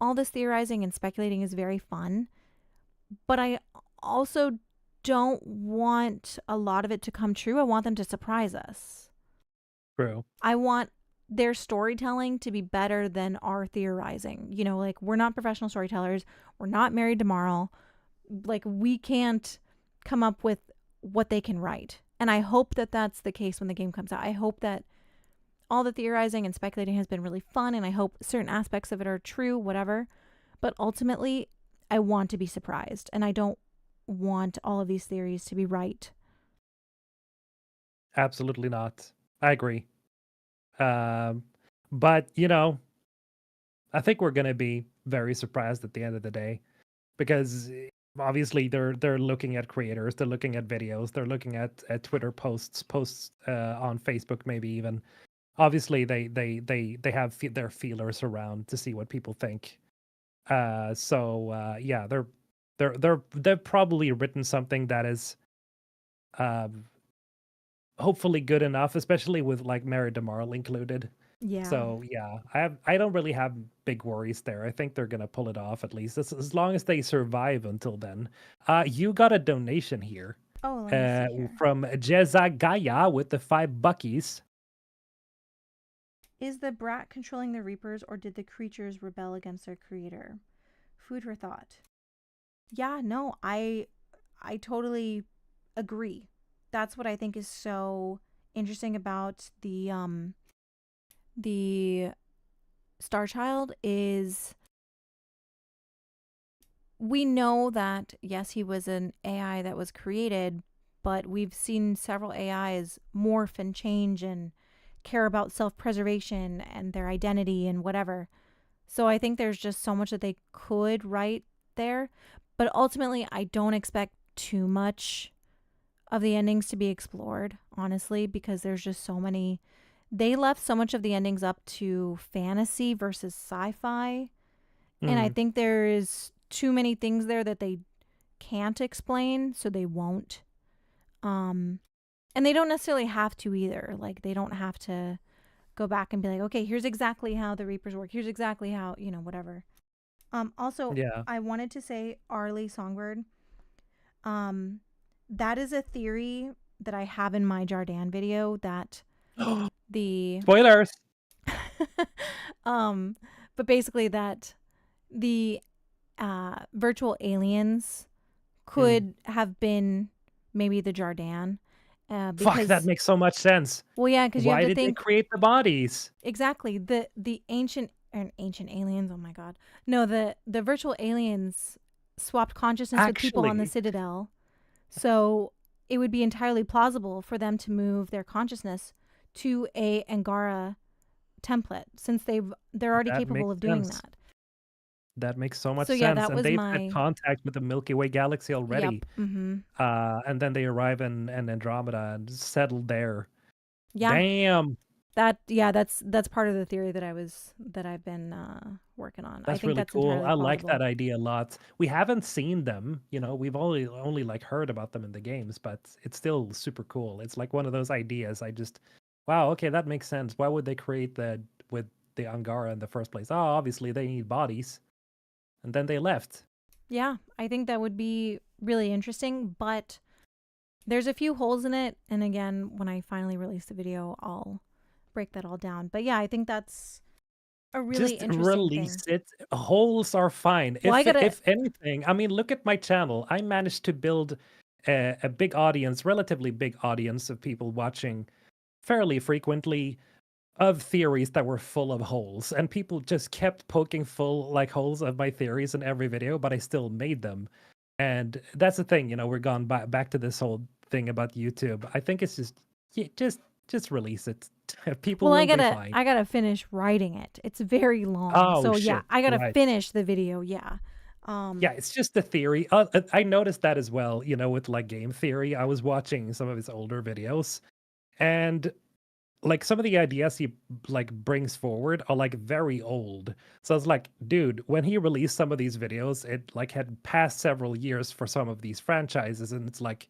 all this theorizing and speculating is very fun, but I also don't want a lot of it to come true. I want them to surprise us.
True.
I want their storytelling to be better than our theorizing. You know, like we're not professional storytellers. We're not married to Marl. Like we can't come up with what they can write. And I hope that that's the case when the game comes out. I hope that all the theorizing and speculating has been really fun, and I hope certain aspects of it are true, whatever. But ultimately, I want to be surprised, and I don't want all of these theories to be right.
Absolutely not. I agree. Um, but I think we're gonna be very surprised at the end of the day because obviously they're looking at creators, they're looking at videos, they're looking at Twitter posts on Facebook, maybe even. Obviously, they have their feelers around to see what people think. Yeah, they've probably written something that is um hopefully good enough, especially with like Mary DeMarle included.
Yeah.
So yeah, I don't really have big worries there. I think they're gonna pull it off at least as long as they survive until then. You got a donation here
Oh, let me see here.
from Jeza Gaya with the $5.
Is the brat controlling the Reapers, or did the creatures rebel against their creator? Food for thought. Yeah, no, I totally agree. That's what I think is so interesting about the Star Child is we know that yes, he was an AI that was created, but we've seen several AIs morph and change and care about self-preservation and their identity and whatever. So I think there's just so much that they could write there, but ultimately I don't expect too much of the endings to be explored, honestly, because there's just so many. They left so much of the endings up to fantasy versus sci-fi, and I
Mm,
think there's too many things there that they can't explain, so they won't. Um and they don't necessarily have to either. Like they don't have to go back and be like, okay, here's exactly how the Reapers work. Here's exactly how, whatever. Also,
Yeah.
I wanted to say Arlie Songbird. Um, that is a theory that I have in my Jardan video that the
Spoilers.
um, but basically that the virtual aliens
Mm.
could have been maybe the Jardan,
Fuck, that
because
makes so much sense.
well, yeah, because you have
Why
to
did they
think
create the bodies?
exactly the ancient aliens. Oh my god, no, the virtual aliens swapped consciousness with people on the
Actually,
Citadel, so it would be entirely plausible for them to move their consciousness to a Angara template since they're already
that
capable
makes
of doing
sense.
that.
That makes so much
So yeah,
sense,
that
and
was
they've had
my
contact with the Milky Way galaxy
yep.
already,
Mm-hmm.
and then they arrive in Andromeda and settle there.
Yeah,
Damn,
that's part of the theory that I've been working on. I
that's
think
really
that's
cool.
entirely
I like that
plausible.
idea a lot. We haven't seen them, we've only like heard about them in the games, but it's still super cool. It's like one of those ideas. Wow, okay, that makes sense. Why would they create that with the Angara in the first place? Oh, obviously they need bodies, and then they left.
Yeah, I think that would be really interesting, but there's a few holes in it. And again, when I finally release the video, I'll break that all down. But yeah, I think that's a really
Just
interesting
release
thing.
it. Holes are fine.
Well, I gotta,
If anything, I mean, look at my channel. I managed to build a big audience, relatively big audience of people watching fairly frequently of theories that were full of holes, and people just kept poking full like holes of my theories in every video, but I still made them. And that's the thing, we're gone back to this whole thing about YouTube. I think it's just yeah, just release it. People
well,
will be fine.
I gotta finish writing it. It's very long.
Oh
So yeah,
shit.
I gotta
Right.
finish the video. Yeah.
Yeah,
Um,
it's just a theory. I noticed that as well, with like game theory. I was watching some of his older videos, and like some of the ideas he like brings forward are like very old. So I was like, dude, when he released some of these videos, it like had passed several years for some of these franchises, and it's like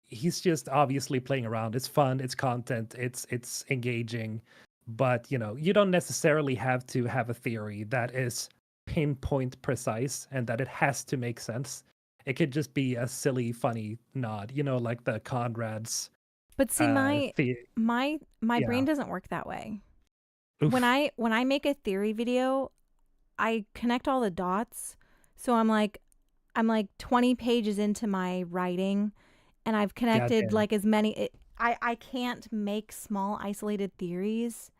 he's just obviously playing around. It's fun, it's content, it's engaging, but you don't necessarily have to have a theory that is pinpoint precise and that it has to make sense. It could just be a silly, funny nod, like the Conrad's
but see,
the
my
yeah.
brain doesn't work that way.
Oof.
When I make a theory video, I connect all the dots. So I'm like 20 pages into my writing, and I've connected
Goddamn.
like as many I can't make small isolated theories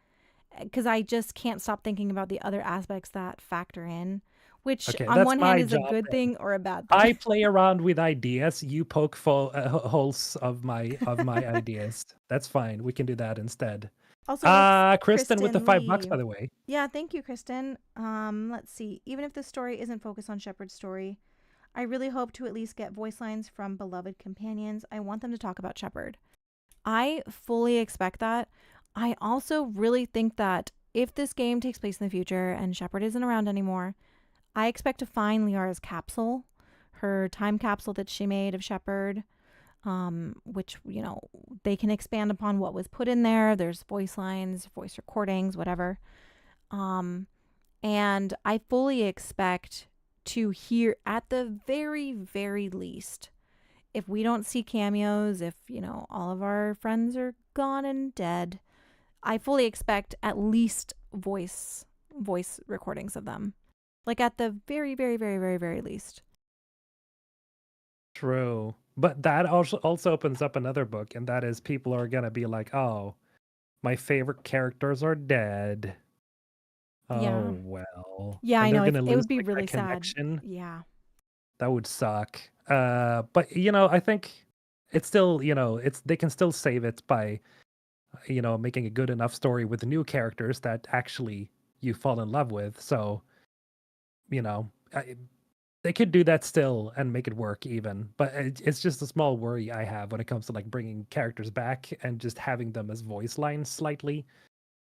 because I just can't stop thinking about the other aspects that factor in, which
Okay,
on
that's
one hand
my
is a
job
good
then.
thing or a bad thing.
I play around with ideas. You poke holes of my ideas. That's fine. We can do that instead.
Also, what's
Kristen with the
Kristen
$5,
Lee?
by the way.
Yeah, thank you, Kristen. Let's see. Even if the story isn't focused on Shepard's story, I really hope to at least get voice lines from beloved companions. I want them to talk about Shepard. I fully expect that. I also really think that if this game takes place in the future and Shepard isn't around anymore, I expect to find Liara's capsule, her time capsule that she made of Shepard, which, they can expand upon what was put in there. There's voice lines, voice recordings, whatever. Um, and I fully expect to hear, at the very, very least, if we don't see cameos, if, all of our friends are gone and dead, I fully expect at least voice recordings of them. Like at the very, very, very, very, very least.
True. But that also opens up another book, and that is people are gonna be like, oh, my favorite characters are dead.
Yeah.
Oh well.
Yeah,
And
I
they're
know.
gonna
It
lose
would be
like that
really sad.
connection.
Yeah.
That would suck. But I think it's still, it's they can still save it by, making a good enough story with the new characters that actually you fall in love with. So, you know, I, they could do that still and make it work even. But it's just a small worry I have when it comes to like bringing characters back and just having them as voice lines slightly.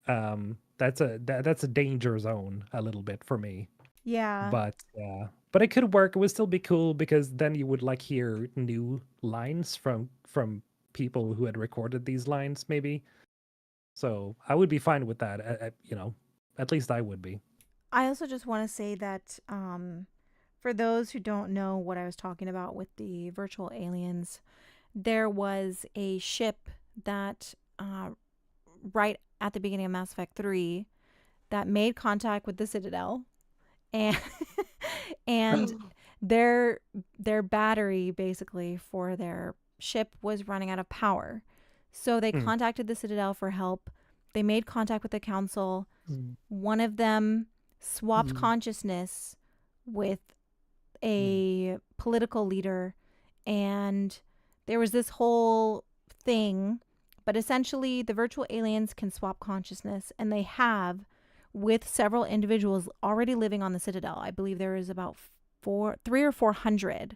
That's a danger zone a little bit for me.
Yeah.
But yeah, but it could work. It would still be cool because then you would like hear new lines from people who had recorded these lines, maybe. So I would be fine with that. At least I would be.
I also just want to say that for those who don't know what I was talking about with the virtual aliens, there was a ship that right at the beginning of Mass Effect 3 that made contact with the Citadel, and and their battery basically for their ship was running out of power. So they
Mm,
contacted the Citadel for help. They made contact with the council.
mm,
One of them swapped
mm,
consciousness with
mm.
a political leader, and there was this whole thing. But essentially, the virtual aliens can swap consciousness, and they have with several individuals already living on the Citadel. I believe there is about 300 or 400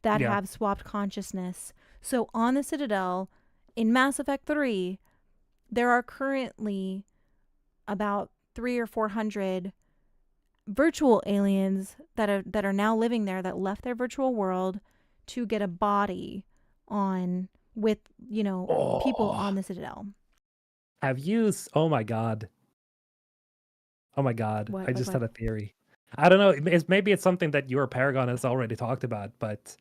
that
Yeah.
have swapped consciousness. So on the Citadel in Mass Effect 3, there are currently about 300 or 400 virtual aliens that are now living there, that left their virtual world to get a body on with, people
Oh,
on the Citadel.
oh my God. Oh my God.
What
I
what
just
what?
had a theory. I don't know. Maybe it's something that your Paragon has already talked about, but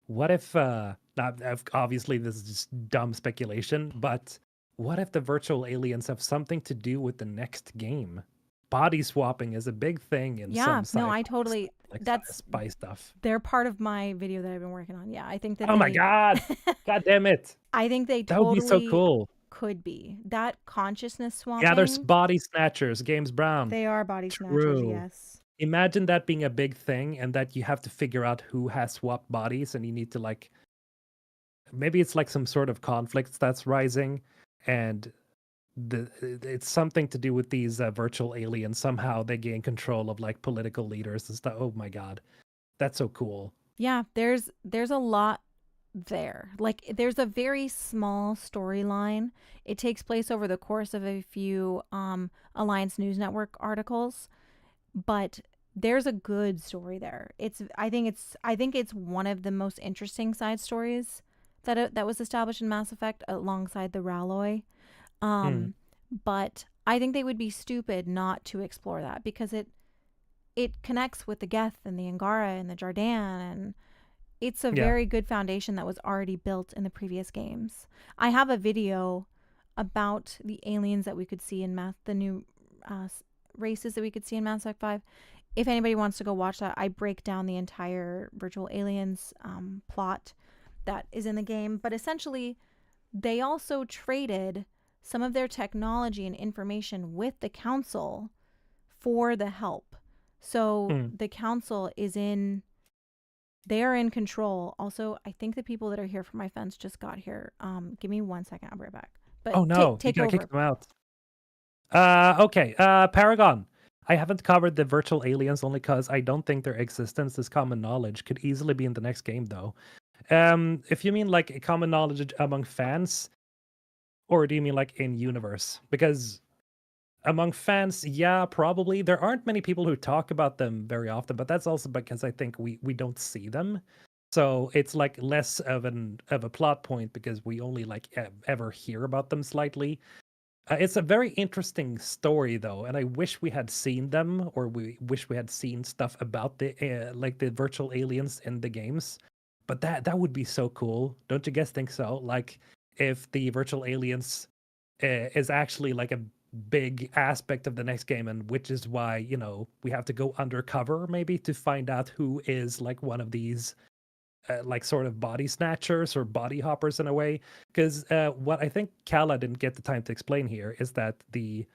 what if, obviously this is just dumb speculation, but what if the virtual aliens have something to do with the next game? Body swapping is a big thing in some
Yeah, no,
sci-fi
I
stuff,
totally
like
that's
spy stuff.
they're part of my video that I've been working on. Yeah, I think that
Oh my
they
God. God damn it.
I think they
That would be so
totally
cool.
could be. That consciousness
Yeah, there's
swapping,
body snatchers, James Brown.
they are body snatchers,
True.
yes.
Imagine that being a big thing and that you have to figure out who has swapped bodies and you need to like maybe it's like some sort of conflict that's rising and it's something to do with these virtual aliens. Somehow they gain control of like political leaders and stuff. Oh my God. That's so cool.
Yeah, there's a lot there. Like there's a very small storyline. It takes place over the course of a few Alliance News Network articles, but there's a good story there. I think it's one of the most interesting side stories that was established in Mass Effect alongside the Ralloy.
Mm,
Um but I think they would be stupid not to explore that because it connects with the Geth and the Angara and the Jardan, and it's a
yeah.
very good foundation that was already built in the previous games. I have a video about the aliens that we could see in the new uh, races that we could see in Mass Effect 5. If anybody wants to go watch that, I break down the entire virtual aliens plot that is in the game. But essentially, they also traded some of their technology and information with the council for the help. So
Mm.
the council they are in control. Also, I think the people that are here for my fence just got here. Give me 1 second. I'll be right back. But
Oh no, you
take
gotta kick
over.
them out. Okay. Paragon. I haven't covered the virtual aliens only because I don't think their existence is common knowledge. Could easily be in the next game though. If you mean like a common knowledge among fans, or do you mean like in universe? Because among fans, yeah, probably. There aren't many people who talk about them very often, but that's also because I think we don't see them. So it's like less of a plot point because we only like ever hear about them slightly. It's a very interesting story though, and I wish we had seen them or we wish we had seen stuff about the like the virtual aliens in the games. But that would be so cool. Don't you guys think so? Like if the virtual aliens is actually like a big aspect of the next game and which is why, we have to go undercover maybe to find out who is like one of these like sort of body snatchers or body hoppers in a way. Because what I think Kala didn't get the time to explain here is that they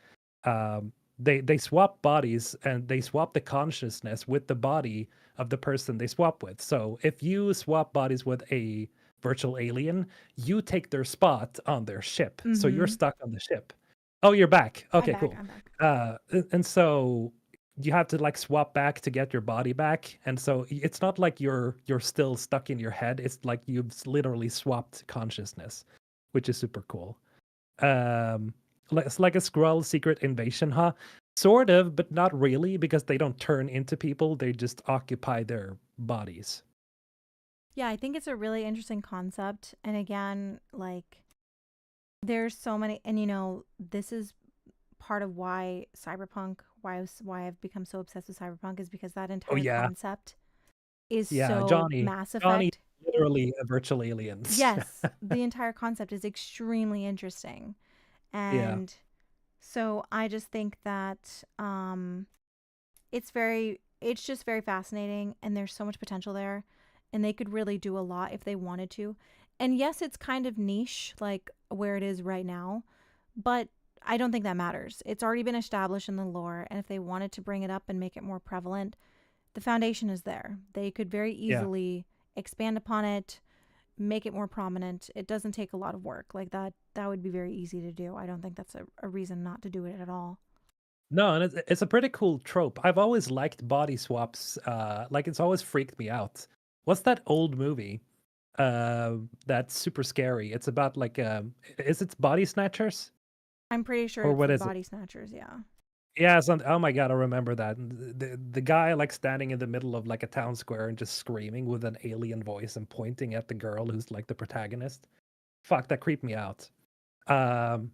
swap bodies and they swap the consciousness with the body of the person they swap with. So if you swap bodies with a virtual alien, you take their spot on their ship. So you're
Mm-hmm.
stuck on the ship. Oh, you're back.
I'm
Okay,
back.
cool.
I'm back.
And so you have to like swap back to get your body back, and so it's not like you're still stuck in your head. It's like you've literally swapped consciousness, which is super cool. um it's like a Skrull secret invasion, huh? Sort of, but not really, because they don't turn into people, they just occupy their bodies.
Yeah, I think it's a really interesting concept. And again, like There's so many, and this is part of why cyberpunk, why I've become so obsessed with cyberpunk, is because that
Oh
entire
yeah,
concept is
yeah,
so Mass
Johnny,
Effect.
literally a virtual aliens.
Yes, the entire concept is extremely interesting.
Yeah.
And so I just think that it's just very fascinating, and there's so much potential there, and they could really do a lot if they wanted to. And yes, it's kind of niche like where it is right now, but I don't think that matters. It's already been established in the lore, and if they wanted to bring it up and make it more prevalent, the foundation is there. They could very
Yeah.
easily expand upon it, make it more prominent. It doesn't take a lot of work. Like that would be very easy to do. I don't think that's a reason not to do it at all.
No, and it's a pretty cool trope. I've always liked body swaps. Like it's always freaked me out. What's that old movie? That's super scary. It's about like is it Body Snatchers
I'm pretty sure
or
it's
what
the
is it?
body snatchers, yeah.
Yeah, oh my God, I remember that. The guy like standing in the middle of like a town square and just screaming with an alien voice and pointing at the girl who's like the protagonist. Fuck, that creeped me out. Um,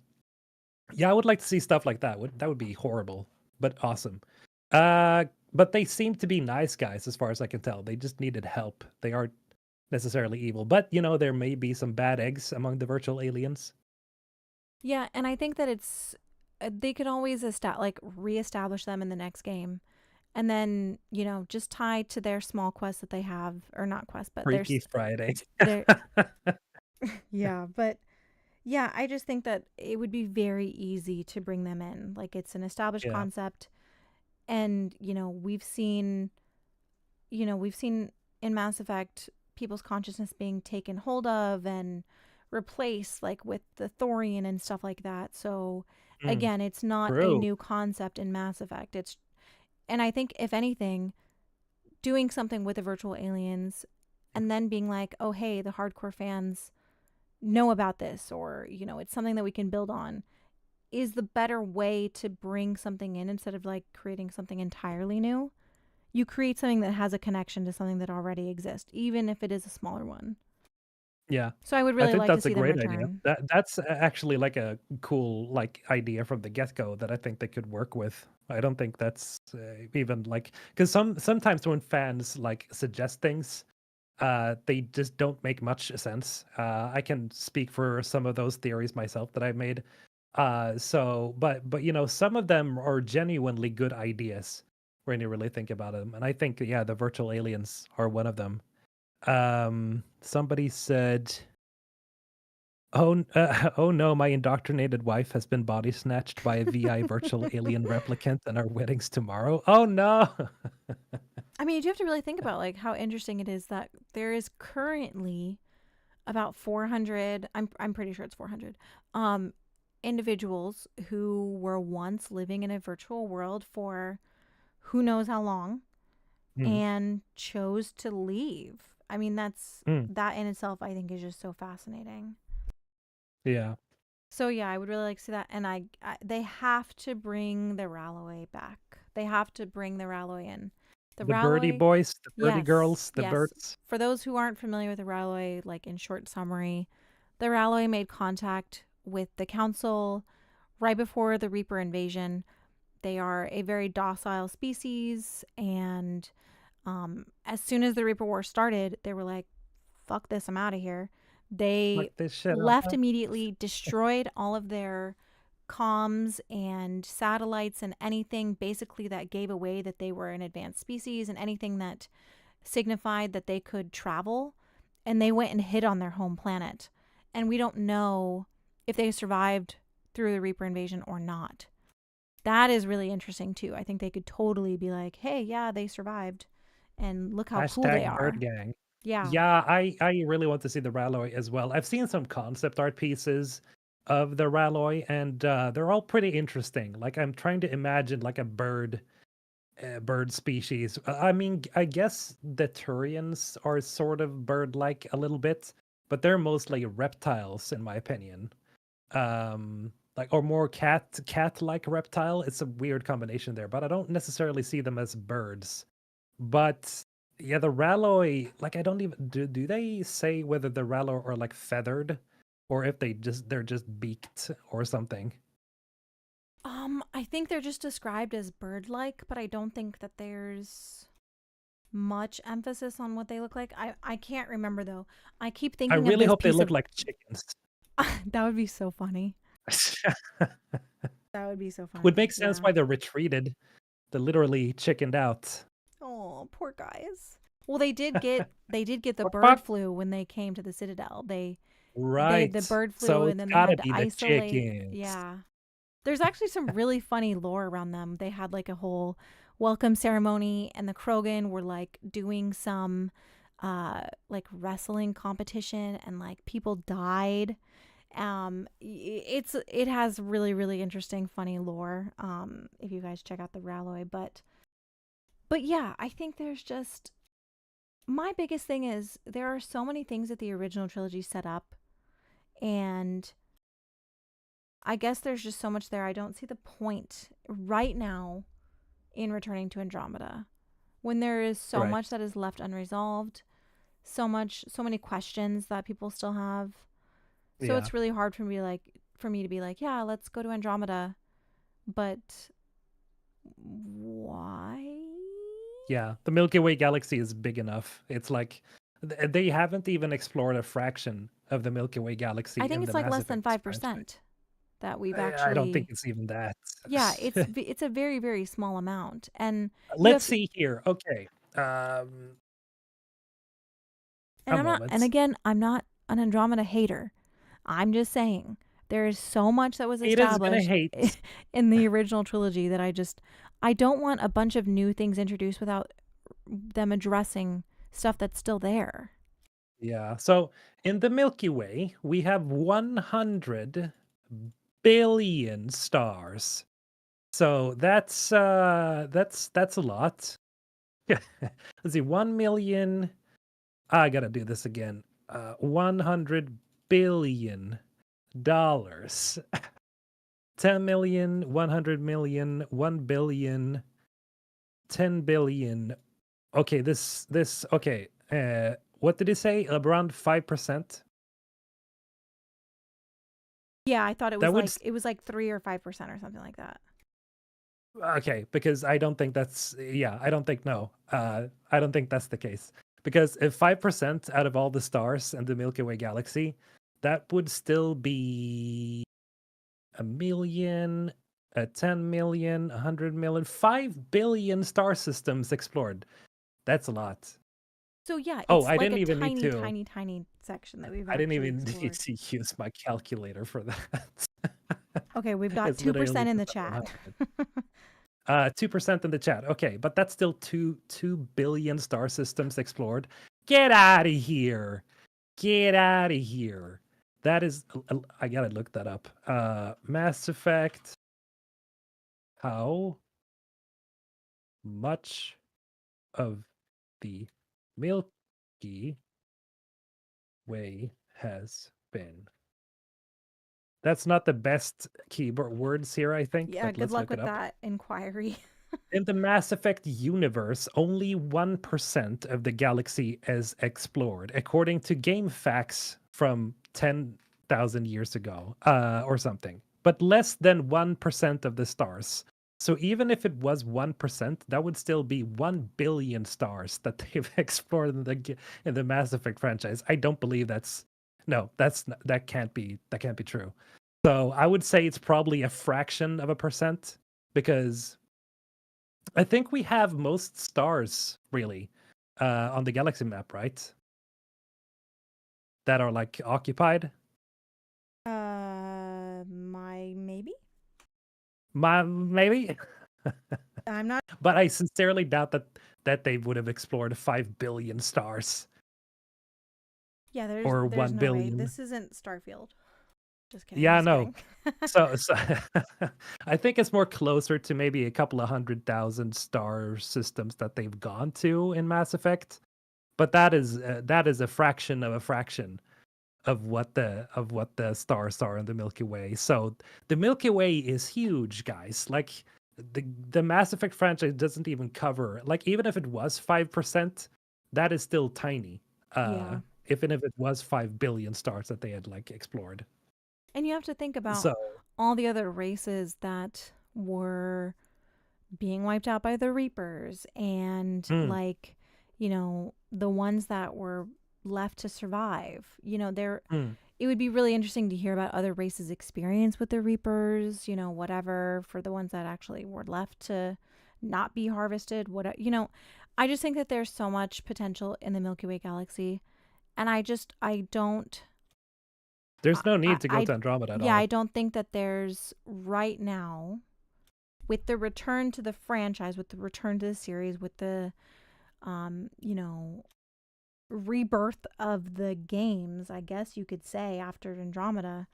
yeah, I would like to see stuff like that. That would be horrible, but awesome. Uh, but they seem to be nice guys as far as I can tell. They just needed help. They aren't necessarily evil, but there may be some bad eggs among the virtual aliens.
Yeah, and I think that it's they could always reestablish them in the next game, and then just tie to their small quests that they have, or not quests, but
Freaky Friday.
their yeah. But yeah, I just think that it would be very easy to bring them in. Like, it's an established
Yeah.
concept, and we've seen in Mass Effect people's consciousness being taken hold of and replaced, like with the Thorian and stuff like that. So
Mm,
again, it's not a
true.
new concept in Mass Effect. And I think if anything, doing something with the virtual aliens and then being like, "Oh, hey, the hardcore fans know about this," or it's something that we can build on, is the better way to bring something in instead of like creating something entirely new. You create something that has a connection to something that already exists, even if it is a smaller one.
Yeah.
So I would
I
really
think
like to
that's a
see them
great idea.
return.
That's actually like a cool like idea from the get-go that I think they could work with. I don't think that's even like because sometimes when fans like suggest things, they just don't make much sense. I can speak for some of those theories myself that I've made. But some of them are genuinely good ideas when you really think about them, and I think yeah, the virtual aliens are one of them. Somebody said. Oh no, my indoctrinated wife has been body snatched by a VI virtual alien replicant and our wedding's tomorrow. Oh no.
I mean, you do have to really think about like how interesting it is that there is currently about 400, I'm pretty sure it's 400, um individuals who were once living in a virtual world for who knows how long
Mm,
and chose to leave. I mean,
mm,
that in itself I think is just so fascinating.
yeah.
So yeah, I would really like to see that, and they have to bring the Ralloway back. They have to bring the Ralloway in. The
The birdie
Ralloway,
boys, the birdie
yes,
girls, the
yes.
birds.
For those who aren't familiar with the Ralloway, like in short summary, the Ralloway made contact with the Council right before the Reaper invasion. They are a very docile species, and as soon as the Reaper War started, they were like, "Fuck this, I'm out of here." They
Like this shit
left
up.
immediately, destroyed all of their comms and satellites and anything basically that gave away that they were an advanced species, and anything that signified that they could travel. And they went and hid on their home planet. And we don't know if they survived through the Reaper invasion or not. That is really interesting too. I think they could totally be like, "Hey, yeah, they survived, and look how cool they
Hashtag bird
are."
gang.
Yeah.
Yeah, I really want to see the Ralloy as well. I've seen some concept art pieces of the Ralloy, and they're all pretty interesting. Like I'm trying to imagine like a bird species. I mean, I guess the Turians are sort of bird-like a little bit, but they're mostly reptiles, in my opinion. Like or more cat-like reptile. It's a weird combination there, but I don't necessarily see them as birds. But yeah, the Ralloy, like I don't even do they say whether the Ralloy are like feathered? or if they're just beaked or something.
I think they're just described as bird-like, but I don't think that there's much emphasis on what they look like. I can't remember though. I keep
I
thinking of
really
this
hope they
piece
look
of
like chickens.
that would be so funny. That would be so
Would
funny.
make sense
Yeah.
why they're retreated. They literally chickened out.
Oh, poor guys. Well, they did get the
Quack,
bird
quack.
flu when they came to the Citadel. They the
Right.
bird flu
So
and
it's
then they
gotta
had to
be the
isolate.
chickens.
Yeah. There's actually some really funny lore around them. They had like a whole welcome ceremony and the Krogan were like doing some like wrestling competition and like people died. It has really really interesting funny lore if you guys check out the Ralloy, but yeah, I think there's just my biggest thing is there are so many things that the original trilogy set up, and I guess there's just so much there. I don't see the point right now in returning to Andromeda when there is so
Right.
much that is left unresolved, so many questions that people still have. So
Yeah.
it's really hard for me to be like, yeah, let's go to Andromeda, but why?
Yeah. The Milky Way galaxy is big enough. It's like they haven't even explored a fraction of the Milky Way galaxy
I think
in
it's
the
like
Mass
less than
Effect franchise.
5% that we've
I don't think
actually.
it's even that.
Yeah, it's a very very small amount, and you
Let's
have to.
see here. Okay. Um,
And
a
I'm not. And
moment.
again, I'm not an Andromeda hater. I'm just saying there is so much that was
Haters gonna
established
hate.
in the original trilogy that I don't want a bunch of new things introduced without them addressing stuff that's still there.
Yeah. So in the Milky Way, we have 100 billion stars. So that's a lot. Let's see, 1 million. I gotta do this again. 100 billion dollars. 10 million, 100 million, 1 billion, 10 billion. Okay, this okay. What did he say? Around 5%?
Yeah, I thought
That would
it was like 3 or 5% or something like that.
okay, because I don't think that's yeah, I don't think no. I don't think that's the case. Because if 5% out of all the stars in the Milky Way galaxy, that would still be a million, a 10 million, 100 million, 5 billion star systems explored. That's a lot.
So yeah,
Oh,
it's
I
like a
didn't even need
tiny,
to
tiny, tiny section that we've
I didn't
actually
even need
explored.
to use my calculator for that.
Okay, we've got
It's literally
2% in
just
the chat.
100. 2% in the chat. Okay, but that's still 2 billion star systems explored. Get out of here. Get out of here. That is I gotta look that up. Mass Effect. How much of the Milky Way has been? That's not the best keyboard words here, I think,
Yeah,
but
good
let's
luck
look it
with
up.
that inquiry.
In the Mass Effect universe, only 1% of the galaxy is explored, according to game facts from 10,000 years ago, or something. But less than 1% of the stars. So even if it was 1%, that would still be 1 billion stars that they've explored in the Mass Effect franchise. I don't believe that's no, that can't be true. So I would say it's probably a fraction of a percent because I think we have most stars really on the galaxy map, right? That are like occupied.
My maybe?
Maybe,
I'm not.
but I sincerely doubt that they would have explored 5 billion stars
Yeah,
or
there's
one
no way.
billion.
This isn't Starfield. Just kidding.
Yeah,
Just
no.
kidding.
So I think it's more closer to maybe a couple of 100,000 star systems that they've gone to in Mass Effect, but that is a fraction of a fraction of what the stars are in the Milky Way. So the Milky Way is huge, guys. Like the Mass Effect franchise doesn't even cover like even if it was 5%, that is still tiny
Yeah.
even if it was 5 billion stars that they had like explored.
And you have to think about
So,
all the other races that were being wiped out by the Reapers and
mm,
like, the ones that were left to survive.
mm,
It would be really interesting to hear about other races' experience with the Reapers, whatever, for the ones that actually were left to not be harvested. I just think that there's so much potential in the Milky Way galaxy. And I don't,
there's no
I,
need to go
I,
to Andromeda at
yeah, I
all.
don't think that there's right now, with the return to the franchise, with the return to the series, with the, um, you know, rebirth of the games, I guess you could say, after Andromeda,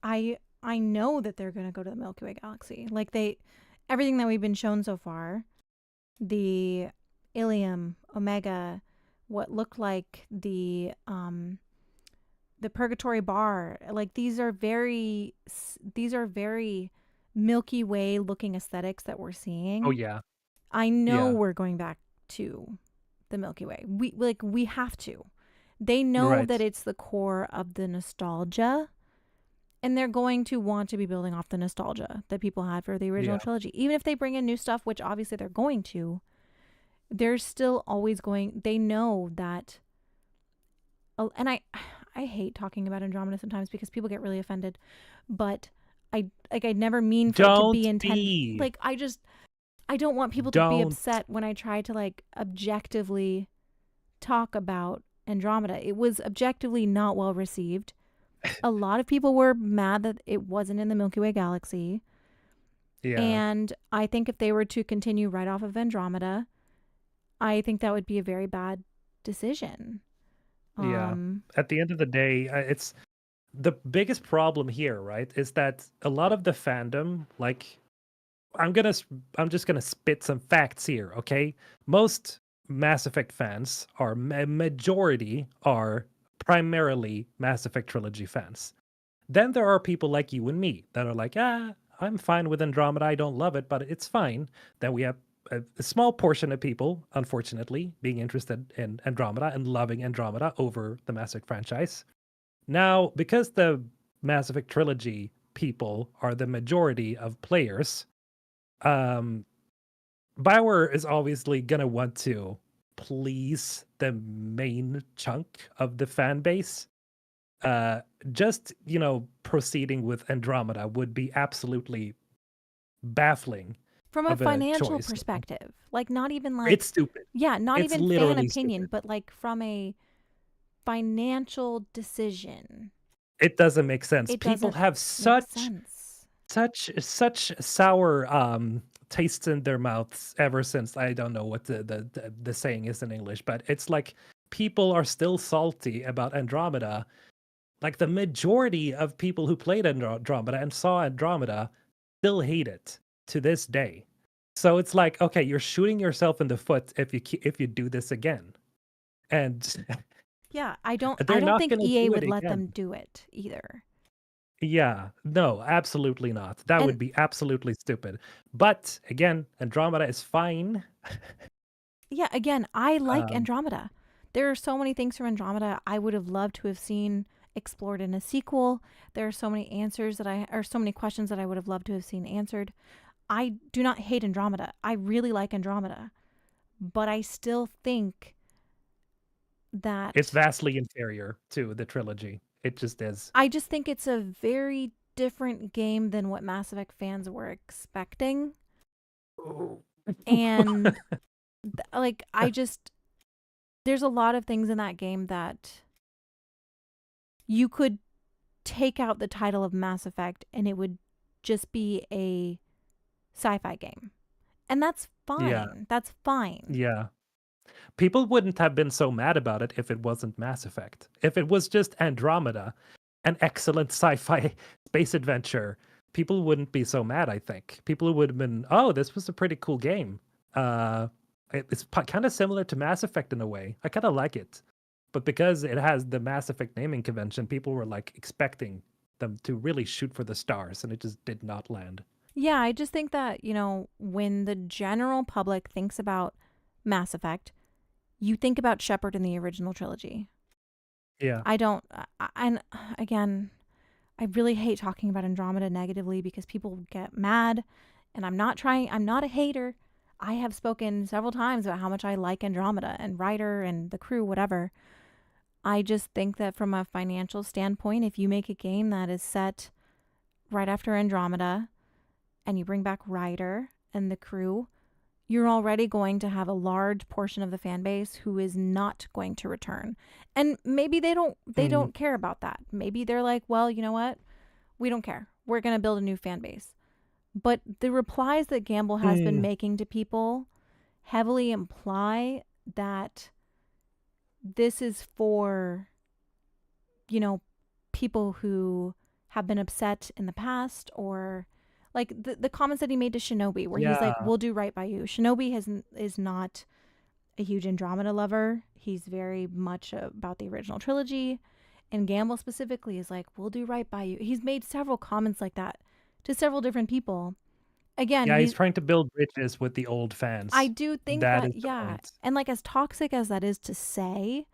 I know that they're going to go to the Milky Way galaxy. Like everything that we've been shown so far, the Ilium, Omega, what looked like the Purgatory Bar, like these are very Milky Way looking aesthetics that we're
Oh
seeing.
yeah,
I know
yeah,
we're going back to the Milky Way. We have to. They know that
right,
it's the core of the nostalgia, and they're going to want to be building off the nostalgia that people had for the original
yeah,
trilogy. Even if they bring in new stuff, which obviously they're going to, they're still always going. They know that. Oh, and I hate talking about Andromeda sometimes because people get really offended, but I never mean for it to
don't
be intent.
be,
Like I don't want people to be
don't,
upset when I try to like objectively talk about Andromeda. It was objectively not well received. A lot of people were mad that it wasn't in the Milky Way galaxy.
yeah,
And I think if they were to continue right off of Andromeda, I think that would be a very bad decision.
yeah.
Um,
At the end of the day, it's the biggest problem here, right? Is that a lot of the fandom, like I'm gonna, I'm just gonna spit some facts here, okay? Most Mass Effect fans are majority are primarily Mass Effect trilogy fans. Then there are people like you and me that are like, I'm fine with Andromeda. I don't love it, but it's fine. Then we have a small portion of people, unfortunately, being interested in Andromeda and loving Andromeda over the Mass Effect franchise. Now, because the Mass Effect trilogy people are the majority of players, um, Bioware is obviously gonna want to please the main chunk of the fan base. uh just proceeding with Andromeda would be absolutely baffling
from a
of a
financial
choice.
perspective, like not even
It's
like,
stupid.
yeah, not
It's
even fan
literally
opinion,
stupid.
but like from a financial decision,
It doesn't make sense.
it
People
doesn't
have
make
such
sense.
such sour tastes in their mouths ever since. I don't know what the saying is in English, but it's like people are still salty about Andromeda. Like the majority of people who played Andromeda and saw Andromeda still hate it to this day. So it's like, okay, you're shooting yourself in the foot if you do this again, and
Yeah, I don't I
they're
don't
not
think
gonna
EA
do it
would let
again.
them do it either.
Yeah, no, absolutely not. That
And
would be absolutely stupid. But again, Andromeda is fine.
yeah, again, I like
Um,
Andromeda. There are so many things from Andromeda I would have loved to have seen explored in a sequel. There are so many so many questions that I would have loved to have seen answered. I do not hate Andromeda. I really like Andromeda, but I still think
it's
that
vastly inferior to the trilogy. It just is.
I just think it's a very different game than what Mass Effect fans were expecting. And like there's a lot of things in that game that you could take out the title of Mass Effect and it would just be a sci-fi game. And that's
Yeah,
fine. That's fine.
yeah. People wouldn't have been so mad about it if it wasn't Mass Effect. If it was just Andromeda, an excellent sci-fi space adventure, people wouldn't be so mad, I think. People would have been, "Oh, this was a pretty cool game." Uh it's kind of similar to Mass Effect in a way. I kind of like it. But because it has the Mass Effect naming convention, people were like expecting them to really shoot for the stars and it just did not land.
Yeah, I just think that, when the general public thinks about Mass Effect, you think about Shepard in the original trilogy.
Yeah.
I don't, and again, I really hate talking about Andromeda negatively because people get mad, and I'm not a hater. I have spoken several times about how much I like Andromeda and Ryder and the crew, whatever. I just think that from a financial standpoint, if you make a game that is set right after Andromeda and you bring back Ryder and the crew, you're already going to have a large portion of the fan base who is not going to return. And maybe they
Mm,
don't care about that. Maybe they're like, "Well, you know what? We don't care. We're going to build a new fan base." But the replies that Gamble has been
mm,
making to people heavily imply that this is for, you know, people who have been upset in the past, or like the comments that he made to Shinobi where he's like,
yeah.
"We'll do right by you." Shinobi is not a huge Andromeda lover. He's very much about the original trilogy, and Gamble specifically is like, "We'll do right by you." He's made several comments like that to several different people. Again,
Yeah, he's
he's
trying to build bridges with the old
I
fans.
do think
That
that,
is the
yeah.
point.
And like as toxic as that is to say,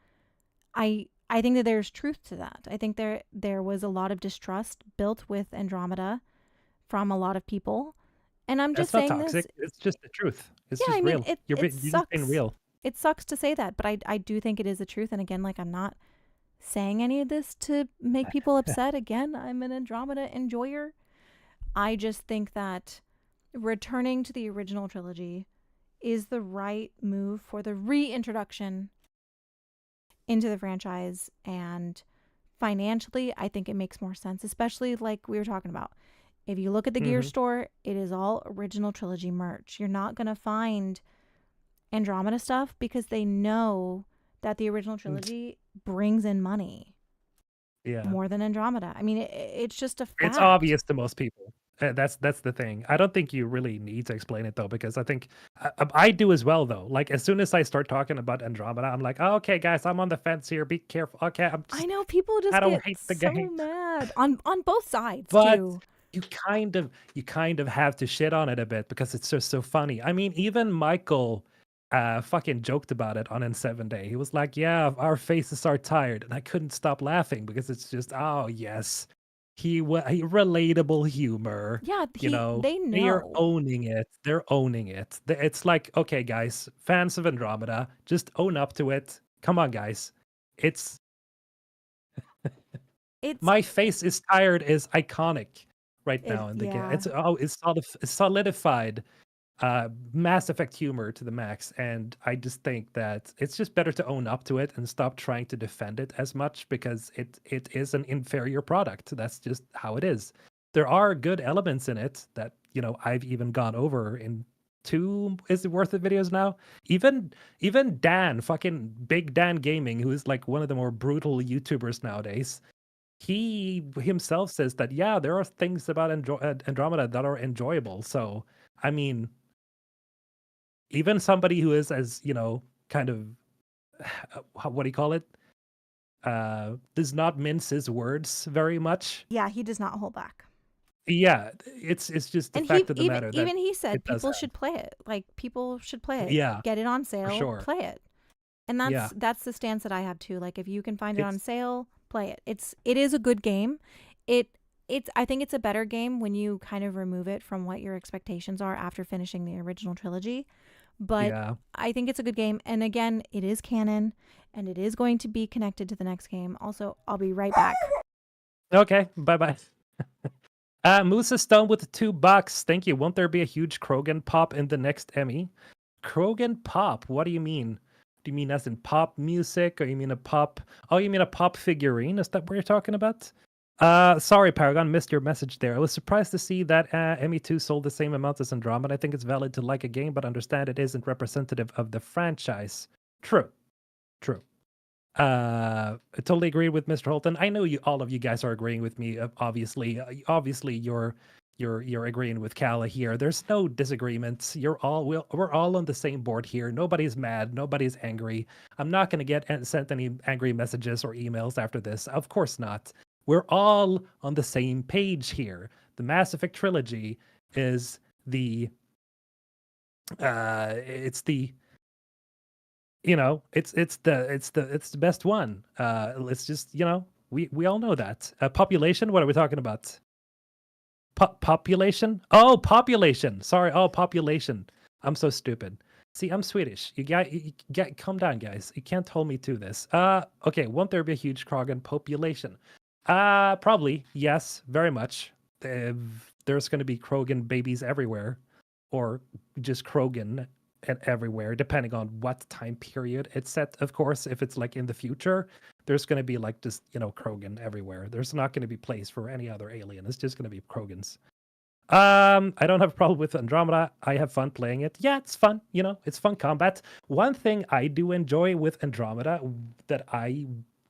I think that there's truth to that. I think there was a lot of distrust built with Andromeda from a lot of people. And I'm just
That's not
saying this,
toxic. It's just the truth. It's
yeah, I
just
mean
real. You're
it
you're just being
sucks.
real.
It sucks to say that, but I do think it is the truth. And again, like I'm not saying any of this to make people upset. Again, I'm an Andromeda enjoyer. I just think that returning to the original trilogy is the right move for the reintroduction into the franchise. And financially, I think it makes more sense, especially like we were talking about. If you look at the gear
Hmm.
store, it is all original trilogy merch. You're not going to find Andromeda stuff because they know that the original trilogy brings in money
Yeah.
more than Andromeda. I mean, it's just a
It's
fact.
obvious to most people. That's the thing. I don't think you really need to explain it though, because I think I do as well though. Like as soon as I start talking about Andromeda, I'm like, oh, okay, guys, I'm on the fence here. Be careful. Okay,
I know people
I
just
don't
get
hate the
so
game,
mad on both sides
but
too.
you kind of have to shit on it a bit because it's just so funny. I mean, even Michael fucking joked about it on N7 Day. He was like, "Yeah, our faces are tired," and I couldn't stop laughing because it's just, oh yes, he relatable humor.
Yeah,
You know,
they
they are
know.
owning it. They're owning it. It's like, okay, guys, fans of Andromeda, just own up to it. Come on, guys. It's
It's
my face is tired is iconic right
it
now in the game.
yeah.
It's solidified Mass Effect humor to the max, and I just think that it's just better to own up to it and stop trying to defend it as much because it is an inferior product. That's just how it is. There are good elements in it that I've even gone over in two is it worth it videos now. Even Dan, fucking Big Dan Gaming, who is like one of the more brutal YouTubers nowadays, he himself says that yeah, there are things about Andromeda that are enjoyable. So I mean, even somebody who is as kind of what do you call it, does not mince his words very much.
Yeah, he does not hold back.
Yeah, it's just the
And he
fact of the matter that
even he
it
said
does
people
have.
should play it. Like people should play it.
Yeah,
Get it on
for
sale,
sure.
play it. And
Yeah,
that's the stance that I have too. Like if you can find it on
it's
sale, play it. It is a good game. It it's I think it's a better game when you kind of remove it from what your expectations are after finishing the original trilogy. But
yeah.
I think it's a good game, and again, it is canon and it is going to be connected to the next game. Also, I'll be right back.
Okay, bye bye. Musa Stone with the $2. Thank you. Won't there be a huge Krogan pop in the next Emmy? Krogan pop? What do you mean? Do you mean as in pop music, or you mean a pop? Oh, you mean a pop figurine? Is that what you're talking about? Sorry, Paragon, missed your message there. I was surprised to see that ME2 sold the same amount as Andromeda. I think it's valid to like a game, but understand it isn't representative of the franchise. True, true. I totally agree with Mr. Holton. I know all of you guys are agreeing with me. Obviously, obviously, you're agreeing with Kala here. There's no disagreements. We're all on the same board here. Nobody's mad. Nobody's angry. I'm not going to get sent any angry messages or emails after this. Of course not. We're all on the same page here. The Mass Effect trilogy is it's the It's the best one. Let's just, we all know that. Population, what are we talking about? Population? Oh, population. Sorry. Oh, population. I'm so stupid. See, I'm Swedish. You calm down, guys. You can't hold me to this. Okay. Won't there be a huge Krogan population? Probably. Yes, very much. There's going to be Krogan babies everywhere, or just Krogan everywhere, depending on what time period it's set. Of course, if it's like in the future, there's going to be like just Krogan everywhere. There's not going to be place for any other alien. It's just going to be Krogans. I don't have a problem with Andromeda. I have fun playing it. Yeah, it's fun. It's fun combat. One thing I do enjoy with Andromeda that I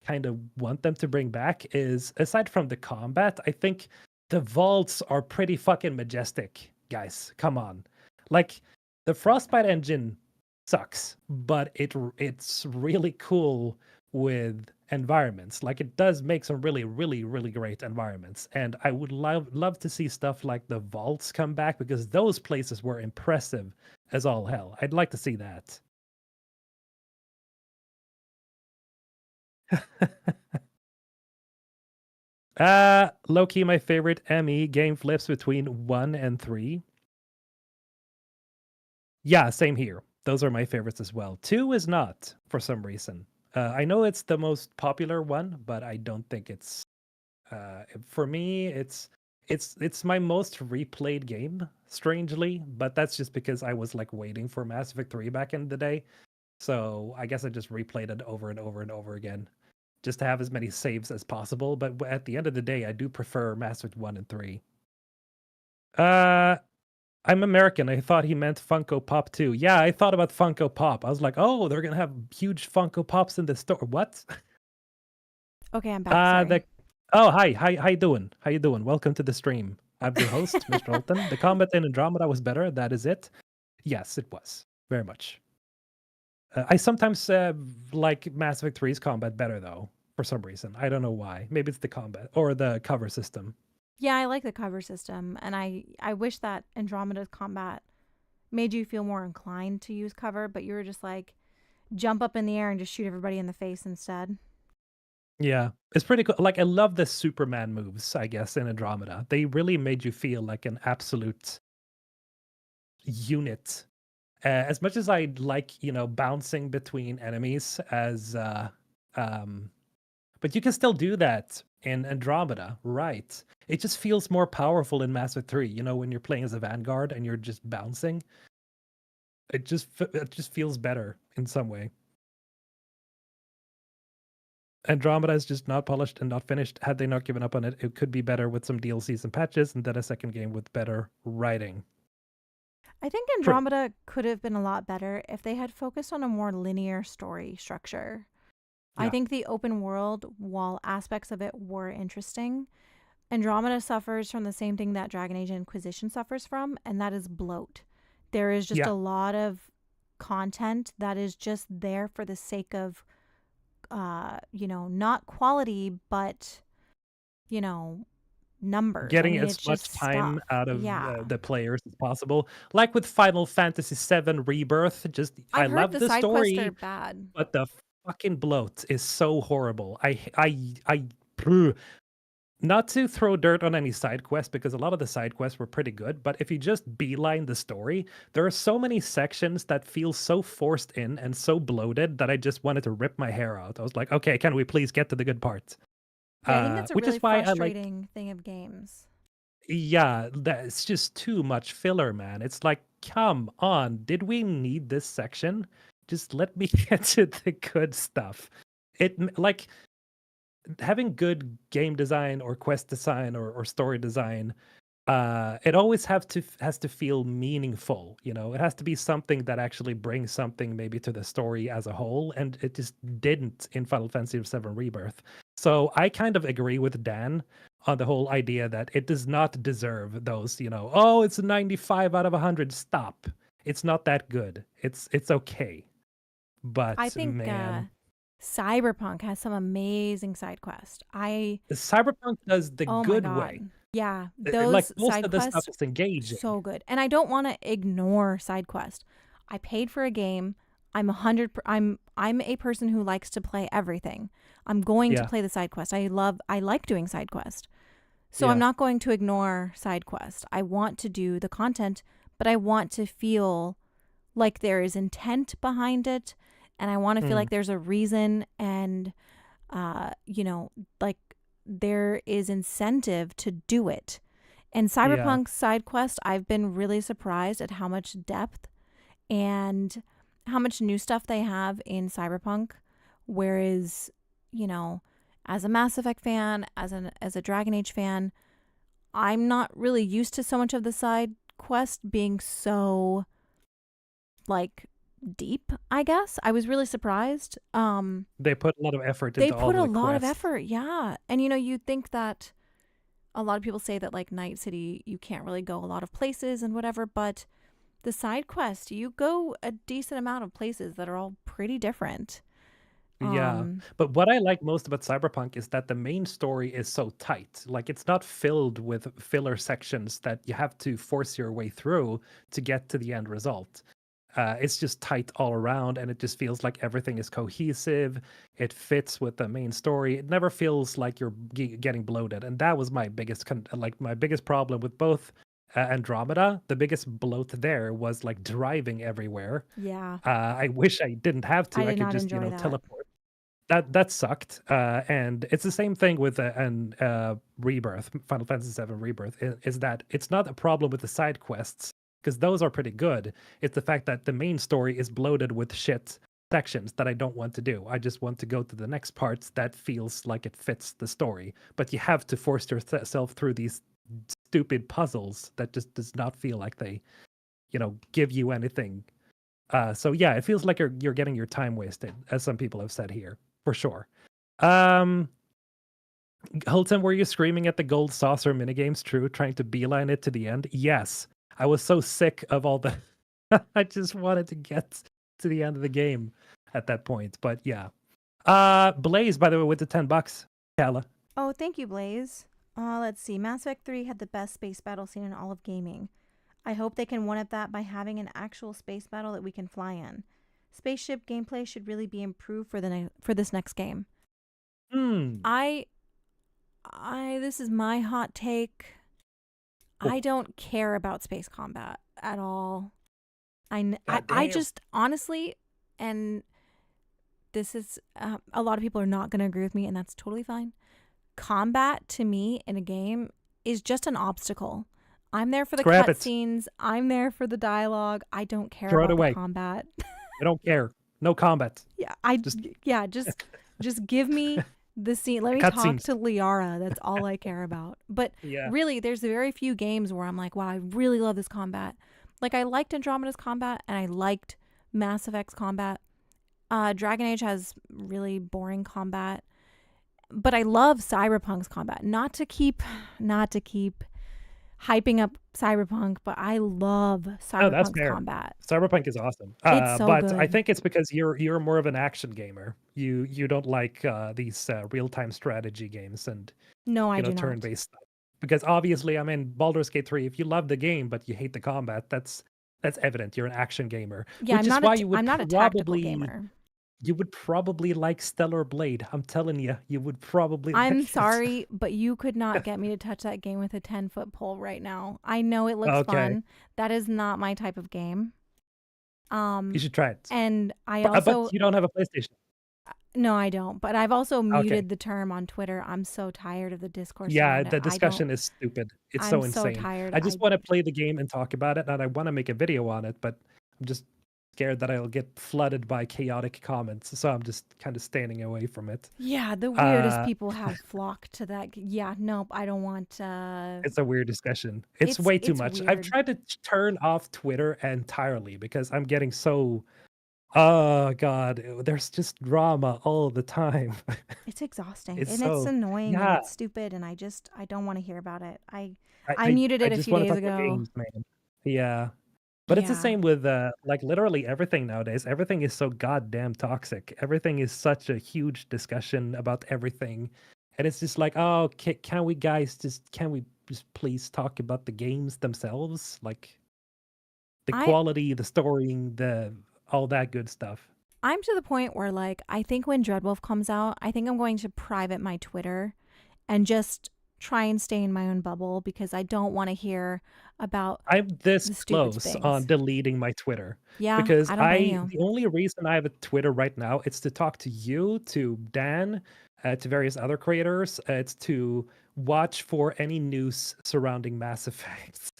kind of want them to bring back is, aside from the combat, I think the vaults are pretty fucking majestic, guys. Come on. Like, the Frostbite engine sucks, but it's really cool with environments. Like, it does make some really, really, really great environments. And I would love to see stuff like the vaults come back, because those places were impressive as all hell. I'd like to see that. Low key, my favorite ME game flips between 1 and 3. Yeah, same here. Those are my favorites as well. 2 is not, for some reason. I know it's the most popular one, but I don't think it's for me, it's my most replayed game, strangely, but that's just because I was like waiting for Mass Effect 3 back in the day. So I guess I just replayed it over and over and over again, just to have as many saves as possible. But at the end of the day, I do prefer Mass Effect 1 and 3. Uh I'm American. I thought he meant Funko Pop too. Yeah, I thought about Funko Pop. I was like, oh, they're gonna have huge Funko Pops in the store. What?
Okay, I'm back. Sorry.
Hi, how you doing? How you doing? Welcome to the stream. I'm your host, MrHulthen. The combat in Andromeda was better. That is it. Yes, it was very much. I sometimes like Mass Effect 3's combat better though, for some reason. I don't know why. Maybe it's the combat or the cover system.
Yeah, I like the cover system, and I wish that Andromeda's combat made you feel more inclined to use cover, but you were just like jump up in the air and just shoot everybody in the face instead.
Yeah, it's pretty cool. Like, I love the Superman moves, I guess, in Andromeda. They really made you feel like an absolute unit. As much as I like, bouncing between enemies but you can still do that in Andromeda, right? It just feels more powerful in Mass Effect 3, when you're playing as a Vanguard and you're just bouncing. It just feels better in some way. Andromeda is just not polished and not finished. Had they not given up on it, it could be better with some DLCs and patches, and then a second game with better writing.
I think
True.
Andromeda could have been a lot better if they had focused on a more linear story structure. I
Yeah.
think the open world, while aspects of it were interesting, Andromeda suffers from the same thing that Dragon Age Inquisition suffers from, and that is bloat. There is just
Yeah.
a lot of content that is just there for the sake of, not quality, but, numbers. I
Getting
mean,
as
it's
much
just
time
stuff.
out of
Yeah.
the players as possible. Like with Final Fantasy VII Rebirth, I
I've heard
love
the
the
side quests are
story,
bad.
but the fucking bloat is so horrible. Not to throw dirt on any side quests, because a lot of the side quests were pretty good, but if you just beeline the story, there are so many sections that feel so forced in and so bloated that I just wanted to rip my hair out. I was like, okay, can we please get to the good part?
Yeah, I think that's a
Which is
really
why I like,
frustrating thing of games.
yeah, that's just too much filler, man. It's like, come on, did we need this section? Just let me get to the good stuff. Like, having good game design or quest design or story design, it always has to feel meaningful. It has to be something that actually brings something maybe to the story as a whole, and it just didn't in Final Fantasy VII Rebirth. So I kind of agree with Dan on the whole idea that it does not deserve those. Oh, it's a 95 out of 100. Stop. It's not that good. It's okay,
I
but
think
man,
Cyberpunk has some amazing side quests.
Cyberpunk does the
Oh my
good way.
god. Yeah,
Like,
those
most
side
of the stuff
quests
is engaging.
so good. And I don't want to ignore side quest. I paid for a game. I'm a person who likes to play everything. I'm going to
Yeah,
play the side quest. I like doing side quest. So I'm
yeah,
not going to ignore side quest. I want to do the content, but I want to feel like there is intent behind it, and I want to feel
mm,
like there's a reason, and you know, like there is incentive to do it. And
yeah,
Cyberpunk's side quest, I've been really surprised at how much depth and how much new stuff they have in Cyberpunk. Whereas, you know, as a Mass Effect fan, as a Dragon Age fan, I'm not really used to so much of the side quest being so like deep, I guess. I was really surprised.
they put a lot of effort
They
into all
put a
the
lot of
quests.
effort, yeah. And you know, you'd think that a lot of people say that like Night City, you can't really go a lot of places and whatever, but the side quest, you go a decent amount of places that are all pretty different.
Yeah,
Um,
but what I like most about Cyberpunk is that the main story is so tight. Like, it's not filled with filler sections that you have to force your way through to get to the end result. It's just tight all around, and it just feels like everything is cohesive. It fits with the main story. It never feels like you're getting bloated, and that was my biggest like my biggest problem with both Andromeda. The biggest bloat there was like driving everywhere.
yeah,
I wish I didn't have
I
to. I
did
could
not
just,
enjoy that.
teleport. That sucked, and it's the same thing with Rebirth, Final Fantasy VII Rebirth, is that it's not a problem with the side quests because those are pretty good. It's the fact that the main story is bloated with shit sections that I don't want to do. I just want to go to the next parts that feels like it fits the story, but you have to force yourself through these stupid puzzles that just does not feel like they, give you anything. So yeah, it feels like you're getting your time wasted, as some people have said here, for sure. Um, Hilton, were you screaming at the gold saucer minigames? True, trying to beeline it to the end. Yes, I was so sick of all the. I just wanted to get to the end of the game at that point. But yeah, Blaze, by the way, with the $10, Kala.
Oh, thank you, Blaze. Let's see. Mass Effect 3 had the best space battle scene in all of gaming. I hope they can one up that by having an actual space battle that we can fly in. Spaceship gameplay should really be improved for for this next game.
Hmm.
I I this is my hot take.
Oh,
I don't care about space combat at all.
god
I
damn.
just honestly, and this is a lot of people are not going to agree with me, and that's totally fine. Combat to me in a game is just an obstacle. I'm there for the
Scrap it.
cutscenes. I'm there for the dialogue. I don't care
Throw it
about the
away.
combat.
I don't care. No combat.
Yeah,
Just
yeah, just give me the scene. Let me talk
cutscenes.
to Liara. That's all I care about. But
Yeah.
really, there's very few games where I'm like, wow, I really love this combat. Like I liked Andromeda's combat and I liked Mass Effect's combat. Dragon Age has really boring combat, but I love Cyberpunk's combat. Not to keep hyping up Cyberpunk, but I love
No, that's
Cyberpunk's
fair.
combat.
Cyberpunk is awesome.
It's so
But I
good.
think it's because you're more of an action gamer. You don't like these real-time strategy games and
No, I do not.
turn-based stuff. Because obviously, I mean, Baldur's Gate 3, if you love the game but you hate the combat, that's evident. You're an action gamer,
Yeah,
which is why you
I'm
would
not a tactical
probably
gamer.
like Stellar Blade. I'm telling you would probably
I'm
like it.
sorry, but you could not get me to touch that game with a 10-foot pole right now. I know it looks
Okay,
fun. That is not my type of game.
you
Um
should try it.
and I
But
also
you don't have a PlayStation.
no, I don't. But I've also
Okay.
muted the term on Twitter. I'm so tired of the discourse
Yeah,
around it.
the discussion is stupid. It's
I'm
so
so
insane.
tired.
I just wanna play the game and talk about it, and I wanna make a video on it, but I'm just scared that I'll get flooded by chaotic comments, so I'm just kinda standing away from it.
Yeah, the weirdest
Uh,
people have flocked to that. Yeah, nope, I don't want
it's a weird discussion. It's way too
it's
much. I've
weird.
tried to turn off Twitter entirely because I'm getting so oh god, there's just drama all the time.
It's exhausting
It's
and it's
so
annoying and
yeah,
it's stupid and I don't want to hear about it.
I
I
I
muted
I
it a
just
few
wanna
days
talk about
ago.
games, man. Yeah. But it's the
Yeah.
same with, like, literally everything nowadays. Everything is so goddamn toxic. Everything is such a huge discussion about everything, and it's just like, "Oh, can we just please talk about the games themselves?" Like, the
I
quality, the story, the all that good stuff.
I'm to the point where, like, I think when Dreadwolf comes out, I think I'm going to private my Twitter and just try and stay in my own bubble because I don't want to hear about
I'm this
the stupid
close on
things.
deleting my Twitter
Yeah,
because
I don't blame you.
the only reason I have a Twitter right now is to talk to you, to Dan, to various other creators. It's to watch for any news surrounding Mass Effect.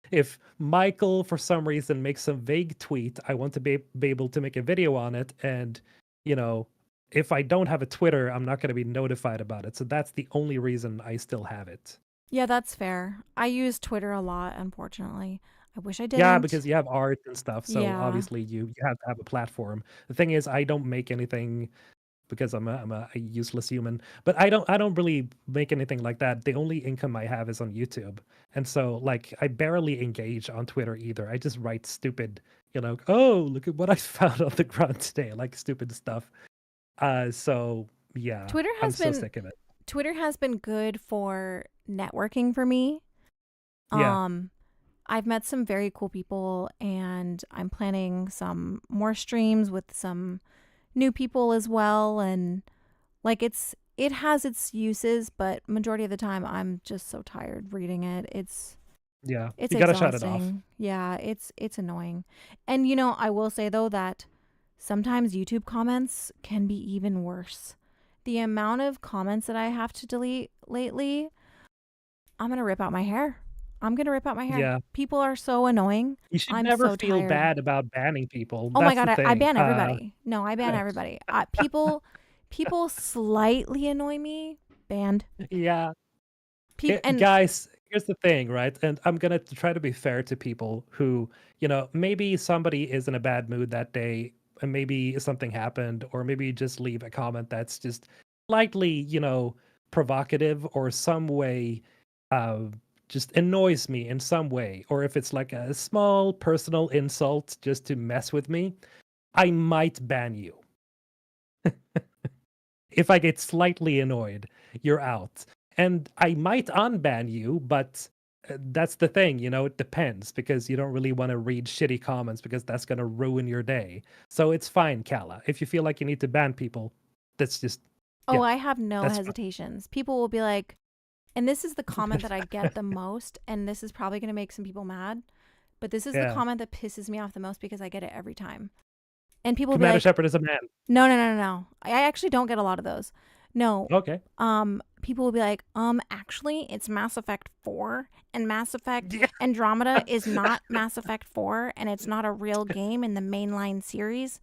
If Michael, for some reason, makes some vague tweet, I want to be able to make a video on it. And, you know, if I don't have a Twitter, I'm not going to be notified about it. So that's the only reason I still have it.
Yeah, that's fair. I use Twitter a lot, unfortunately. I wish I
Yeah,
didn't.
because you have art and stuff, so
Yeah.
obviously you have to have a platform. The thing is, I don't make anything because I'm a useless human, but I don't really make anything like that. The only income I have is on YouTube, and so like I barely engage on Twitter either. I just write stupid, oh look at what I found on the ground today, like stupid stuff. So yeah,
Twitter
I'm
has
so
been
sick of it.
Twitter has been good for networking for me.
Yeah,
Um I've met some very cool people and I'm planning some more streams with some new people as well, and like it has its uses, but majority of the time I'm just so tired reading it.
yeah,
It's
you gotta shut it off.
exhausting. Yeah, it's annoying. And you know, I will say though that sometimes YouTube comments can be even worse. The amount of comments that I have to delete lately, I'm going to rip out my hair. I'm going to rip out my hair.
Yeah,
People are so annoying.
you should
I'm
never
so
feel
tired.
bad about banning people.
Oh my
That's
god,
the
I
thing.
ban everybody. No, I ban everybody. People slightly annoy me. Banned.
Yeah.
And
Guys, here's the thing, right? And I'm gonna try to be fair to people who, maybe somebody is in a bad mood that day, and maybe something happened, or maybe just leave a comment that's just slightly, provocative or some way, uh, just annoys me in some way, or if it's like a small personal insult just to mess with me, I might ban you. If I get slightly annoyed, you're out. And I might unban you, but that's the thing, it depends because you don't really want to read shitty comments because that's going to ruin your day. So it's fine, Kala. If you feel like you need to ban people, that's just,
oh,
yeah,
I have no
that's fine.
hesitations. People will be like, and this is the comment that I get the most, and this is probably going to make some people mad, but this is the
Yeah.
comment that pisses me off the most because I get it every time. And people will be
Commander
like,
Shepard is a man.
no, no, no, no, no. I actually don't get a lot of those. No.
Okay.
People will be like, actually, it's Mass Effect 4, and Mass Effect
Yeah.
Andromeda is not Mass Effect 4, and it's not a real game in the mainline series.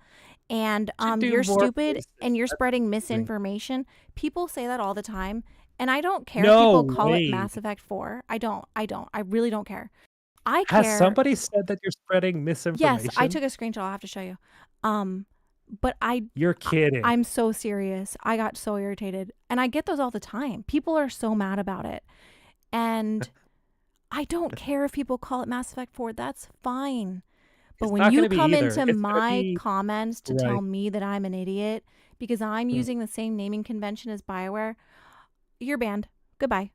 And
Should do
you're
more
stupid
voices.
and you're
That's
spreading
the thing.
misinformation. People say that all the time, and I don't care if
No
people call it
way.
Mass Effect 4. I don't. I don't. I really don't care. I
Has
care.
somebody said that you're spreading
Yes, I
misinformation?
took a screenshot. I'll have to show you. Um, but
You're kidding.
I'm so serious. I got so irritated. And I get those all the time. People are so mad about it. And I don't care if people call it Mass Effect 4. That's fine. But
It's
when
not going
you
to be
come
either.
into
It's going to
my
be
comments to tell
right.
me that I'm an idiot because I'm
Mm,
using the same naming convention as BioWare, you're banned. Goodbye.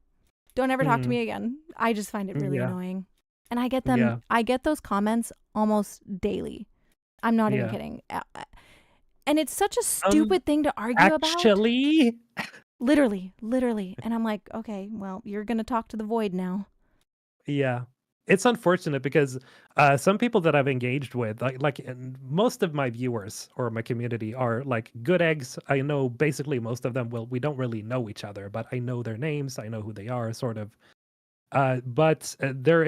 Don't ever talk to
mm,
me again. I just find it really
yeah.
annoying. And
Yeah.
I get those comments almost daily. I'm not even
Yeah.
kidding. And it's such a
Um,
stupid thing to argue about.
actually,
Literally, literally. And I'm like, okay, well, you're going to talk to the void now.
yeah. It's unfortunate because some people that I've engaged with, and most of my viewers or my community are like good eggs. I know basically most of them. Well, we don't really know each other, but I know their names. I know who they are, sort of. But there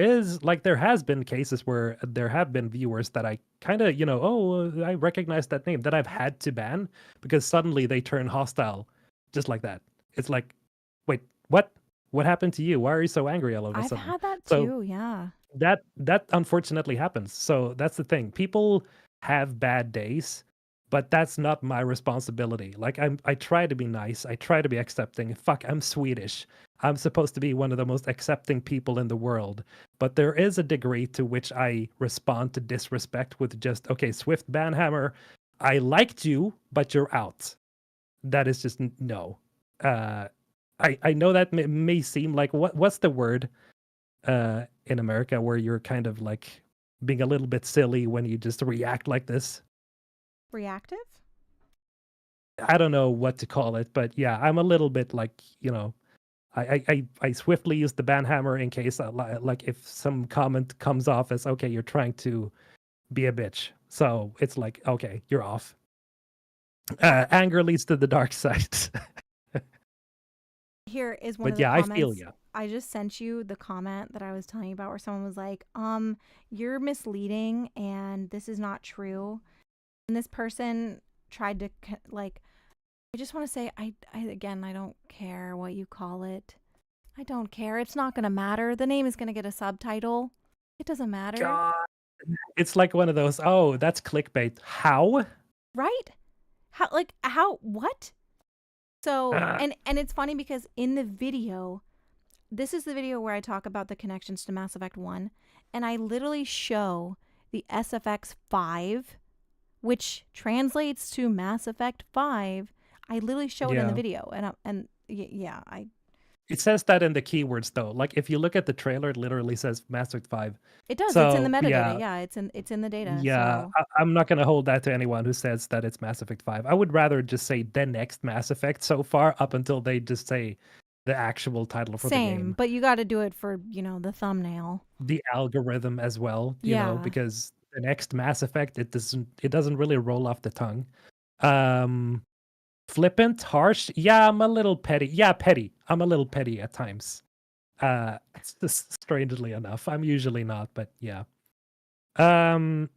has been cases where there have been viewers that I kind of, I recognize that name that I've had to ban because suddenly they turn hostile, just like that. It's like, wait, what? What happened to you? Why are you so angry all of a
I've
sudden?
had that
So
too. Yeah.
that unfortunately happens. So that's the thing. People have bad days, but that's not my responsibility. Like I try to be nice. I try to be accepting. Fuck, I'm Swedish. I'm supposed to be one of the most accepting people in the world. But there is a degree to which I respond to disrespect with just, okay, Swift Banhammer, I liked you, but you're out. That is just no. Uh I know that may seem like what's the word in America where you're kind of like being a little bit silly when you just react like this.
Reactive?
I don't know what to call it, but yeah, I'm a little bit like, I swiftly use the banhammer in case like if some comment comes off as okay, you're trying to be a bitch. So it's like, okay, you're off. Anger leads to the dark side.
Here is one
But
of the
yeah, I feel
comments.
you.
I just sent you the comment that I was telling you about where someone was like, you're misleading and this is not true. And this person tried to like, I just want to say, again, I don't care what you call it. I don't care. It's not going to matter. The name is going to get a subtitle. It doesn't matter.
God. It's like one of those, oh, that's clickbait. How?
Right? What? So, and it's funny because in the video, this is the video where I talk about the connections to Mass Effect 1, and I literally show the SFX 5, which translates to Mass Effect 5. I literally show it in the
Yeah.
video, and yeah,
It says that in the keywords though. Like if you look at the trailer, it literally says Mass Effect 5.
it does. It's in the
So
metadata.
yeah,
Yeah, it's in the data.
yeah.
So
I'm not gonna hold that to anyone who says that it's Mass Effect 5. I would rather just say the next Mass Effect so far up until they just say the actual title for the
same,
game.
but you got to do it for the thumbnail.
The algorithm as well,
Yeah.
because the next Mass Effect it doesn't really roll off the tongue. Um Flippant, harsh. Yeah, I'm a little petty. Yeah, petty. I'm a little petty at times. It's just strangely enough. I'm usually not, but yeah. Um,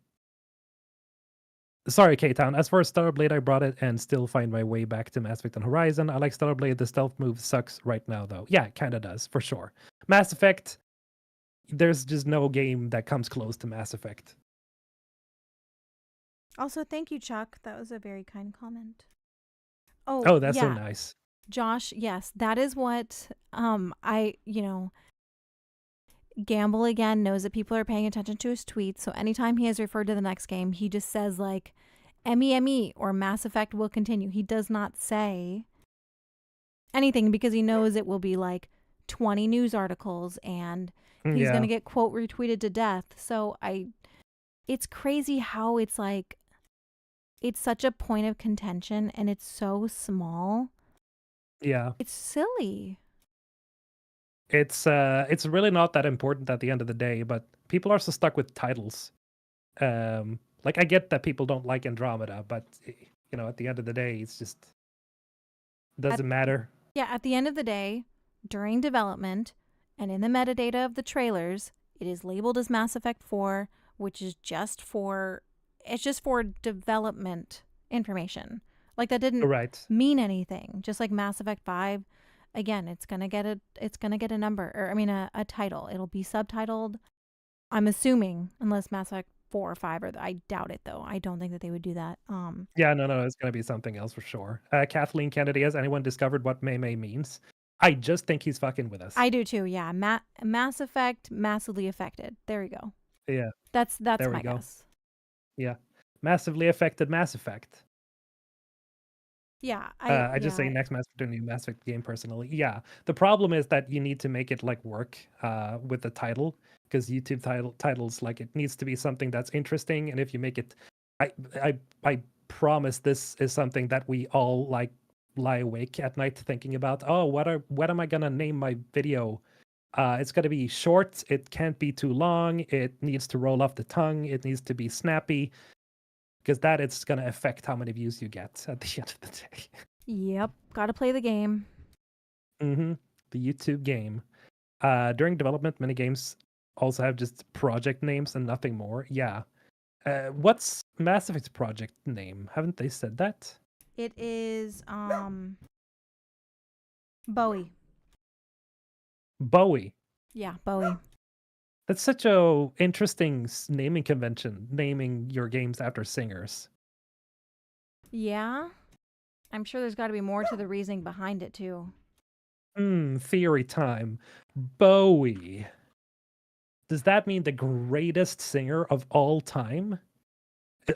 sorry, K-Town. As for Starblade, I brought it and still find my way back to Mass Effect and Horizon. I like Starblade. The stealth move sucks right now, though. Yeah, it kind of does, for sure. Mass Effect, there's just no game that comes close to Mass Effect.
Also, thank you, Chuck. That was a very kind comment. Oh,
Oh, that's so
yeah.
nice.
Josh, yes, that is what Gamble again knows that people are paying attention to his tweets. So anytime he has referred to the next game, he just says like MEME or Mass Effect will continue. He does not say anything because he knows it will be like 20 news articles and he's going to get quote retweeted to death. So it's crazy how it's like it's such a point of contention and it's so small.
Yeah.
It's silly.
It's really not that important at the end of the day, but people are so stuck with titles. Like I get that people don't like Andromeda, but at the end of the day, it's just doesn't matter.
Yeah, at the end of the day, during development and in the metadata of the trailers, it is labeled as Mass Effect 4, which is just for development information. Like that didn't mean anything. Just like Mass Effect 5, again, it's gonna get a number, or I mean a title. It'll be subtitled. I'm assuming, unless Mass Effect 4 or 5, or I doubt it though. I don't think that they would do that.
Yeah, no, it's gonna be something else for sure. Kathleen Kennedy, has anyone discovered what Mei means? I just think he's fucking with us.
I do too. Yeah, Mass Effect, massively affected. There we go.
Yeah,
that's my guess.
Yeah, massively affected Mass Effect.
Yeah,
I just say next Mass Effect, a new Mass Effect game personally. Yeah, the problem is that you need to make it like work with the title, because YouTube titles, like, it needs to be something that's interesting, and if you make it, I promise this is something that we all like lie awake at night thinking about. Oh, what am I gonna name my video? It's gonna be short. It can't be too long. It needs to roll off the tongue. It needs to be snappy, because that it's gonna affect how many views you get at the end of the day.
Yep, gotta play the game.
The YouTube game. During development, many games also have just project names and nothing more. Yeah. What's Mass Effect's project name? Haven't they said that?
It is Bowie.
Bowie.
Yeah, Bowie.
That's such a interesting naming convention, naming your games after singers.
Yeah. I'm sure there's got to be more to the reasoning behind it too.
Theory time. Bowie. Does that mean the greatest singer of all time?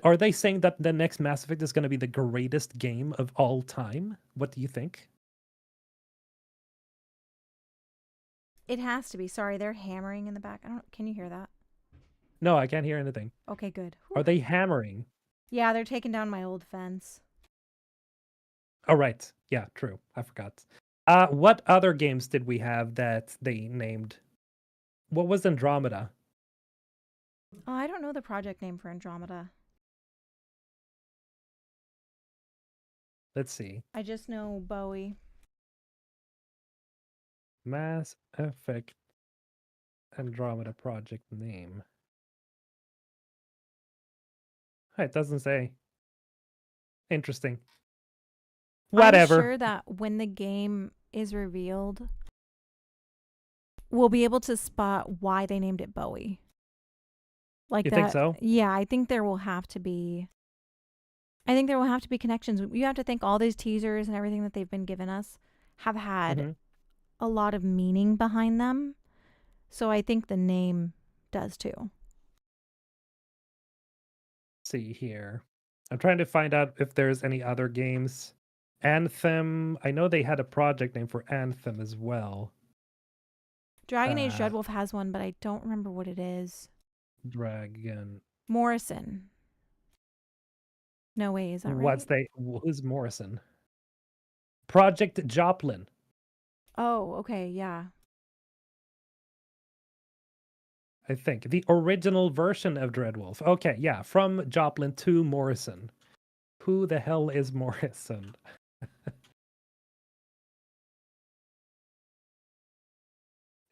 Are they saying that the next Mass Effect is going to be the greatest game of all time? What do you think?
It has to be. Sorry, they're hammering in the back. Can you hear that?
No, I can't hear anything.
Okay, good.
Are they hammering?
Yeah, they're taking down my old fence.
Oh, right. Yeah, true. I forgot. What other games did we have that they named? What was Andromeda?
Oh, I don't know the project name for Andromeda.
Let's see.
I just know Bowie.
Mass Effect Andromeda project name. It doesn't say. Interesting.
I'm
Whatever.
sure that when the game is revealed, we'll be able to spot why they named it Bowie. Like
You think
that.
so?
Yeah, I think there will have to be. I think there will have to be connections. You have to think all these teasers and everything that they've been giving us have had
Mm-hmm.
a lot of meaning behind them. So I think the name does too.
See here. I'm trying to find out if there's any other games. Anthem. I know they had a project name for Anthem as well.
Dragon Age
Uh,
Dreadwolf has one, but I don't remember what it is.
Dragon.
Morrison. No way, is that right?
Who's Morrison? Project Joplin.
Oh, okay, yeah.
I think the original version of Dreadwolf. Okay, yeah, from Joplin to Morrison. Who the hell is Morrison?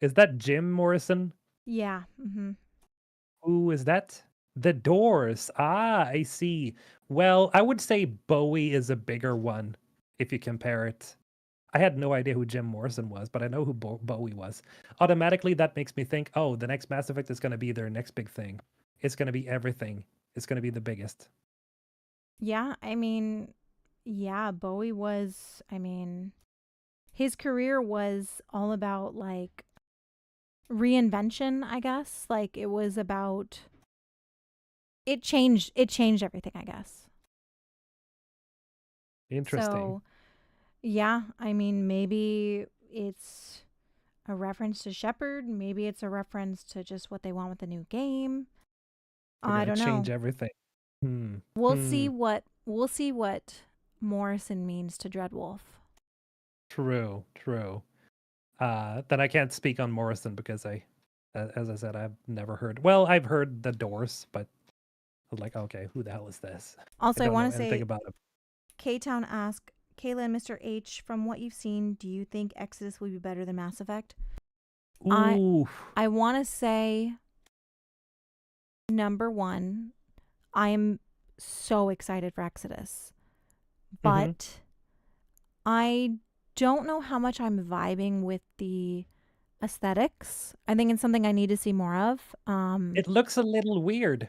Is that Jim Morrison?
Yeah. Mm-hmm.
Who is that? The Doors. Ah, I see. Well, I would say Bowie is a bigger one if you compare it. I had no idea who Jim Morrison was, but I know who Bowie was. Automatically, that makes me think, oh, the next Mass Effect is going to be their next big thing. It's going to be everything. It's going to be the biggest.
Yeah, I mean, yeah, Bowie was, I mean, his career was all about like reinvention, I guess. Like it was about it changed everything, I guess.
Interesting.
So, yeah, I mean, maybe it's a reference to Shepard, maybe it's a reference to just what they want with the new game.
They're
I
going to
don't
change
know.
everything. Hmm.
We'll
Hmm.
see what Morrison means to Dreadwolf.
True. True. Then I can't speak on Morrison because as I said, I've never heard. Well, I've heard the Doors, but I was like, okay, who the hell is this? I
Also, I
don't know
want to
anything
say
about him.
K-Town asked, Kayla and Mr. H, from what you've seen, do you think Exodus will be better than Mass Effect? I
Ooh.
I want to say number 1, I am so excited for Exodus,
Mm-hmm.
but I don't know how much I'm vibing with the aesthetics. I think it's something I need to see more of.
It looks a little weird.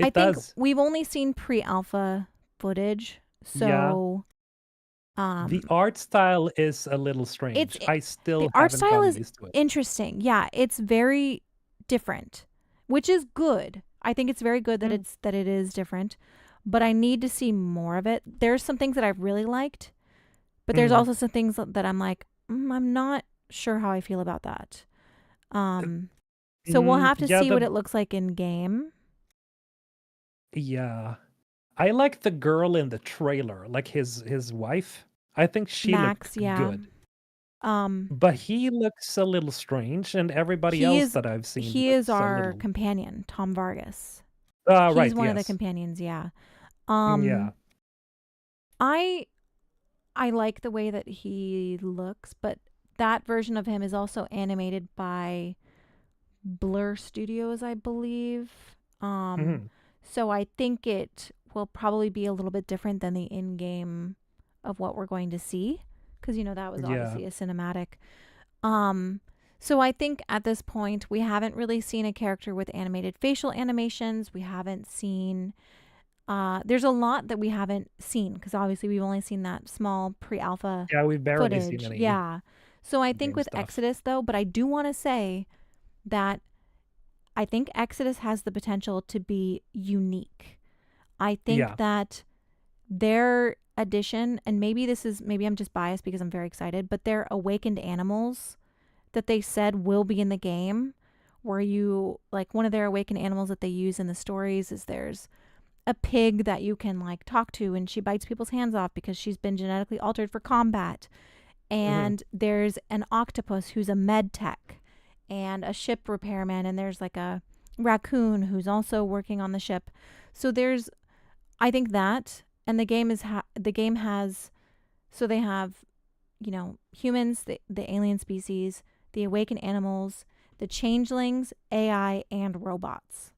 I
It
think
does.
we've only seen pre-alpha footage,
Yeah.
so
The
um
art style is a little
it's
strange. I
the
still
art
haven't
style
gotten
is
used to it.
interesting. Yeah, it's very different, which is good. I think it's very good that
Mm,
it is different, but I need to see more of it. There's some things that I've really liked, but there's
mm,
also some things that I'm like, I'm not sure how I feel about that. Um so we'll have to
yeah,
see what it looks like in game.
yeah. I like the girl in the trailer, like his wife. I think she
Max,
looked
yeah.
good.
Um
But he looks a little strange, and everybody
he
else
is
that I've seen
he is
looks a
our
little.
companion, Tom Vargas.
Ah,
He's
right,
one of the
yes.
companions, yeah.
Yeah.
I I like the way that he looks, but that version of him is also animated by Blur Studios, I believe.
Mhm.
So I think it will probably be a little bit different than the in-game of what we're going to see, because that was
Yeah.
obviously a cinematic. Um, so I think at this point we haven't really seen a character with animated facial animations. We haven't seen there's a lot that we haven't seen because obviously we've only seen that small pre-alpha
Yeah, we've barely seen
footage.
any
Yeah. So I think
game
with
stuff.
Exodus though, but I do want to say that I think Exodus has the potential to be unique. I think
Yeah.
that their addition, and maybe I'm just biased because I'm very excited, but their awakened animals that they said will be in the game, where you like one of their awakened animals that they use in the stories is there's a pig that you can like talk to, and she bites people's hands off because she's been genetically altered for combat.
Hmm.
And there's an octopus who's a med tech and a ship repairman, and there's like a raccoon who's also working on the ship. So there's, I think that, and the game has, so they have, humans, the alien species, the awakened animals, the changelings, AI, and robots.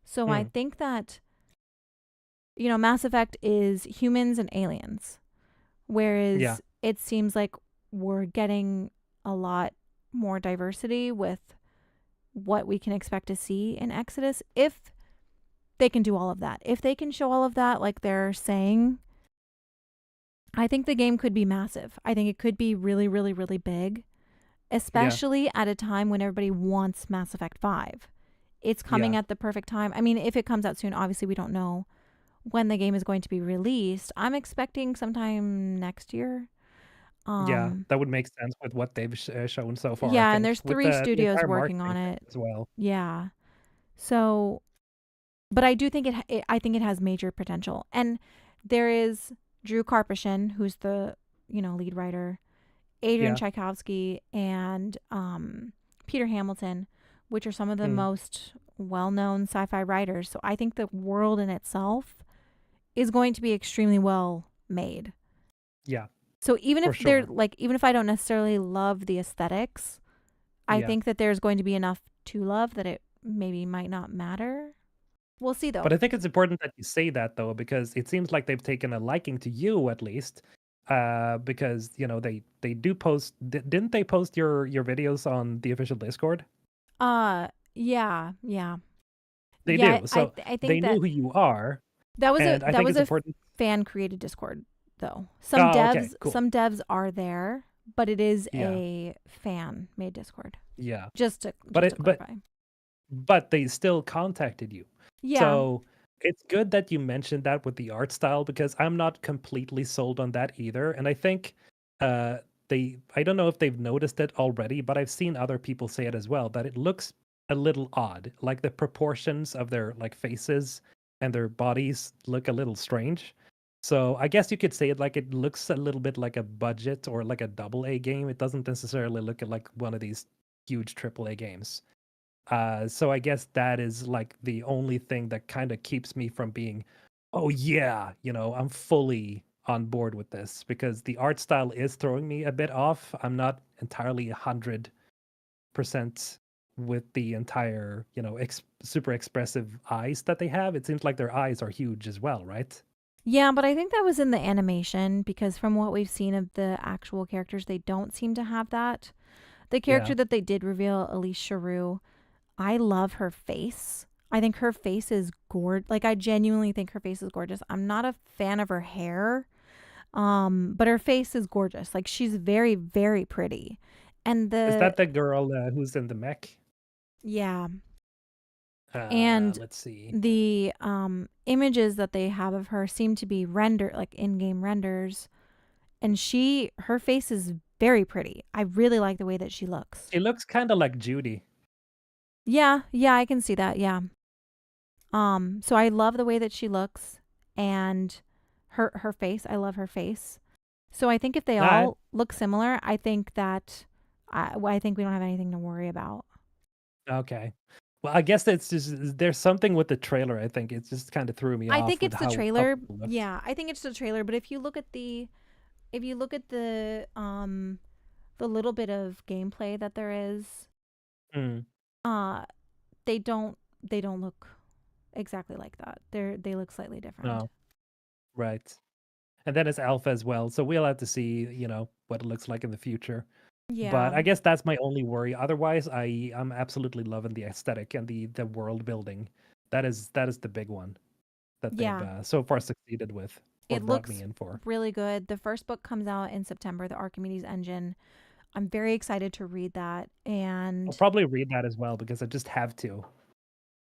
So I
Mm.
think that, Mass Effect is humans and aliens,
Yeah.
whereas it seems like we're getting a lot more diversity with what we can expect to see in Exodus if they can do all of that. If they can show all of that, like they're saying, I think the game could be massive. I think it could be really, really, really big,
Yeah.
especially at a time when everybody wants Mass Effect 5. It's coming
Yeah.
at the perfect time. I mean, if it comes out soon, obviously we don't know when the game is going to be released. I'm expecting sometime next year.
Yeah.
Um,
That would make sense with what they've shown so far, I
yeah, and
think,
there's
with
3
the
studios
entire
working on
marketing thing
it.
as well.
Yeah. So, but I do think I think it has major potential. And there is Drew Karpyshyn, who's the, lead writer, Adrian
Yeah.
Tchaikovsky, and Peter Hamilton, which are some of the
Mm.
most well-known sci-fi writers. So I think the world in itself is going to be extremely well made.
Yeah.
So even
For
if they're
sure.
like, even if I don't necessarily love the aesthetics, I
Yeah.
think that there's going to be enough to love that it maybe might not matter. We'll see
But
though.
I think it's important that you say that though, because it seems like they've taken a liking to you at least. Because they do post. Didn't they post your videos on the official Discord?
Yeah, yeah.
They
Yeah,
do. So
I
they
think
knew
that
who you are,
that was a
and I think it's important.
fan created Discord though.
Oh, okay, cool.
Some devs are there, but it is
Yeah,
a fan made Discord.
yeah.
Just to
But
clarify.
but they still contacted you.
Yeah.
So it's good that you mentioned that with the art style because I'm not completely sold on that either. And I think uh I don't know if they've noticed it already, but I've seen other people say it as well that it looks a little odd. Like the proportions of their like faces and their bodies look a little strange. So I guess you could say it like it looks a little bit like a budget or like a double A game. It doesn't necessarily look like one of these huge triple A games. So I guess that is like the only thing that kind of keeps me from being, oh yeah, I'm fully on board with this because the art style is throwing me a bit off. I'm not entirely 100% with the entire, super expressive eyes that they have. It seems like their eyes are huge as well, right?
Yeah, but I think that was in the animation because from what we've seen of the actual characters, they don't seem to have that. The
Yeah.
character that they did reveal, Elise Charoux, I love her face. I think her face is gorgeous. Like I genuinely think her face is gorgeous. I'm not a fan of her hair, but her face is gorgeous. Like she's very, very pretty. And
Is that the girl who's in the mech?
yeah, and
Let's see.
the images that they have of her seem to be rendered like in-game renders, and her face is very pretty. I really like the way that she looks.
She looks kind of like Judy.
Yeah, yeah, I can see that. Yeah. So I love the way that she looks and her face. I love her face. So I think if they
Nah,
all look similar, I think that I think we don't have anything to worry about.
okay. Well, I guess it's just there's something with the trailer. I think it just kind of threw me
I
off
think
with
it's the
how
trailer.
it looked.
Yeah, I think it's the trailer, but if you look at the little bit of gameplay that there is,
Mm,
uh they don't look exactly like that. They look slightly different.
no, right. And then it's alpha as well, so we'll have to see, what it looks like in the future.
Yeah.
But I guess that's my only worry. Otherwise, I'm absolutely loving the aesthetic and the world building. That is the big one that they've
Yeah.
so far succeeded with or
It
brought me
looks
in for.
really good. The first book comes out in September, The Archimedes Engine. I'm very excited to read that.
I'll
And
probably read that as well because I just have to.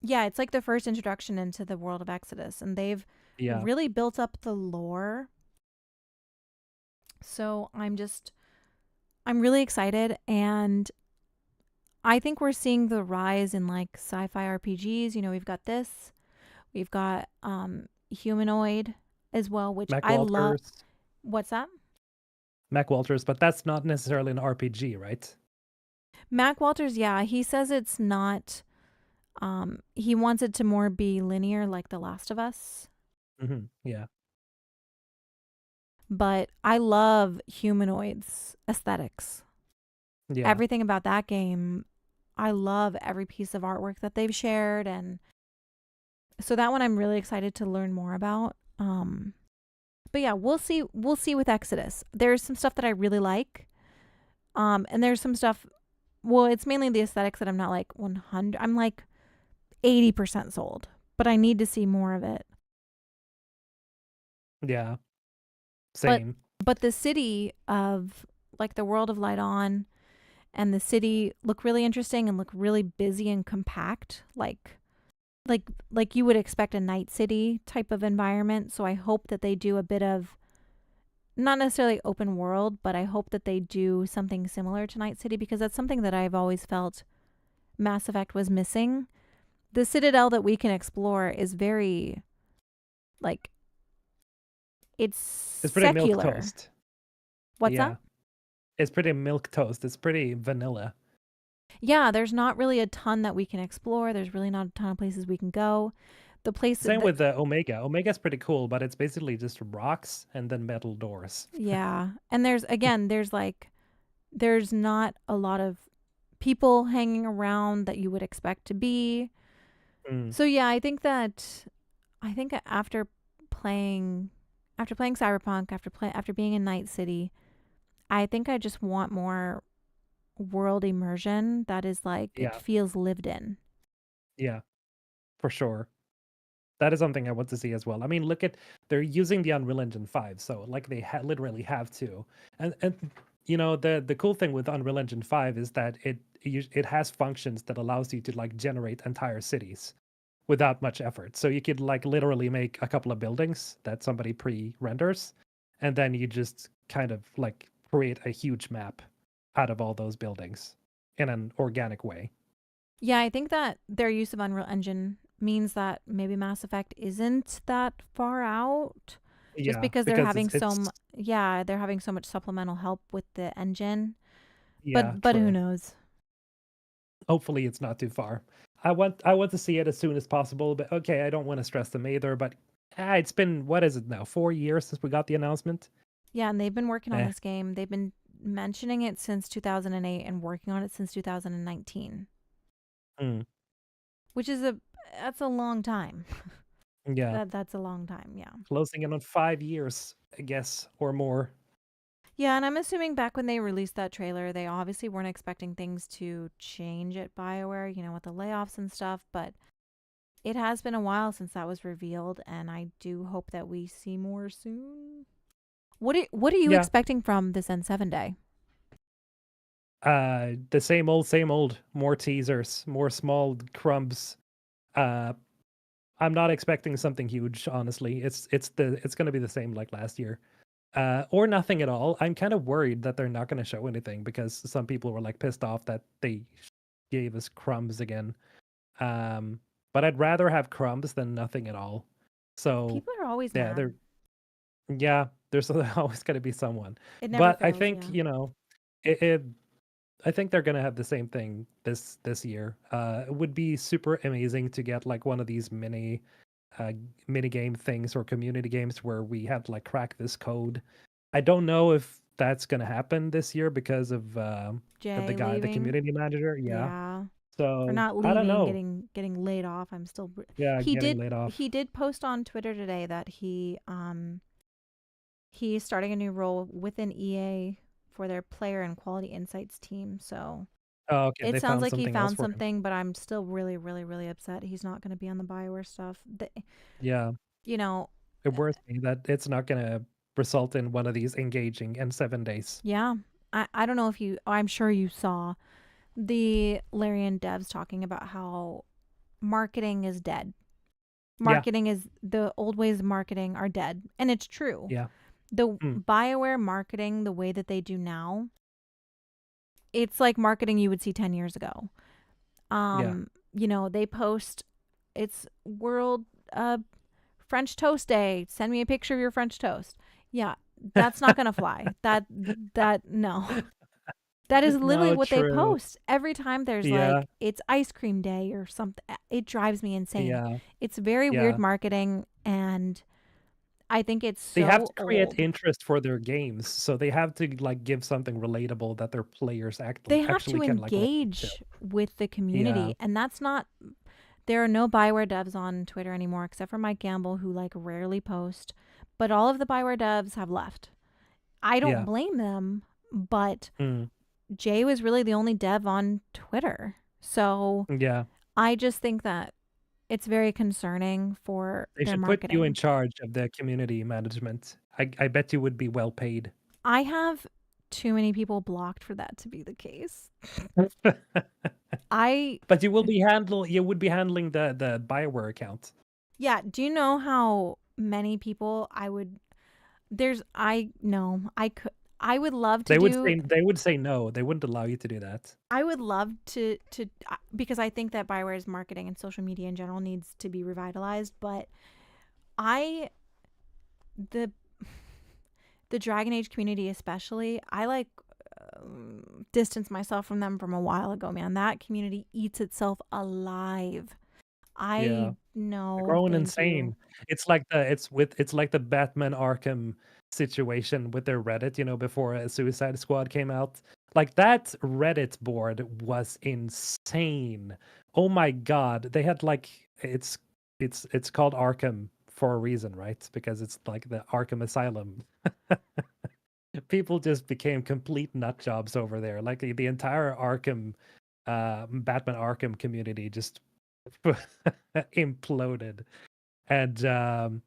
yeah, it's like the first introduction into the world of Exodus, and they've
Yeah.
really built up the lore. So I'm really excited, and I think we're seeing the rise in like sci-fi RPGs. We've got this. We've got humanoid as well, which
Mac
I love.
Walters,
What's that?
Mac Walters, but that's not necessarily an RPG, right?
Mac Walters, yeah, he says it's not. He wants it to more be linear, like The Last of Us.
Yeah,
But I love humanoids aesthetics.
yeah,
Everything about that game, I love every piece of artwork that they've shared, and so that one I'm really excited to learn more about. But yeah, we'll see. We'll see with Exodus. There's some stuff that I really like, and there's some stuff. Well, it's mainly the aesthetics that I'm not like 100. I'm like 80% sold, but I need to see more of it.
yeah.
But
Same.
but the city of like the world of Light On and the city look really interesting and look really busy and compact, like you would expect a night city type of environment. So I hope that they do a bit of not necessarily open world, but I hope that they do something similar to Night City because that's something that I've always felt Mass Effect was missing. The citadel that we can explore is very like it's
It's pretty milk
secular.
toast.
What's that?
Yeah, it's pretty milk toast. It's pretty vanilla.
Yeah, there's not really a ton that we can explore. There's really not a ton of places we can go. The place
Same
that
with the Omega. Omega's pretty cool, but it's basically just rocks and then metal doors.
yeah, and there's like there's not a lot of people hanging around that you would expect to be.
Mm,
So yeah, I think playing after playing Cyberpunk, after being in Night City, I think I just want more world immersion that is like it
yeah,
feels lived in.
yeah, for sure. That is something I want to see as well. I mean, look at they're using the Unreal Engine 5, so like they literally have to. And the cool thing with Unreal Engine 5 is that it has functions that allows you to like generate entire cities without much effort. So you could like literally make a couple of buildings that somebody pre-renders, and then you just kind of like create a huge map out of all those buildings in an organic way.
Yeah, I think that their use of Unreal Engine means that maybe Mass Effect isn't that far out just
Yeah,
because
because it's
they're having so much supplemental help with the engine.
yeah,
But who
true.
knows?
Hopefully it's not too far. I want to see it as soon as possible, but okay, I don't want to stress them either, but it's been what is it now? 4 years since we got the announcement?
Yeah, and they've been working on
Eh.
this game. They've been mentioning it since 2008 and working on it since 2019,
Mm,
which is that's a long time.
yeah.
That's a long time, yeah.
Closing in on 5 years, I guess, or more.
Yeah, and I'm assuming back when they released that trailer, they obviously weren't expecting things to change at BioWare, with the layoffs and stuff, but it has been a while since that was revealed, and I do hope that we see more soon. What are you
Yeah.
expecting from this N7 day?
The same old, more teasers, more small crumbs. Uh I'm not expecting something huge, honestly. It's gonna be the same like last year. Or nothing at all. I'm kind of worried that they're not gonna show anything because some people were like pissed off that they gave us crumbs again. Um, but I'd rather have crumbs than nothing at all. So
People are always
yeah,
mad.
there's always gonna be someone.
It never
But I
fails,
think,
yeah.
it I think they're gonna have the same thing this year. It would be super amazing to get like one of these uh, mini game things or community games where we have to like crack this code. I don't know if that's gonna happen this year because of
Jay
the
leaving.
community manager. Yeah,
Yeah. Or
so
not
I don't
leaving,
know.
getting laid off.
Yeah,
He
getting
did
laid off.
he did post on Twitter today that he's starting a new role within EA for their player and quality insights team. So
Oh, okay,
it
they
sounds
found
like he
something else
found
for him.
something, but I'm still really, really, really upset he's not going to be on the BioWare stuff.
Yeah,
You know,
it worries me that it's not gonna result in one of these engaging in 7 days.
yeah. I don't know if I'm sure you saw the Larian devs talking about how marketing is dead.
Yeah,
The old ways of marketing are dead. And it's true.
yeah,
The
mm,
BioWare marketing, the way that they do now, it's like marketing you would see 10 years ago.
yeah,
They post it's world French toast day. Send me a picture of your French toast. Yeah, that's not gonna fly. That no. That is literally
No,
what they
true.
post. Every time there's
Yeah,
like it's ice cream day or something. It drives me insane.
yeah,
It's very weird
yeah.
marketing, and I think it's
They have
so
to create
old.
interest for their games, so they have to like give something relatable that their players
They have
actually
to
can like relate to.
engage with the
Yeah,
community, and that's not. There are no Bioware devs on Twitter anymore, except for Mike Gamble, who like rarely post. But all of the Bioware devs have left. I don't
yeah,
blame them, but
mm,
Jay was really the only dev on Twitter. So
yeah.
I just think that it's very concerning for
They
their
should put you in
marketing.
charge of the community management. I bet you would be well paid.
I have too many people blocked for that to be the case. I,
But you would be handling the Bioware account.
yeah, do you know how many people I would, no, I could, I would love to do,
They would say no. They wouldn't allow you to do that.
I would love to, because I think that Bioware's marketing and social media in general needs to be revitalized, but I, the, the Dragon Age community especially, I like distance myself from them from a while ago, man. That community eats itself alive. I
Yeah. They're
no,
growing
thank you.
insane. It's like the Batman Arkham situation with their Reddit, before Suicide Squad came out. Like that Reddit board was insane. Oh my god. They had like it's called Arkham for a reason, right? Because it's like the Arkham Asylum. People just became complete nut jobs over there. Like the entire Arkham Batman Arkham community just imploded. And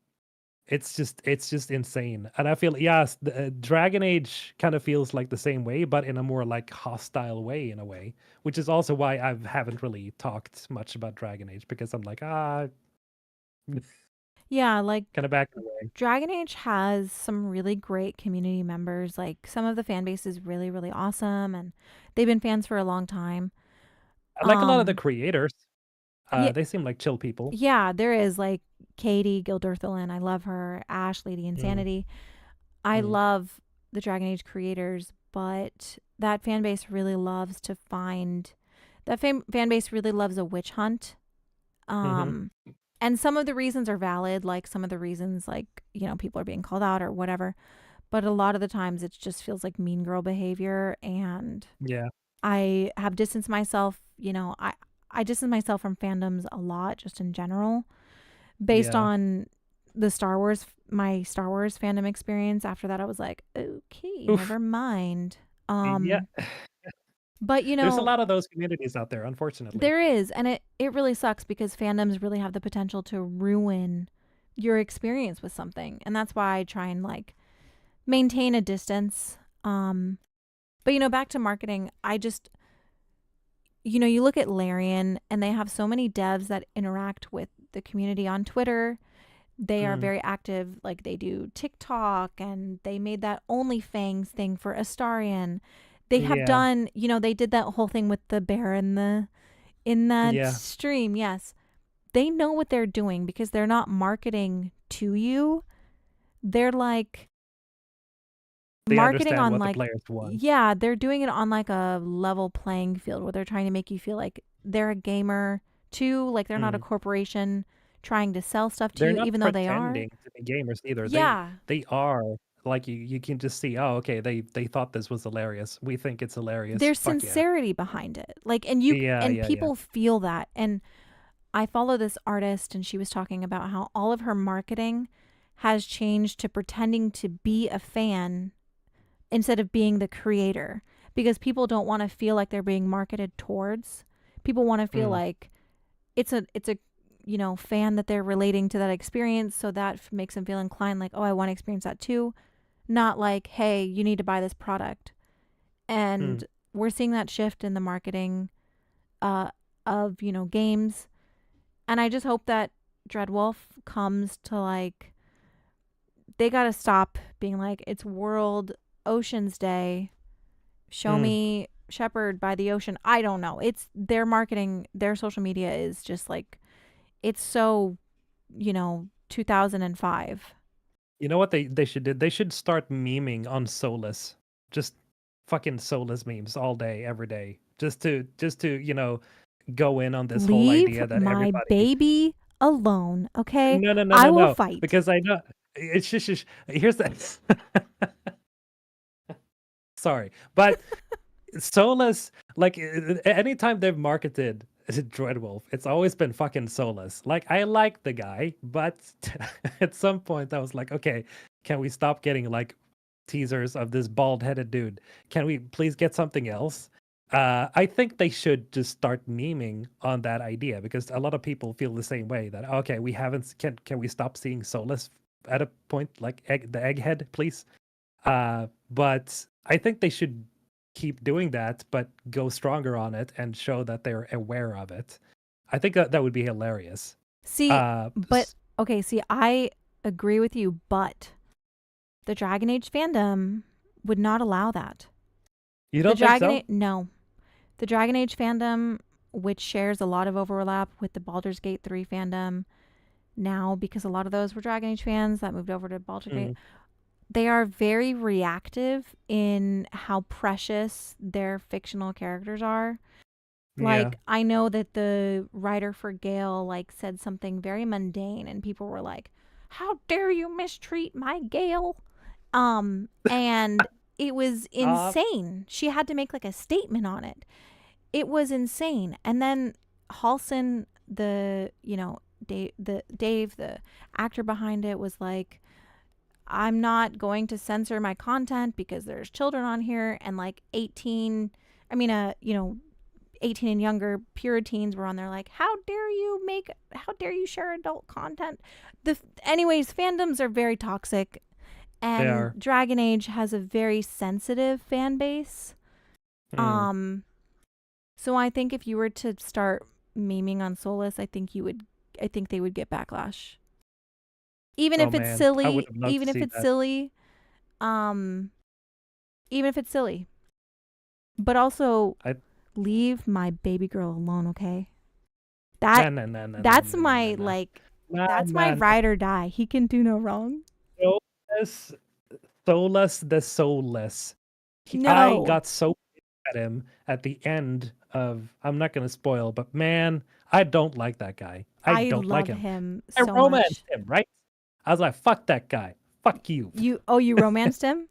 it's just insane. And I feel yes, the Dragon Age kind of feels like the same way, but in a more like hostile way in a way, which is also why I haven't really talked much about Dragon Age because I'm like
Yeah, like
kind of back away.
Dragon Age has some really great community members. Like some of the fan base is really, really awesome, and they've been fans for a long time.
I like a lot of the
Um,
creators.
yeah,
They seem like chill people.
yeah, there is like Katie Gilderthalin. I love her. Ash, Lady
Mm,
Insanity. I
mm,
love the Dragon Age creators, but that fan base really loves to find. That fan base really loves a witch hunt.
hmm
Um, and some of the reasons are valid, like some of the reasons, like, people are being called out or whatever. But a lot of the times it just feels like mean girl behavior. And
Yeah,
I have distanced myself, I distance myself from fandoms a lot, just in general, based
yeah,
on my Star Wars fandom experience. After that, I was like, okay,
oof,
never mind.
yeah.
But
There's a lot of those communities out there, unfortunately.
there is, and it really sucks because fandoms really have the potential to ruin your experience with something. And that's why I try and like maintain a distance. But back to marketing, I just you look at Larian and they have so many devs that interact with the community on Twitter. They are
Mm,
very active, like they do TikTok, and they made that OnlyFans thing for Astarion. They have
yeah,
done, they did that whole thing with the bear in that
yeah.
stream. Yes. They know what they're doing because they're not marketing to you. They're like
They
marketing
understand
on
what the
like,
players want.
yeah, they're doing it on like a level playing field where they're trying to make you feel like they're a gamer too, like they're not a
Mm.
corporation trying to sell stuff to
They're
you
not
even though they are.
pretending to be gamers either.
Yeah.
They are like you can just see, oh, okay, they thought this was hilarious. We think it's hilarious.
There's
Fuck yeah.
sincerity behind it. Like
Yeah,
and
yeah, yeah.
people feel that. And I follow this artist and she was talking about how all of her marketing has changed to pretending to be a fan instead of being the creator because people don't want to feel like they're being marketed towards. People want to feel
Mm,
like it's a fan that they're relating to that experience, so that makes them feel inclined like, oh, I want to experience that too, not like, hey, you need to buy this product.
mm.
And we're seeing that shift in the marketing uh of games, and I just hope that Dreadwolf comes to like, they got to stop being like, it's World Oceans Day, show
Mm.
me Shepherd by the ocean. I don't know. It's their marketing, their social media is just like, it's so 2005.
You know what they should do? They should start memeing on Solus. Just fucking Solus memes all day, every day. Just to go in on this whole
Leave
idea that
my
everybody.
baby alone, okay?
No, no, no,
I
no,
will
no.
fight.
Because I know it's just here's the sorry. But Solus, like anytime they've marketed Dreadwolf, it's always been fucking Solus. Like I like the guy, but at some point I was like, okay, can we stop getting like teasers of this bald-headed dude? Can we please get something else? I think they should just start memeing on that idea because a lot of people feel the same way that okay, we haven't can we stop seeing Solus at a point like the egghead, please? But I think they should keep doing that, but go stronger on it and show that they're aware of it. I think that would be hilarious.
See,
Uh,
but okay, see, I agree with you, but the Dragon Age fandom would not allow that.
you
The
don't think
Dragon
so?
Age, no. The Dragon Age fandom, which shares a lot of overlap with the Baldur's Gate 3 fandom now, because a lot of those were Dragon Age fans that moved over to Baldur's Gate,
Mm,
they are very reactive in how precious their fictional characters are.
yeah.
Like, I know that the writer for Gale like said something very mundane and people were like, "How dare you mistreat my Gale?" And it was
Uh,
insane. She had to make like a statement on it. It was insane. And then Halson, Dave, the actor behind it, was like, I'm not going to censor my content because there's children on here, and like 18, I mean, 18 and younger Puritans were on there like, how dare you share adult content? Anyways, fandoms are very toxic,
they
and
are.
Dragon Age has a very sensitive fan base.
Mm.
Um, so I think if you were to start memeing on Solus, I think they would get backlash. Even
Oh
if it's
man, I would
silly,
have loved to see that.
um, even if it's silly. But also
I
leave my baby girl alone, okay?
no
That
no no no no
that's
no no no
my
no
like
no
that's my
no
ride or die. He can do no wrong.
no. Solus, Solus the soulless. I
No.
got so at him at the end of I'm not gonna spoil, but man, I don't like that guy. I
I
don't like
love
him.
him
I
so
romanced
much.
him, right? I was like, fuck that guy. Fuck you.
You romanced him?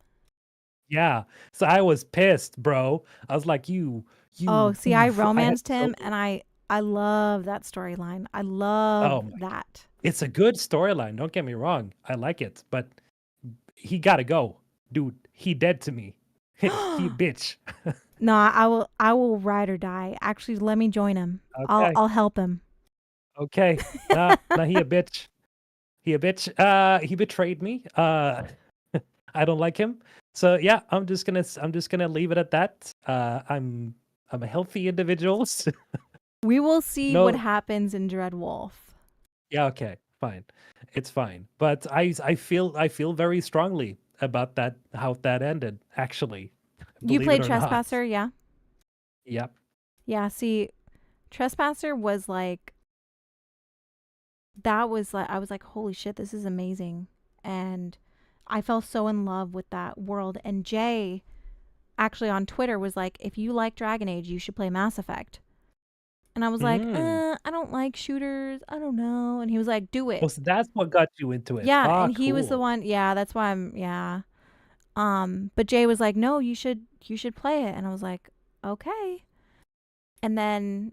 Yeah. So I was pissed, bro. I was like,
Oh,
you
see, I
oof. I had
romanced
so
him and I love that storyline. I love
oh my
that.
it's a good storyline, don't get me wrong. I like it, but he gotta go. Dude, he dead to me. He bitch.
No, I will ride or die. Actually, let me join him. I'll
Okay.
I'll help him.
Okay. Nah, he a bitch. He a bitch. He betrayed me. I don't like him. So yeah, I'm just gonna leave it at that. I'm a healthy individual.
We will see what
No,
happens in Dread Wolf.
yeah, okay, fine, it's fine. But I feel very strongly about that how that ended. Actually,
You
believe it
played
or not.
Trespasser, yeah?
Yep.
Yeah, see, Trespasser was like, that was like, I was like, holy shit, this is amazing. And I fell so in love with that world. And Jay actually on Twitter was like, if you like Dragon Age, you should play Mass Effect. And I was like,
Mm.
I don't like shooters. I don't know. And he was like, do it.
Well, so that's what got you into it.
Yeah.
Ah,
And he was the
cool.
one. Yeah. That's why yeah. But Jay was like, no, you should play it. And I was like, okay. And then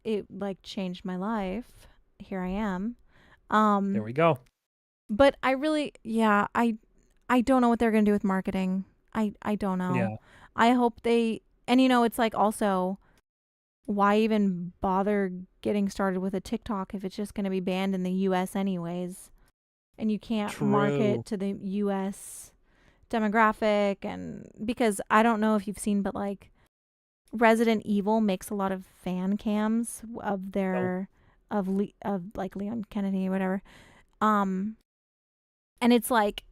it like changed my life. Here I am.
There
Um,
we go.
but I really, yeah, I don't know what they're going to do with marketing. I don't know.
Yeah,
I hope and it's like also, why even bother getting started with a TikTok if it's just going to be banned in the US anyways? And you can't
true.
market to the US demographic. And because I don't know if you've seen, but like Resident Evil makes a lot of fan cams of
Oh,
of like Leon Kennedy or whatever. Um, and it's like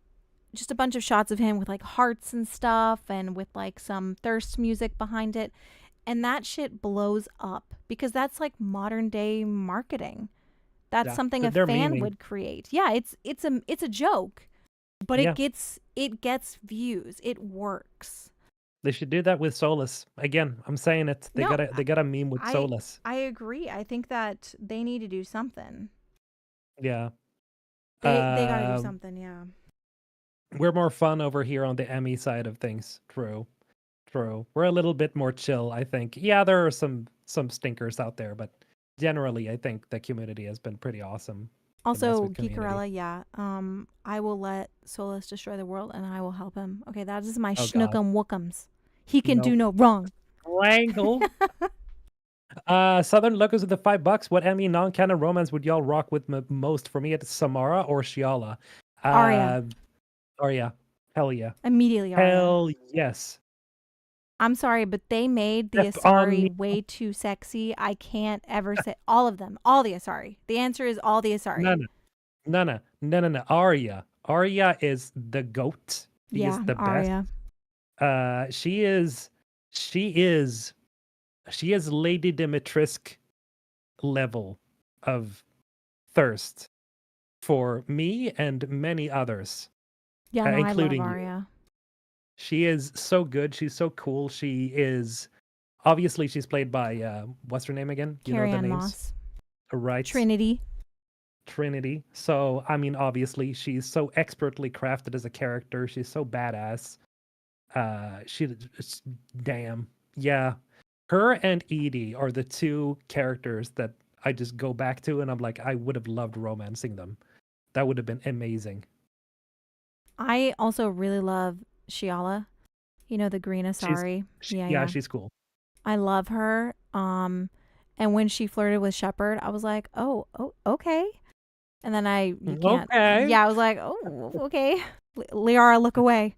just a bunch of shots of him with like hearts and stuff and with like some thirst music behind it. And that shit blows up because that's like modern day marketing. That's
Yeah,
something a
they're
fan
memeing.
would create. Yeah, it's a joke, but
Yeah,
it gets views. It works.
they should do that with Solus. Again, I'm saying it. They
No,
gotta meme with
I
Solus.
I agree. I think that they need to do something.
Yeah.
They got to do
Uh,
something, yeah.
we're more fun over here on the Emmy side of things. True. True. We're a little bit more chill, I think. Yeah, there are some stinkers out there, but generally I think the community has been pretty awesome. The
Also,
Misfit community.
Geekarella, yeah. I will let Solus destroy the world and I will help him. Okay, that is my
Oh god.
schnook'em wookums. He can do
Nope.
no wrong.
Wrangle. Southern Lookers with the $5. What Emmy non-canon romance would y'all rock with most? For me, it's Samara or Shiala.
Arya.
Uh, Arya. Hell yeah.
Immediately Arya.
Hell yes.
I'm sorry, but they made the
Step on
Asari
me.
way too sexy. I can't ever say all of them. All the Asari. The answer is all the
No,
Asari.
no, no, no, no, no, no. Arya. Arya is the goat. She is
Yeah,
the best.
Arya.
She is, she is, she is Lady Dimitrescu level of thirst for me and many others,
Yeah, no, I love
including you.
Arya.
She is so good. She's so cool. She is obviously she's played by what's her name again? You know
Carrie
the
Ann
names,
Moss.
right?
Trinity.
Trinity. So I mean, obviously she's so expertly crafted as a character. She's so badass. It's, damn, yeah. Her and Edie are the two characters that I just go back to, and I'm like, I would have loved romancing them. That would have been amazing.
I also really love Shiala. You know, the green
She's,
Asari. Yeah,
yeah,
yeah.
she's cool.
I love her. And when she flirted with Shepard, I was like, oh, okay. And then you can't.
Okay.
Yeah, I was like, oh, okay. Liara, look away.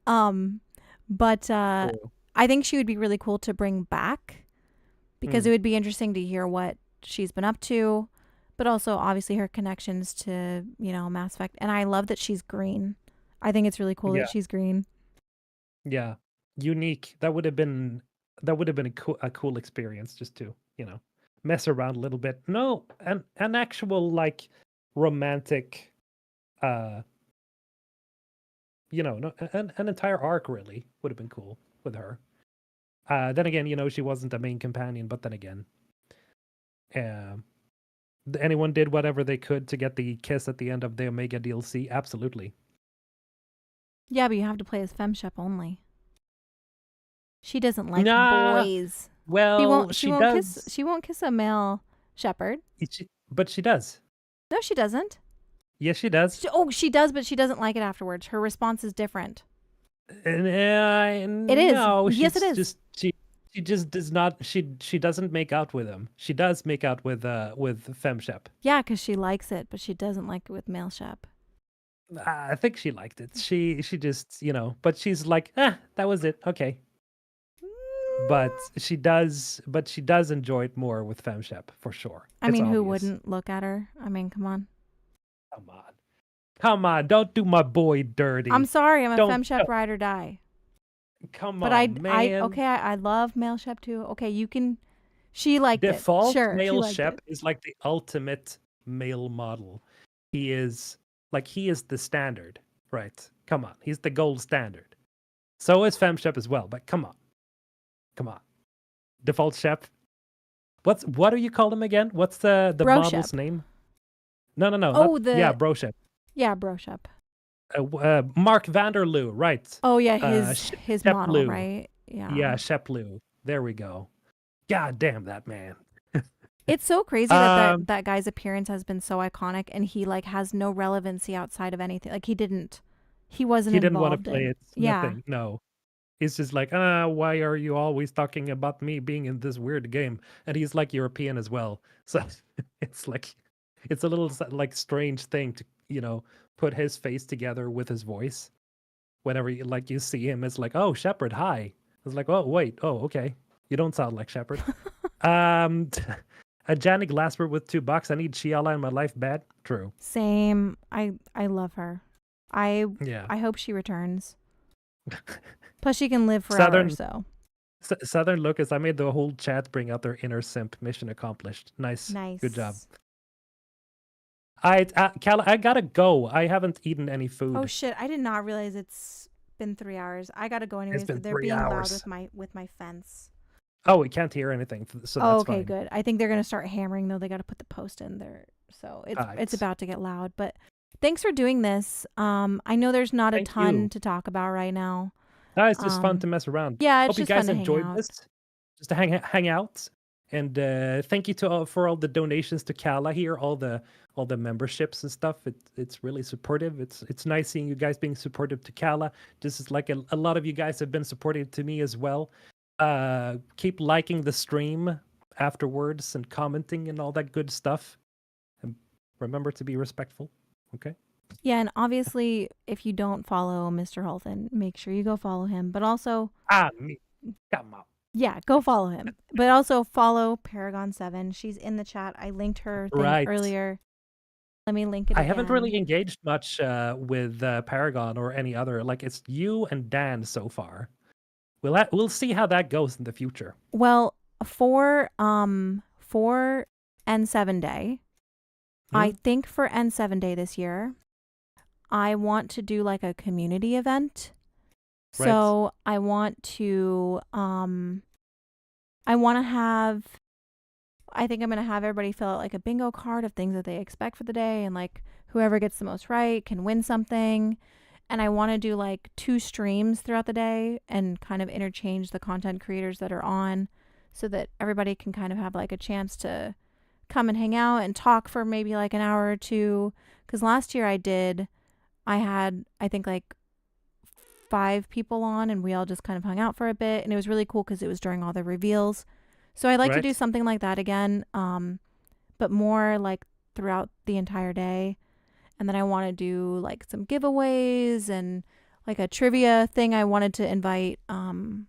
Um, but
True.
I think she would be really cool to bring back because
Mm,
it would be interesting to hear what she's been up to, but also obviously her connections to, Mass Effect. And I love that she's green. I think it's really cool
yeah.
that she's green.
Yeah, unique. That would have been a cool experience just to mess around a little bit. No, an actual like romantic, uh, no, an entire arc really would have been cool with her. Then again, she wasn't a main companion, but then again, um, anyone did whatever they could to get the kiss at the end of the Omega DLC. Absolutely.
Yeah, but you have to play as FemShep only. She doesn't like
Nah.
boys. She
Well,
won't she
she
won't kiss
does.
she won't kiss a male shepherd.
But she does.
No, she doesn't.
Yes, she does.
She does, but she doesn't like it afterwards. Her response is different. It is.
No,
Yes, it is.
she just does not. She doesn't make out with him. She does make out with FemShep.
Yeah, because she likes it, but she doesn't like it with male shep.
I think she liked it. She just but she's like, that was it. Okay. But she does enjoy it more with FemShep for sure.
I
It's
mean, who
obvious.
wouldn't look at her? I mean, come on.
Come on. Come on, don't do my boy dirty.
I'm sorry, I'm a
Don't
FemShep ride or die.
come
But
on, man.
I love male shep too. Okay, you can. She liked it.
Default
Sure, she
male
liked
Shep
it.
is like the ultimate male model. He is the standard, right? Come on, he's the gold standard. So is FemShep as well, but come on. Default Shep. What do you call him again? What's the
Bro
model's
shep.
name? No,
Oh,
yeah, Bro Shep.
Yeah, bro shep.
Mark Vanderloo, right?
Oh yeah, his
Shep
model,
Lou.
right? Yeah.
Yeah, Shep Lou. There we go. God damn that man.
It's so crazy that
Um,
that guy's appearance has been so iconic, and he like has no relevancy outside of anything. Like he wasn't
he didn't want to
involved
play
in.
it.
Yeah.
Nothing. No. He's just like, why are you always talking about me being in this weird game? And he's like European as well. So it's like, it's a little like strange thing to, put his face together with his voice. Whenever you see him, it's like, oh, Shepard, hi. It's like, oh, wait. Oh, okay. You don't sound like Shepard. Um, a Janet Glasper with $2. I need Shiala in my life bad. True.
Same. I love her. I
Yeah.
I hope she returns. Plus, she can live forever. So
Southern Lucas, I made the whole chat bring out their inner simp. Mission accomplished. Nice.
nice.
Good job. Calla, I gotta go. I haven't eaten any
Oh
food.
shit! I did not realize it's been 3 hours. I gotta go
It's
anyways.
been
They're
3 hours.
with my fence.
Oh, we can't hear anything, so
Oh,
that's
okay,
fine.
good. I think they're gonna start hammering though. They got to put the post in there, so it's
Alright.
about to get loud. But thanks for doing this. I know there's not a
Thank
ton
you.
to talk about right now.
It's just fun to mess around.
Yeah, it's
Hope you
just fun
guys
to hang
enjoyed
out.
this. Just to hang out. And thank you to for all the donations to Calla here, all the memberships and stuff. It's really supportive. It's nice seeing you guys being supportive to Calla. Just as like a lot of you guys have been supportive to me as well. Keep liking the stream afterwards and commenting and all that good stuff. And remember to be respectful. Okay.
Yeah, and obviously, if you don't follow MRHulthen, make sure you go follow him. But also,
Me. Come on.
yeah, go follow him. But also follow Paragon7. She's in the chat. I linked her thing
Right.
earlier. Let me link it
I
again.
haven't really engaged much with Paragon or any other. Like it's you and Dan so far. We'll see how that goes in the future.
Well, for N7 Day, I think for N7 Day this year, I want to do like a community event.
Right.
So I want to have, I think I'm going to have everybody fill out like a bingo card of things that they expect for the day, and like whoever gets the most right can win something. And I want to do like 2 streams throughout the day and kind of interchange the content creators that are on, so that everybody can kind of have like a chance to come and hang out and talk for maybe like an hour or two. Because last year I had, I think, like 5 people on, and we all just kind of hung out for a bit, and it was really cool because it was during all the reveals. So I'd like to do something like that again, but more like throughout the entire day. And then I want to do like some giveaways and like a trivia thing. I wanted to invite, Sam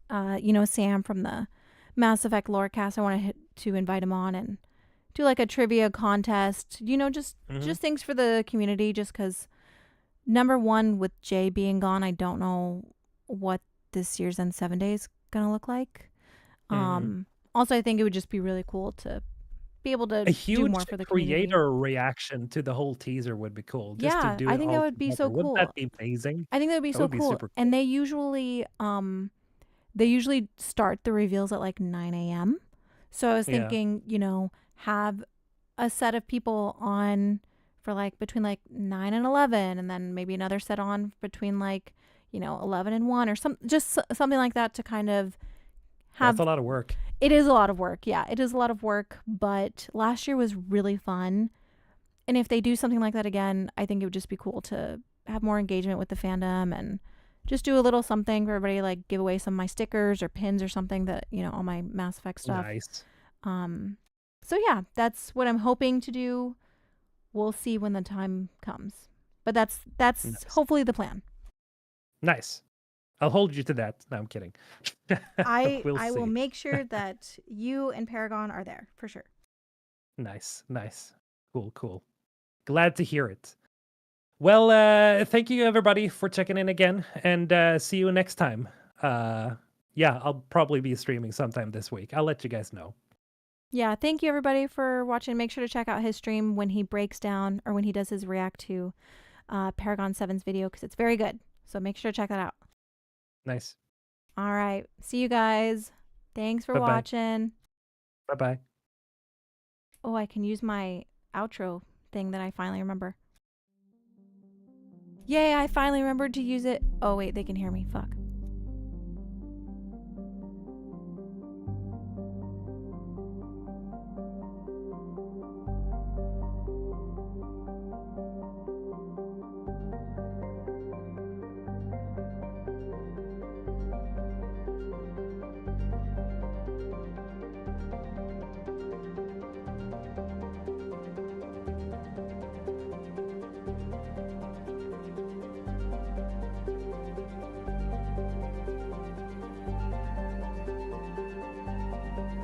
from the Mass Effect Lorecast. I wanted to invite him on and do like a trivia contest, just things for the community, just because number one, with Jay being gone, I don't know what this year's N7 Day is going to look like. Also, I think it would just be really cool to be able to do more for the community.
Creator reaction to the whole teaser would be cool. Just to do
I
it
think
all
that would be so
together.
cool.
Wouldn't that be amazing?
I think that would be so cool.
Super cool.
And they usually start the reveals at like 9 a.m. So I was thinking, have a set of people on for like between like 9 and 11, and then maybe another set on between like 11 and 1, or something like that, to kind of have.
That's a lot of work.
It is a lot of work. Yeah, it is a lot of work, but last year was really fun. And if they do something like that again, I think it would just be cool to have more engagement with the fandom and just do a little something for everybody, like give away some of my stickers or pins or something, that, all my Mass Effect stuff.
Nice.
So yeah, that's what I'm hoping to do. We'll see when the time comes. But that's nice. Hopefully the plan.
Nice. I'll hold you to that. No, I'm kidding.
I will make sure that you and Paragon are there for sure.
Nice. Cool. Glad to hear it. Well, thank you everybody for checking in again, and see you next time. Yeah, I'll probably be streaming sometime this week. I'll let you guys know.
Yeah, thank you everybody for watching. Make sure to check out his stream when he breaks down, or when he does his react to Paragon 7's video, because it's very good. So make sure to check that out.
Nice.
All right. See you guys. Thanks for watching.
Bye-bye.
Oh, I can use my outro thing that I finally remember. Yay, I finally remembered to use it. Oh, wait, they can hear me. Fuck.